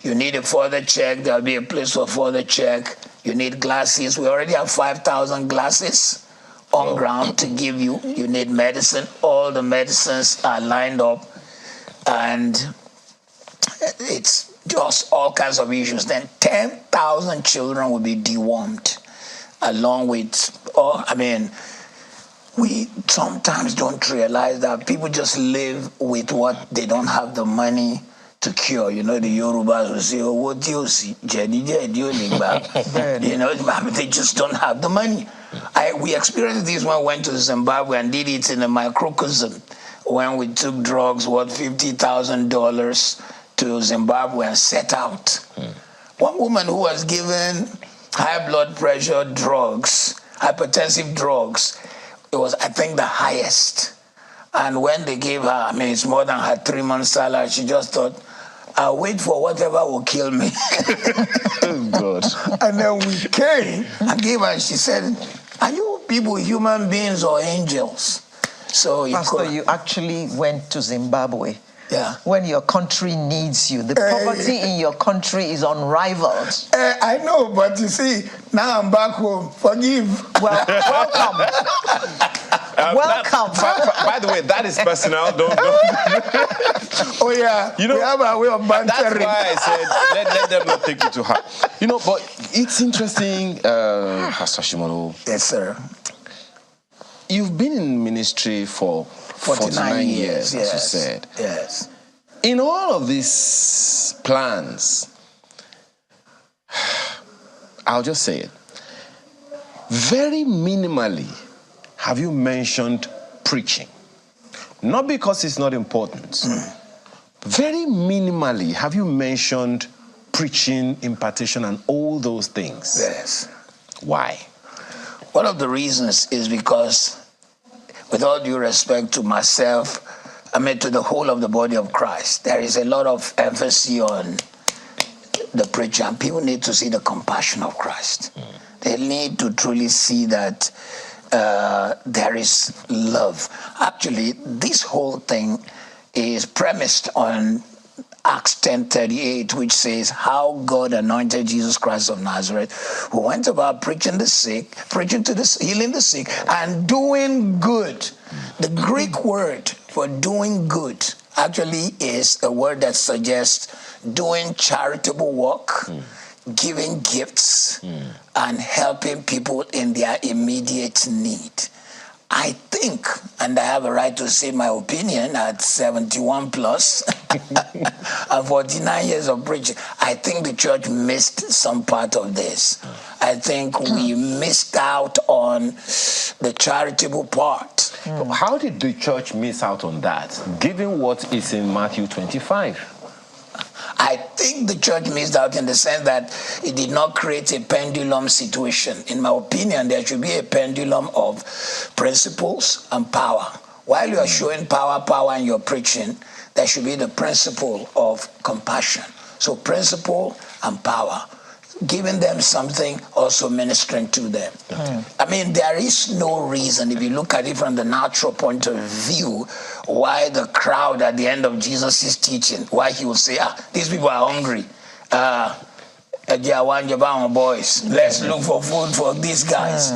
you need a further check, there'll be a place for further check, you need glasses. We already have 5,000 glasses on ground to give you. You need medicine. All the medicines are lined up, and it's just all kinds of issues. Then 10,000 children will be dewormed, along with, we sometimes don't realize that people just live with what they don't have the money to cure. You know, the Yorubas will say, oh, what do you see? They just don't have the money. We experienced this when we went to Zimbabwe and did it in a microcosm, when we took drugs worth $50,000 to Zimbabwe and set out. One woman who was given high blood pressure drugs, hypertensive drugs, it was, I think, the highest. And when they gave her, it's more than her 3-month salary, she just thought, I'll wait for whatever will kill me. Oh, God. And then we came and gave her, and she said, are you people human beings or angels? So Pastor, you actually went to Zimbabwe. Yeah. When your country needs you. The poverty in your country is unrivaled. I know, but you see, now I'm back home. Forgive. Well, welcome. Welcome. By the way, that is personal. Don't. Oh yeah. We have our way of bantering. That's why I said let them not take it to heart. But it's interesting, Pastor Shimolo. Yes, sir. You've been in ministry for 49 years, yes, as you said. Yes. In all of these plans, I'll just say it, very minimally have you mentioned preaching. Not because it's not important. Very minimally have you mentioned preaching, impartation, and all those things. Yes. Why? One of the reasons is because, with all due respect to myself, to the whole of the body of Christ, there is a lot of emphasis on the preacher, and people need to see the compassion of Christ. They need to truly see that there is love. Actually, this whole thing is premised on Acts 10:38, which says how God anointed Jesus Christ of Nazareth, who went about preaching the sick, healing the sick, and doing good. The Greek word for doing good actually is a word that suggests doing charitable work, giving gifts, and helping people in their immediate need. I think, and I have a right to say my opinion at 71 plus and 49 years of preaching, I think the church missed some part of this. I think we missed out on the charitable part. How did the church miss out on that, given what is in Matthew 25? I think the church missed out in the sense that it did not create a pendulum situation. In my opinion, there should be a pendulum of principles and power. While you are showing power in your preaching, there should be the principle of compassion. So principle and power. Giving them something, also ministering to them. I mean, there is no reason, if you look at it from the natural point of view, why the crowd at the end of Jesus' teaching, why he will say, these people are hungry. Boys, let's look for food for these guys.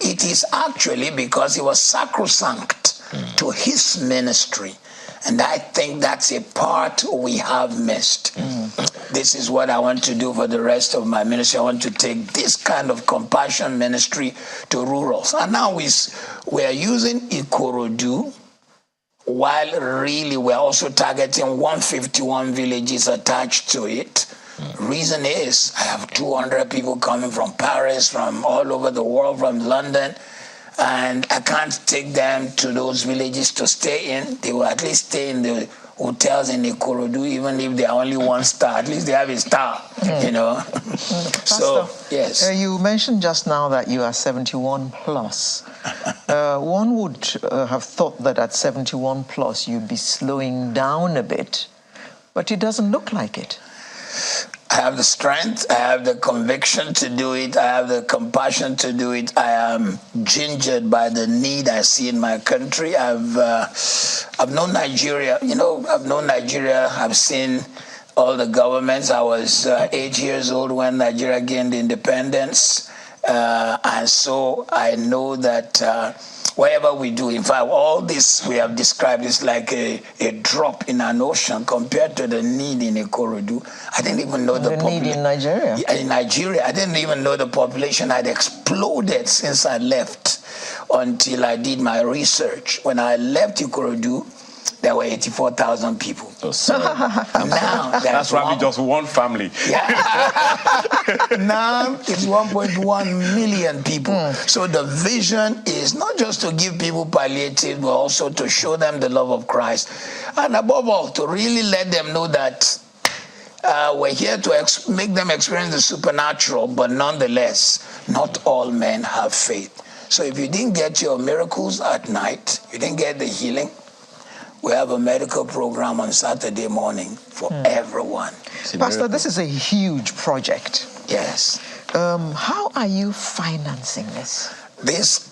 It is actually because he was sacrosanct to his ministry. And I think that's a part we have missed. This is what I want to do for the rest of my ministry. I want to take this kind of compassion ministry to rurals. And now we're using Ikorodu, while really we're also targeting 151 villages attached to it. Reason is, I have 200 people coming from Paris, from all over the world, from London, and I can't take them to those villages to stay in. They will at least stay in the hotels in Ikorodu, even if they are only 1 star. At least they have a star, you know. So, yes. You mentioned just now that you are 71 plus. One would have thought that at 71 plus you'd be slowing down a bit, but it doesn't look like it. I have the strength, I have the conviction to do it, I have the compassion to do it. I am gingered by the need I see in my country. I've known Nigeria, I've seen all the governments. I was 8 years old when Nigeria gained independence. And so I know that whatever we do, in fact, all this we have described is like a drop in an ocean compared to the need in Ikorodu. I didn't even know the need in Nigeria. In Nigeria, I didn't even know the population had exploded since I left until I did my research. When I left Ikorodu, there were 84,000 people. Now that's probably just one family. Now it's 1.1 million people. So the vision is not just to give people palliative, but also to show them the love of Christ. And above all, to really let them know that we're here to make them experience the supernatural, but nonetheless, not all men have faith. So if you didn't get your miracles at night, you didn't get the healing, we have a medical program on Saturday morning for everyone. Pastor, this is a huge project. Yes. How are you financing this? This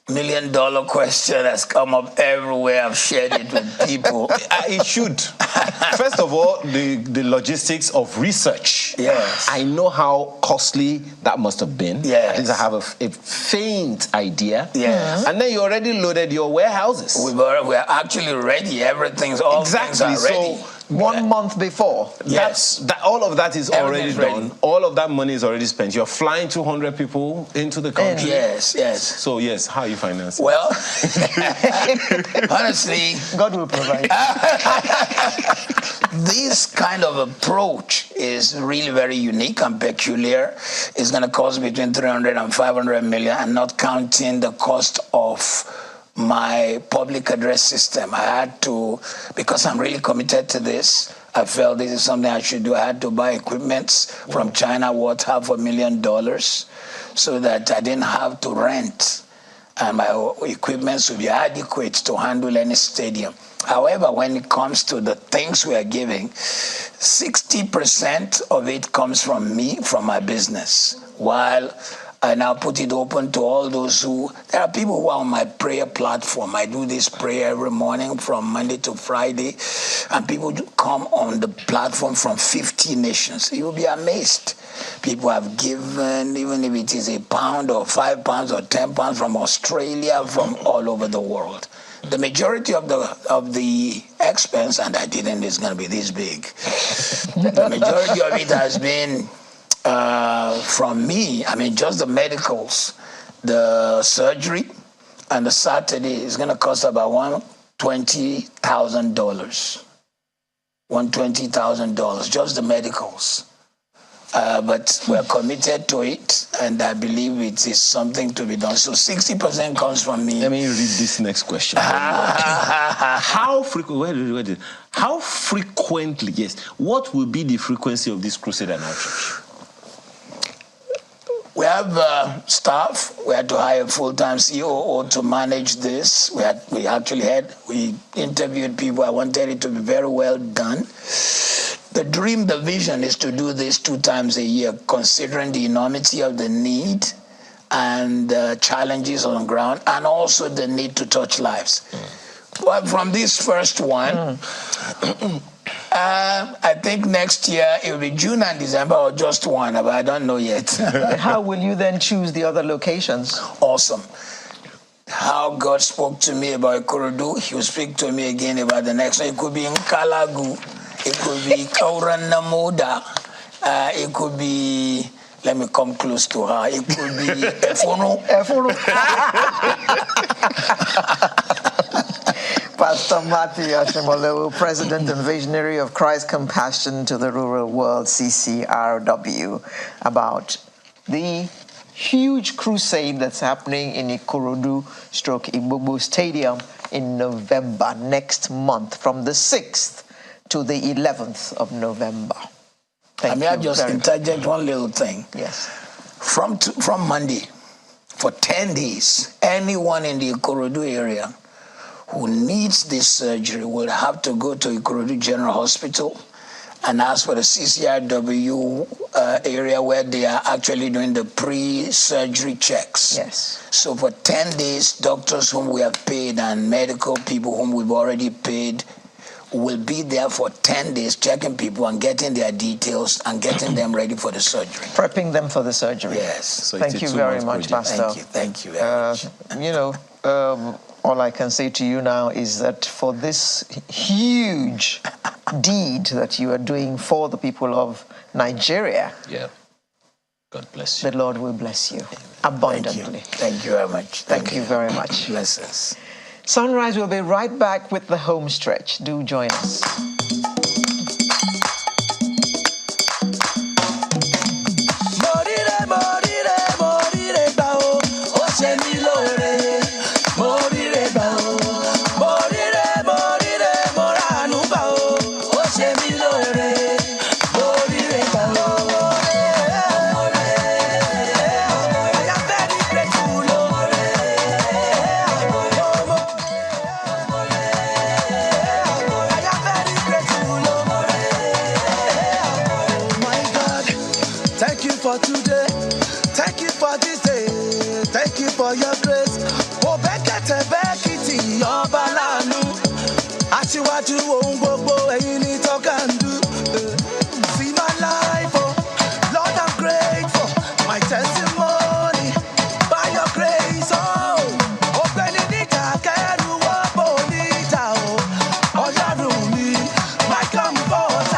$1 million question has come up everywhere. I've shared it with people. It should. First of all, the logistics of research. Yes. I know how costly that must have been. Yes. At least I have a faint idea. Yes. And then you already loaded your warehouses. We're actually ready. All things are ready. So 1 month before. Yes. All of that is already Everything's done. All of that money is already spent. You're flying 200 people into the country. Yes. So, yes, how are you financing? Well, honestly, God will provide. This kind of approach is really very unique and peculiar. It's going to cost between 300 and 500 million, and not counting the cost of my public address system. I had to, because I'm really committed to this, I felt this is something I should do. I had to buy equipment from China worth $500,000 so that I didn't have to rent, and my equipment would be adequate to handle any stadium. However, when it comes to the things we are giving, 60% of it comes from me, from my business, while I now put it open to all those there are people who are on my prayer platform. I do this prayer every morning from Monday to Friday, and people come on the platform from 50 nations. You will be amazed. People have given, even if it is £1 or £5 or £10 from Australia, from all over the world. the majority of the expense, and I didn't, is going to be this big. The majority of it has been from me. I mean, just the medicals, the surgery, and the Saturday is going to cost about $120,000. $120,000, just the medicals. But we're committed to it, and I believe it is something to be done. So 60% comes from me. Let me read this next question. How frequently? How frequently? Yes. What will be the frequency of this crusade and outreach? We have staff. We had to hire a full-time COO to manage this. We interviewed people. I wanted it to be very well done. The dream, the vision is to do this 2 times a year, considering the enormity of the need and challenges on the ground, and also the need to touch lives. But from this first one, I think next year it will be June and December, or just one, but I don't know yet. How will you then choose the other locations? Awesome. How God spoke to me about Ikorodu, He will speak to me again about the next one. It could be in Kalagu, it could be Kauran Namoda, it could be, let me come close to her, it could be Efono. Pastor Matthew Ashimolewu, President and Visionary of Christ Compassion to the Rural World, CCRW, about the huge crusade that's happening in Ikorodu/Igbobo Stadium in November, next month, from the 6th to the 11th of November. May I just interject one little thing? Yes. From Monday, for 10 days, anyone in the Ikorodu area who needs this surgery will have to go to Ikorodu General Hospital and ask for the CCRW area where they are actually doing the pre-surgery checks. Yes. So for 10 days, doctors whom we have paid and medical people whom we've already paid will be there for 10 days checking people and getting their details and getting them ready for the surgery. Prepping them for the surgery. Yes. So thank you very much, Pastor. Thank you very much. All I can say to you now is that for this huge deed that you are doing for the people of Nigeria, God bless you. The Lord will bless you abundantly. Thank you very much. Thank you very much. Blessings. Sunrise will be right back with the home stretch. Do join us. For your grace, oh Bekete Bekiti, Obalanu, Asiwaju Ongobo, any talk and do. See my life, oh Lord, I'm grateful. My testimony, by your grace, oh Benedita, Keru, Bonita, oh Yarumi, my comforter, oh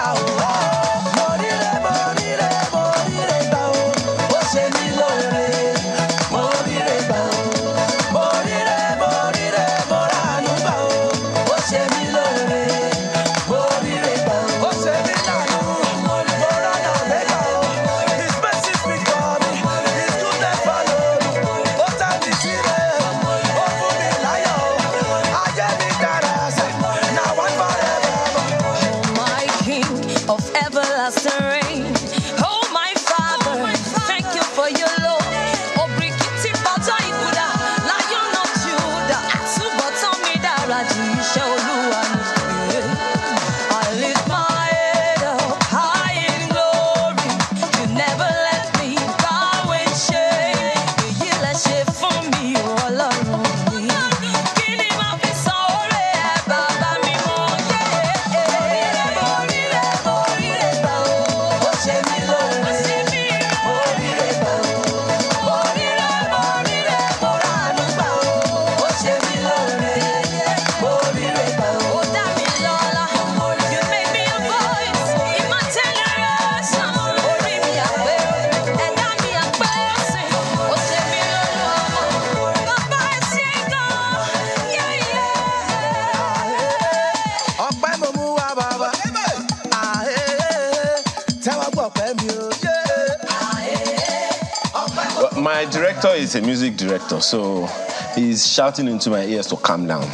My director is a music director, so he's shouting into my ears to calm down.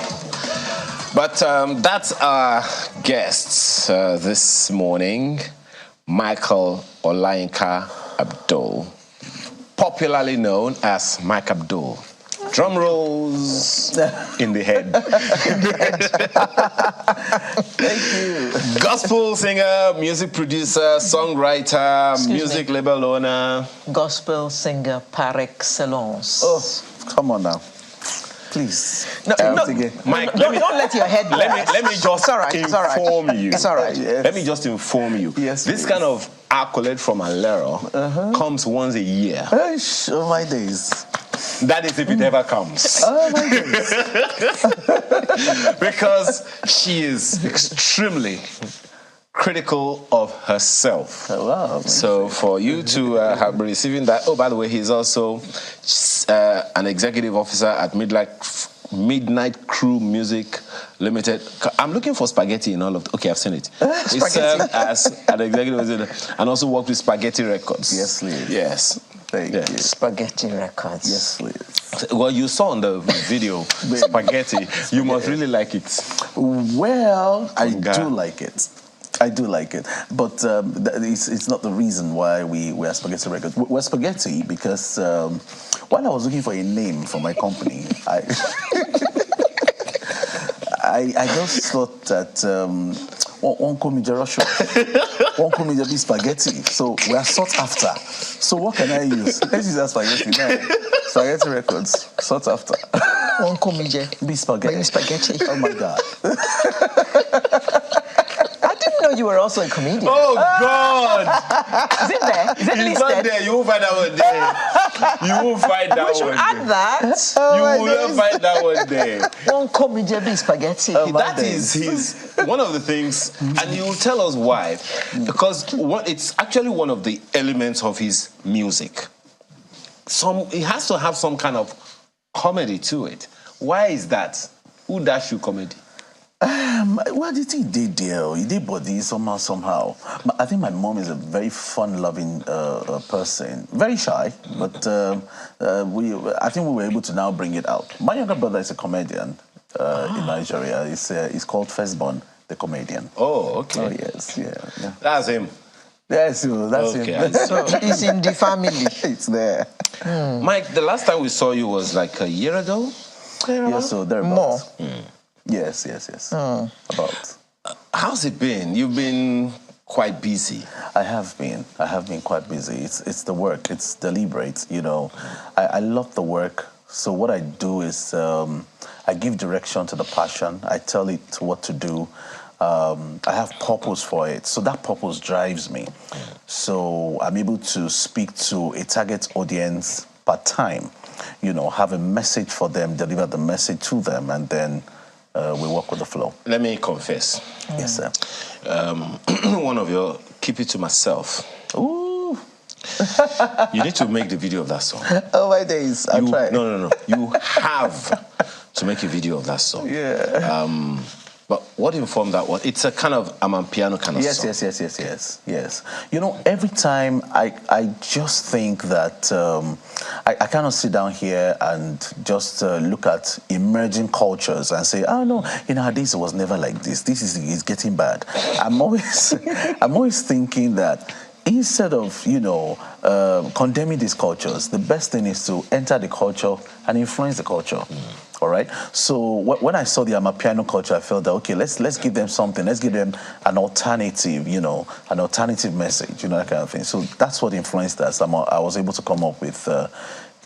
But that's our guests this morning, Michael Olayinka Abdul, popularly known as Mike Abdul. Drum rolls in the head. Thank you. Gospel singer, music producer, songwriter, music label owner. Gospel singer par excellence. Oh, come on now. Please. No, Mike, don't let your head go. Let me just inform you. It's all right. Yes. Let me just inform you. Yes, this please. kind of accolade from Alero comes once a year. Oh my days. That is if it ever comes. Oh my days. Because she is extremely critical of herself. Oh, wow. So for you to have been receiving that, oh, by the way, he's also an executive officer at Midnight Crew Music Limited. I'm looking for spaghetti in all of okay, I've seen it. He served as an executive officer and also worked with Spaghetti Records. Yes, please. Yes. Thank you. Spaghetti Records. Yes, please. Well, you saw on the video spaghetti. You must really like it. Well, I do like it. I do like it, but it's not the reason why we are Spaghetti Records. We're Spaghetti because while I was looking for a name for my company, I just thought that one call me Jerosho, one call me Jabi Spaghetti. So we are sought after. So what can I use? Let's use that spaghetti now. Spaghetti Records, sought after. One call me Be Spaghetti. Spaghetti. Oh my God. I didn't know you were also a comedian. Oh, God! Is it there? Is it It's not there. You won't find that one there. You won't find that We should one add there. that. You will not find that one there. One comedy be spaghetti. That is his one of the things, and he will tell us why. Because it's actually one of the elements of his music. It has to have some kind of comedy to it. Why is that? Who dash you comedy? Well, the thing did deal. He did body somehow. I think my mom is a very fun-loving person. Very shy, but I think we were able to now bring it out. My younger brother is a comedian in Nigeria. He's called Firstborn, the comedian. Oh, okay. Oh, yes, yeah. That's him. Yes, that's him. So it's in the family. It's there. Mike, the last time we saw you was like a year ago? Yes, so thereabouts. More. Yes. About. How's it been? You've been quite busy. I have been quite busy. It's the work. It's deliberate. You know, I love the work. So what I do is I give direction to the passion. I tell it what to do. I have purpose for it. So that purpose drives me. So I'm able to speak to a target audience per time. You know, have a message for them, deliver the message to them, and then we work with the flow. Let me confess. Yes, sir. One of your, keep it to myself. Ooh. You need to make the video of that song. Oh, my days. I'll try. No. You have to make a video of that song. Yeah. But what informed that one? It's a kind of Amapiano kind of song. Yes. You know, every time I just think that I cannot sit down here and just look at emerging cultures and say, oh no, this was never like this. This is getting bad. I'm always thinking that instead of condemning these cultures, the best thing is to enter the culture and influence the culture. All right. So when I saw the Amapiano culture, I felt that okay, let's give them something. Let's give them an alternative, an alternative message, that kind of thing. So that's what influenced us. I was able to come up with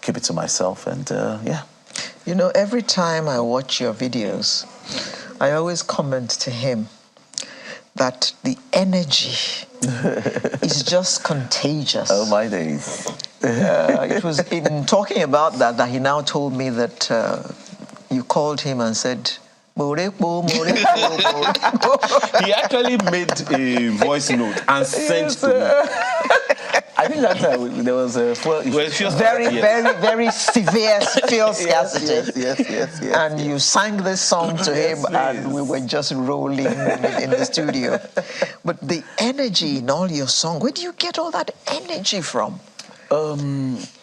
Keep It to Myself, and yeah. Every time I watch your videos, I always comment to him that the energy is just contagious. Oh my days. It was in talking about that he now told me that you called him and said, Morepo. He actually made a voice note and sent to me. I think that time there was a very severe fuel scarcity. Yes. And you sang this song to him, and we were just rolling in the studio. But the energy in all your songs, where do you get all that energy from?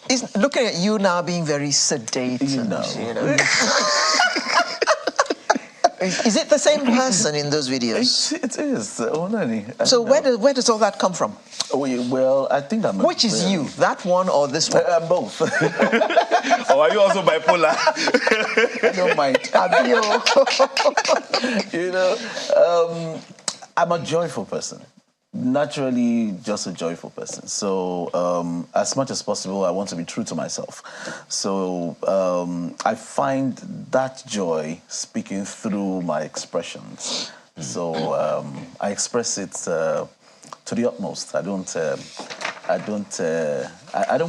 Is looking at you now being very sedate. You know. Is it the same person in those videos? It is. So where does all that come from? Well, I think I'm. Which is you, that one or this one? Both. Or are you also bipolar? I don't mind. I'm a joyful person. Naturally, just a joyful person. So, as much as possible, I want to be true to myself. So, I find that joy speaking through my expressions. So, I express it to the utmost. I don't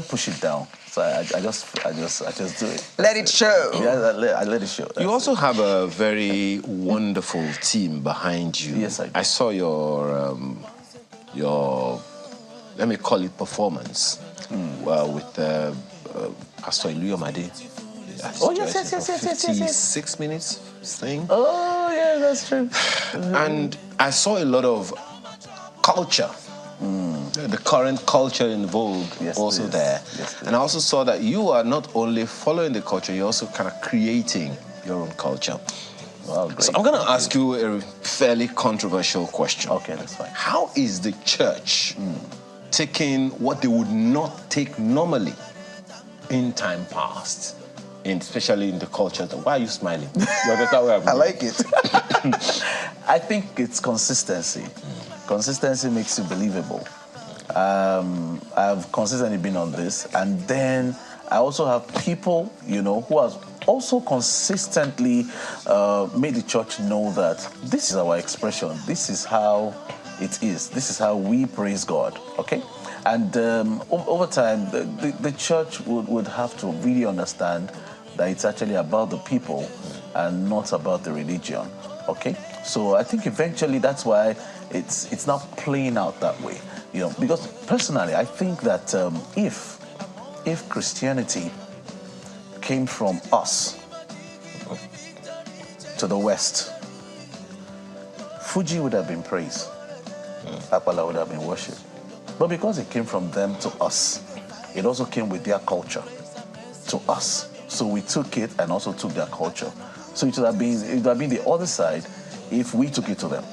push it down. So I just do it. Let it show. Yeah, I let it show. You also have a very wonderful team behind you. Yes, I do. I saw your let me call it performance with Pastor Iluyomade. Oh yes. 56 minutes thing. Oh yeah, that's true. And I saw a lot of culture. The current culture in vogue also there. Yes, and I also saw that you are not only following the culture, you're also kind of creating your own culture. Wow, great. So I'm going to ask you a fairly controversial question. Okay, that's fine. How is the church taking what they would not take normally in time past, especially in the culture? Why are you smiling? You understand where I'm I going? like it. I think it's consistency. Consistency makes you believable. I've consistently been on this, and then I also have people, who have also consistently made the church know that this is our expression. This is how it is. This is how we praise God. Okay, and over time, the church would have to really understand that it's actually about the people and not about the religion. Okay, so I think eventually that's why it's not playing out that way. Because personally, I think that if Christianity came from us to the West, Fuji would have been praised. Apala would have been worshipped. But because it came from them to us, it also came with their culture to us. So we took it and also took their culture. So it would have been the other side if we took it to them.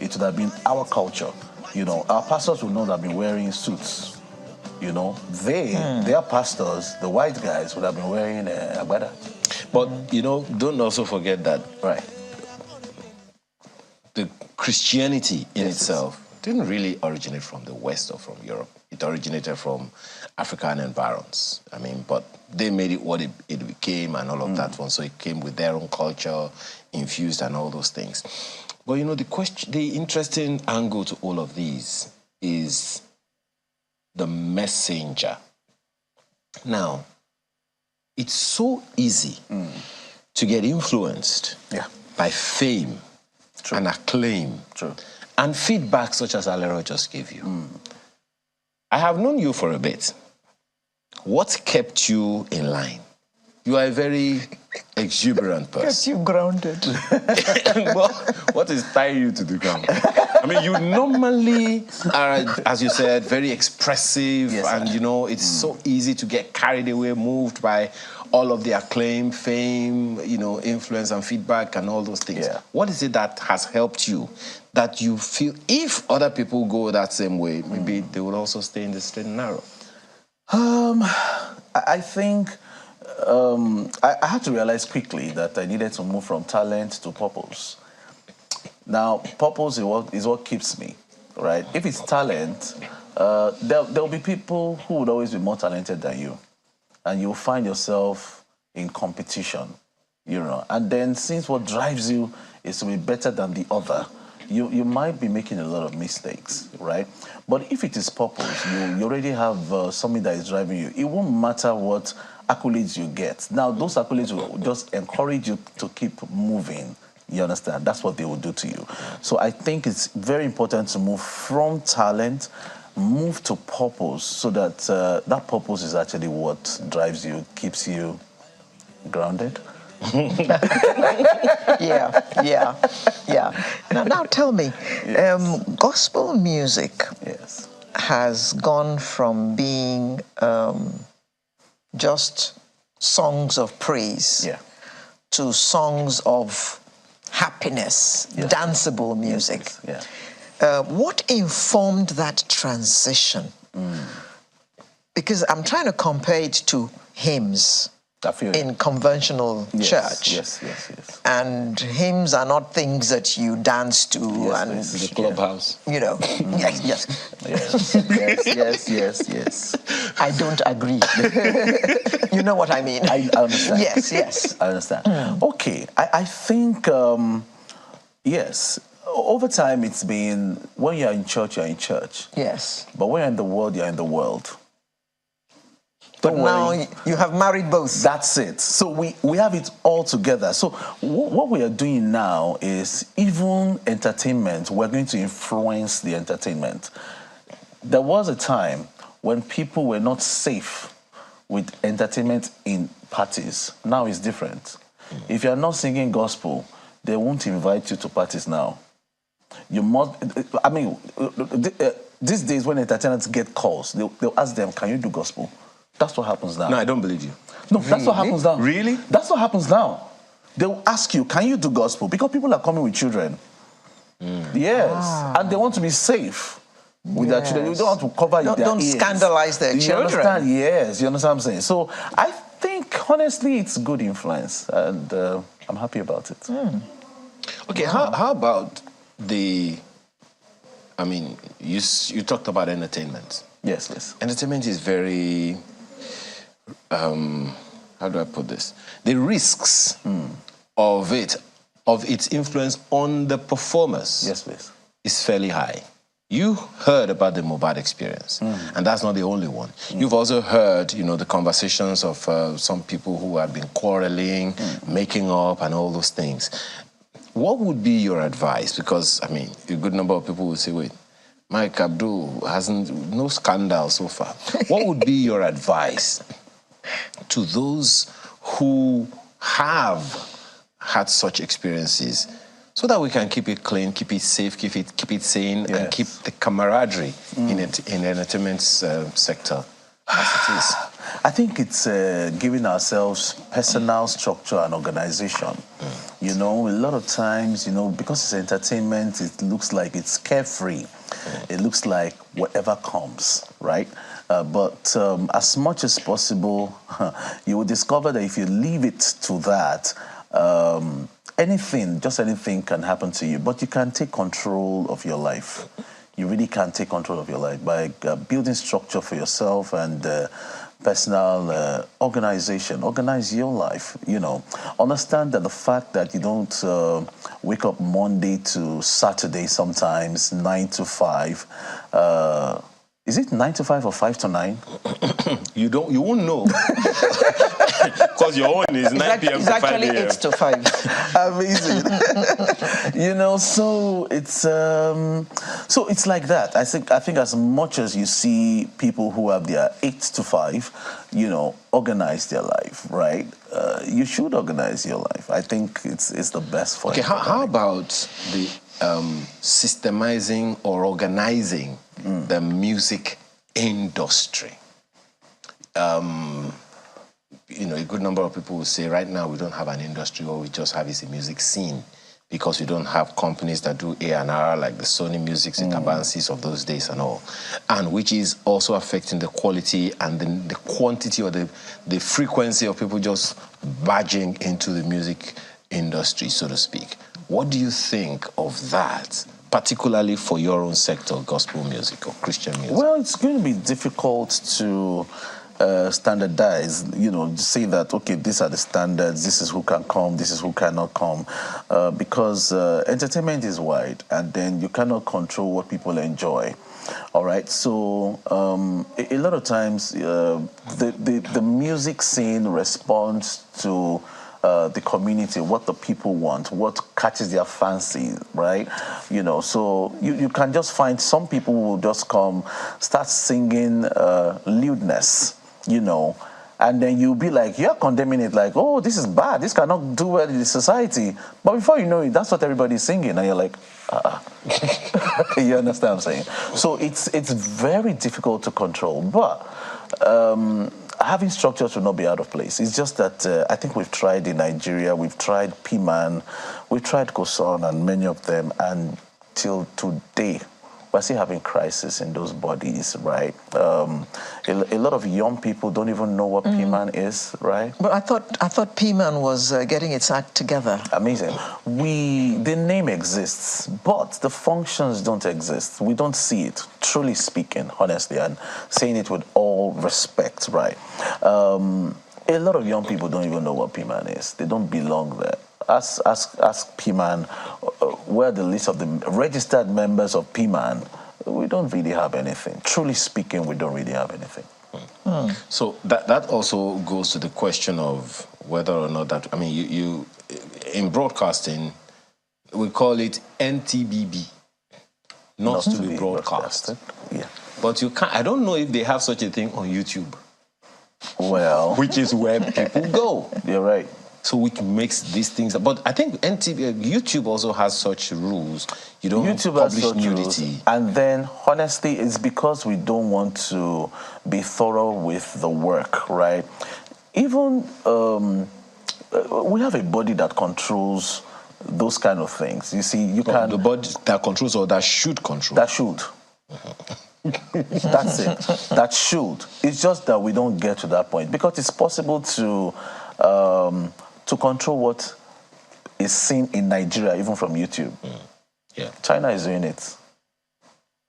It would have been our culture. Our pastors would not have been wearing suits. Their pastors, the white guys, would have been wearing agbada. But, don't also forget that the Christianity in itself didn't really originate from the West or from Europe. It originated from African environs. But they made it what it became and all of that one. So it came with their own culture, infused and all those things. But, the interesting angle to all of these is the messenger. Now, it's so easy to get influenced by fame and acclaim and feedback such as Alero just gave you. I have known you for a bit. What kept you in line? You are a very exuberant person. Kept you grounded. What is tying you to the ground? You normally are, as you said, very expressive, and it's so easy to get carried away, moved by all of the acclaim, fame, influence and feedback and all those things. Yeah. What is it that has helped you that you feel if other people go that same way, maybe they would also stay in the straight and narrow? I think I had to realize quickly that I needed to move from talent to purpose. Now, purpose is what keeps me, right? If it's talent, there'll be people who would always be more talented than you, and you'll find yourself in competition, And then, since what drives you is to be better than the other, you might be making a lot of mistakes, right? But if it is purpose, you already have something that is driving you. It won't matter what accolades you get. Now, those accolades will just encourage you to keep moving. You understand? That's what they will do to you. So I think it's very important to move from talent, move to purpose, so that that purpose is actually what drives you, keeps you grounded. Yeah. Now tell me, gospel music has gone from being just songs of praise to songs of happiness, danceable music. What informed that transition? Because I'm trying to compare it to hymns in conventional church. Yes. And hymns are not things that you dance to and the clubhouse. You know, yes. Yes. I don't agree. You know what I mean? I understand. Yes. I understand. Okay, I think, yes, over time it's been, when you're in church, you're in church. Yes. But when you're in the world, you're in the world. But now you have married both. That's it. So we have it all together. So what we are doing now is even entertainment, we're going to influence the entertainment. There was a time when people were not safe with entertainment in parties. Now it's different. If you're not singing gospel, they won't invite you to parties now. You must, I mean, these days when entertainers get calls, they'll ask them, can you do gospel? That's what happens now. No, I don't believe you. No, that's what happens now. Really? That's what happens now. They'll ask you, can you do gospel? Because people are coming with children. Yes. And they want to be safe with their children. You don't want to cover their Don't ears. scandalize their children. You understand? Yes. You understand what I'm saying? So I think, honestly, it's good influence. And I'm happy about it. Okay, how about the, I mean, you talked about entertainment. Yes. Entertainment is very, how do I put this? The risks of its influence on the performers is fairly high. You heard about the Mohbad experience, and that's not the only one. You've also heard, the conversations of some people who have been quarreling, making up, and all those things. What would be your advice? Because, I mean, a good number of people will say, wait, Mike Abdul no scandal so far. What would be your advice to those who have had such experiences so that we can keep it clean, keep it safe, keep it sane, and keep the camaraderie in the entertainment sector as it is? I think it's giving ourselves personal structure and organization. A lot of times, because it's entertainment, it looks like it's carefree. It looks like whatever comes, right? But as much as possible, you will discover that if you leave it to that, anything can happen to you. But you can take control of your life. You really can take control of your life by building structure for yourself and personal organization. Organize your life, Understand that the fact that you don't wake up Monday to Saturday sometimes, 9 to 5. Is it 9 to 5 or 5 to 9? You won't know. Because your own is 9 p.m. to 5 a.m. It's actually 8 to 5. Amazing. So it's like that. I think as much as you see people who have their 8 to 5, organize their life, right? You should organize your life. I think it's the best for you. Okay, how about the systemizing or organizing the music industry? A good number of people will say right now we don't have an industry, all we just have is a music scene because we don't have companies that do A&R like the Sony Musics, the Tabansis of those days and all, and which is also affecting the quality and the quantity or the frequency of people just barging into the music industry, so to speak. What do you think of that, particularly for your own sector, gospel music or Christian music? Well, it's going to be difficult to standardize, say that, okay, these are the standards, this is who can come, this is who cannot come, because entertainment is wide, and then you cannot control what people enjoy. All right, so a lot of times the music scene responds to the community, what the people want, what catches their fancy, right? So you can just find some people who will just come, start singing lewdness, And then you'll be like, you're condemning it like, oh, this is bad. This cannot do well in the society. But before you know it, that's what everybody's singing. And you're like, you understand what I'm saying? So it's very difficult to control. But having structures will not be out of place. It's just that I think we've tried in Nigeria, we've tried PMAN, we've tried COSON and many of them, and till today, we're still having crisis in those bodies, right? A lot of young people don't even know what PMAN is, right? But I thought PMAN was getting its act together. Amazing. The name exists, but the functions don't exist. We don't see it, truly speaking, honestly, and saying it with all respect, right? A lot of young people don't even know what PMAN is. They don't belong there. Ask PMAN, where the list of the registered members of PMAN, we don't really have anything. Truly speaking, we don't really have anything. So that also goes to the question of whether or not that, I mean, you in broadcasting, we call it NTBB, not to be broadcast. Yeah. But you can't, I don't know if they have such a thing on YouTube. Well. Which is where people go. You're right. So which makes these things, but I think YouTube also has such rules. You don't publish nudity. And then, honestly, it's because we don't want to be thorough with the work, right? Even, we have a body that controls those kind of things. You see, you can... The body that controls or that should control? That should. That's it. That should. It's just that we don't get to that point because it's possible to control what is seen in Nigeria, even from YouTube. Yeah. China is doing it.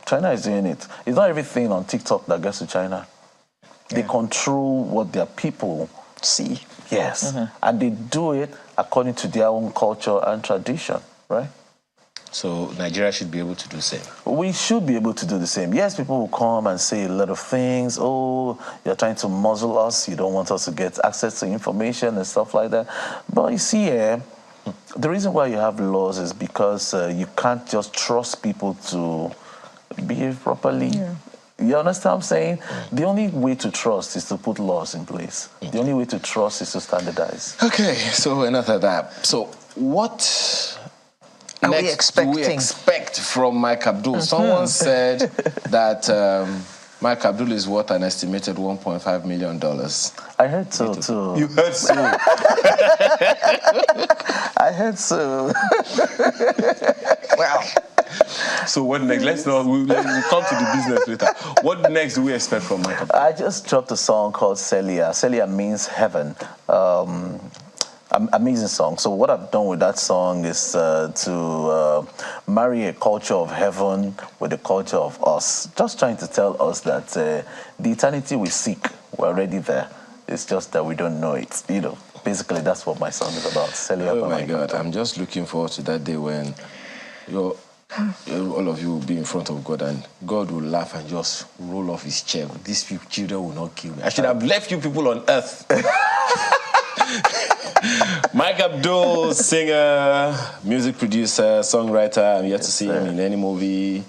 China is doing it. It's not everything on TikTok that gets to China. They control what their people see. Yes. And they do it according to their own culture and tradition, right? So Nigeria should be able to do the same. We should be able to do the same. Yes, people will come and say a lot of things. Oh, you're trying to muzzle us. You don't want us to get access to information and stuff like that. But you see, the reason why you have laws is because you can't just trust people to behave properly. Yeah. You understand what I'm saying? The only way to trust is to put laws in place. The only way to trust is to standardize. Okay, so enough of that. So what... Are we expecting? Do we expect from Mike Abdul? Someone said that Mike Abdul is worth an estimated $1.5 million. I heard so too. You heard so? I heard so. Wow. So what next? We'll come to the business later. What next do we expect from Mike Abdul? I just dropped a song called Celia. Celia means heaven. Amazing song. So what I've done with that song is to marry a culture of heaven with the culture of us. Just trying to tell us that the eternity we seek, we're already there. It's just that we don't know it. You know, basically that's what my song is about. Celia. Oh my God, I'm just looking forward to that day when all of you will be in front of God and God will laugh and just roll off his chair. These children will not kill me. I should have left you people on earth. Mike Abdul, singer, music producer, songwriter. I'm yet to see him in any movie.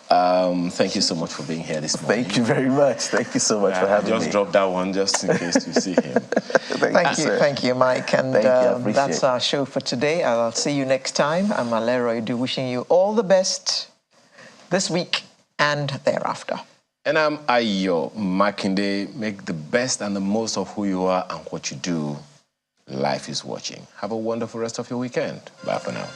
Thank you so much for being here this morning. Thank you very much. Thank you so much for having me. Just drop that one just in case you see him. Thank you, Mike. And that's our show for today. I'll see you next time. I'm Alero Edu, wishing you all the best this week and thereafter. And I'm Ayo Makinde. Make the best and the most of who you are and what you do. Life is watching. Have a wonderful rest of your weekend. Bye for now.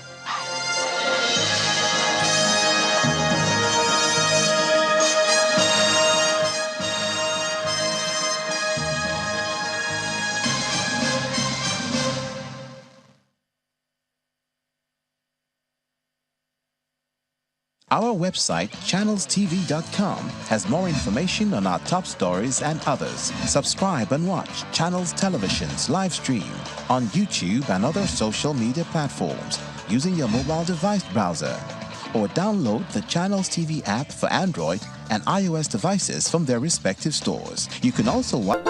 Our website, channelstv.com, has more information on our top stories and others. Subscribe and watch Channels Television's live stream on YouTube and other social media platforms using your mobile device browser. Or download the Channels TV app for Android and iOS devices from their respective stores. You can also watch...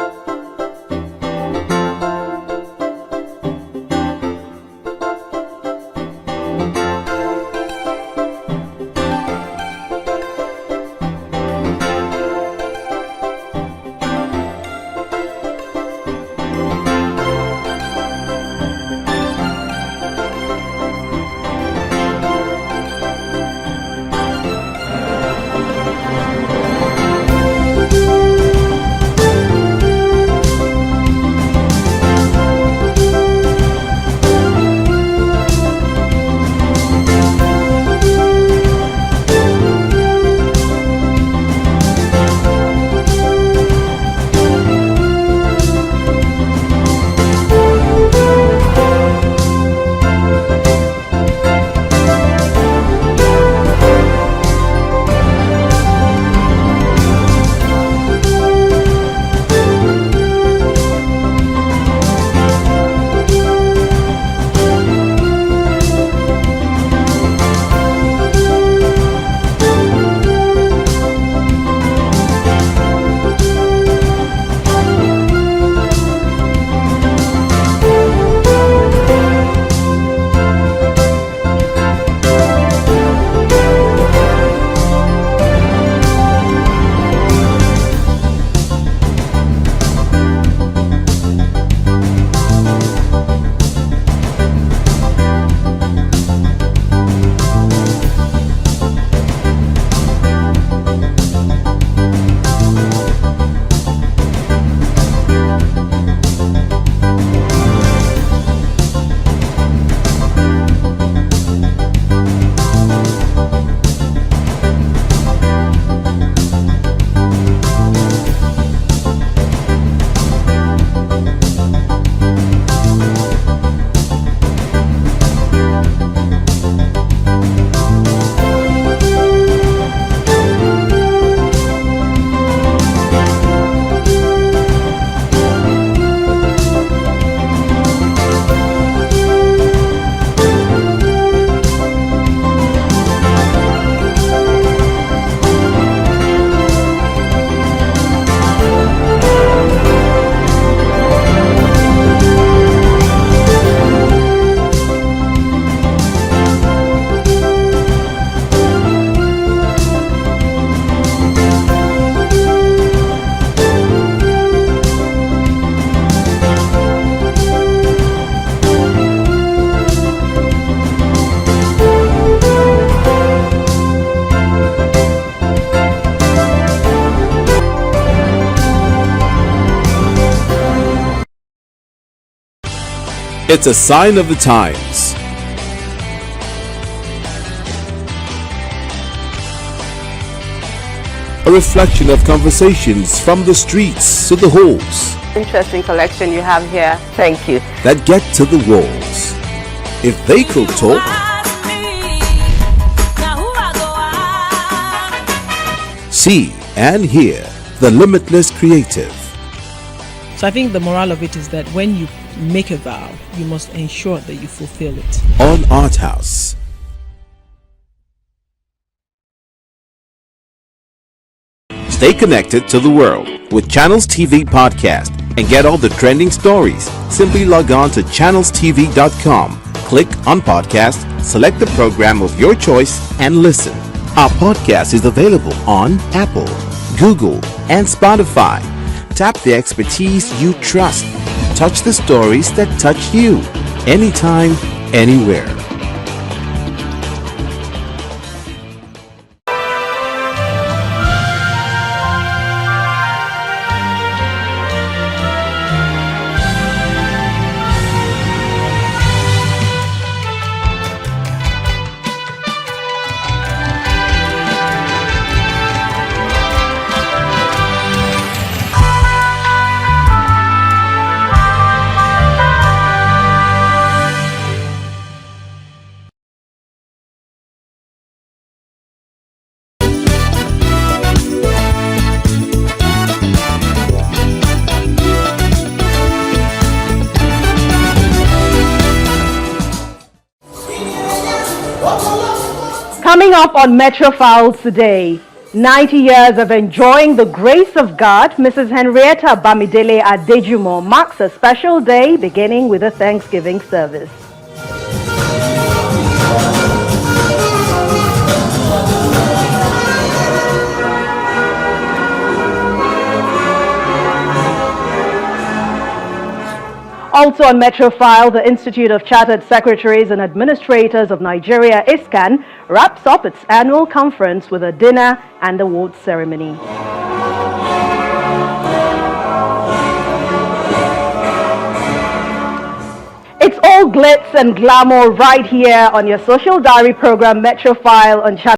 It's a sign of the times. A reflection of conversations from the streets to the halls Interesting collection you have here. Thank you. that get to the walls. If they could talk, see and hear the limitless creative. So I think the moral of it is that when you make a vow, you must ensure that you fulfill it. On Art House. Stay connected to the world with Channels TV Podcast and get all the trending stories. Simply log on to channelstv.com, click on podcast, select the program of your choice, and listen. Our podcast is available on Apple, Google, and Spotify. Tap the expertise you trust. Touch the stories that touch you. Anytime, anywhere. Coming up on Metro Files today, 90 years of enjoying the grace of God, Mrs. Henrietta Bamidele Adejumo marks a special day beginning with a Thanksgiving service. Also on Metro File, the Institute of Chartered Secretaries and Administrators of Nigeria, ISCAN, wraps up its annual conference with a dinner and award ceremony. It's all glitz and glamour right here on your social diary program, Metro File on Channel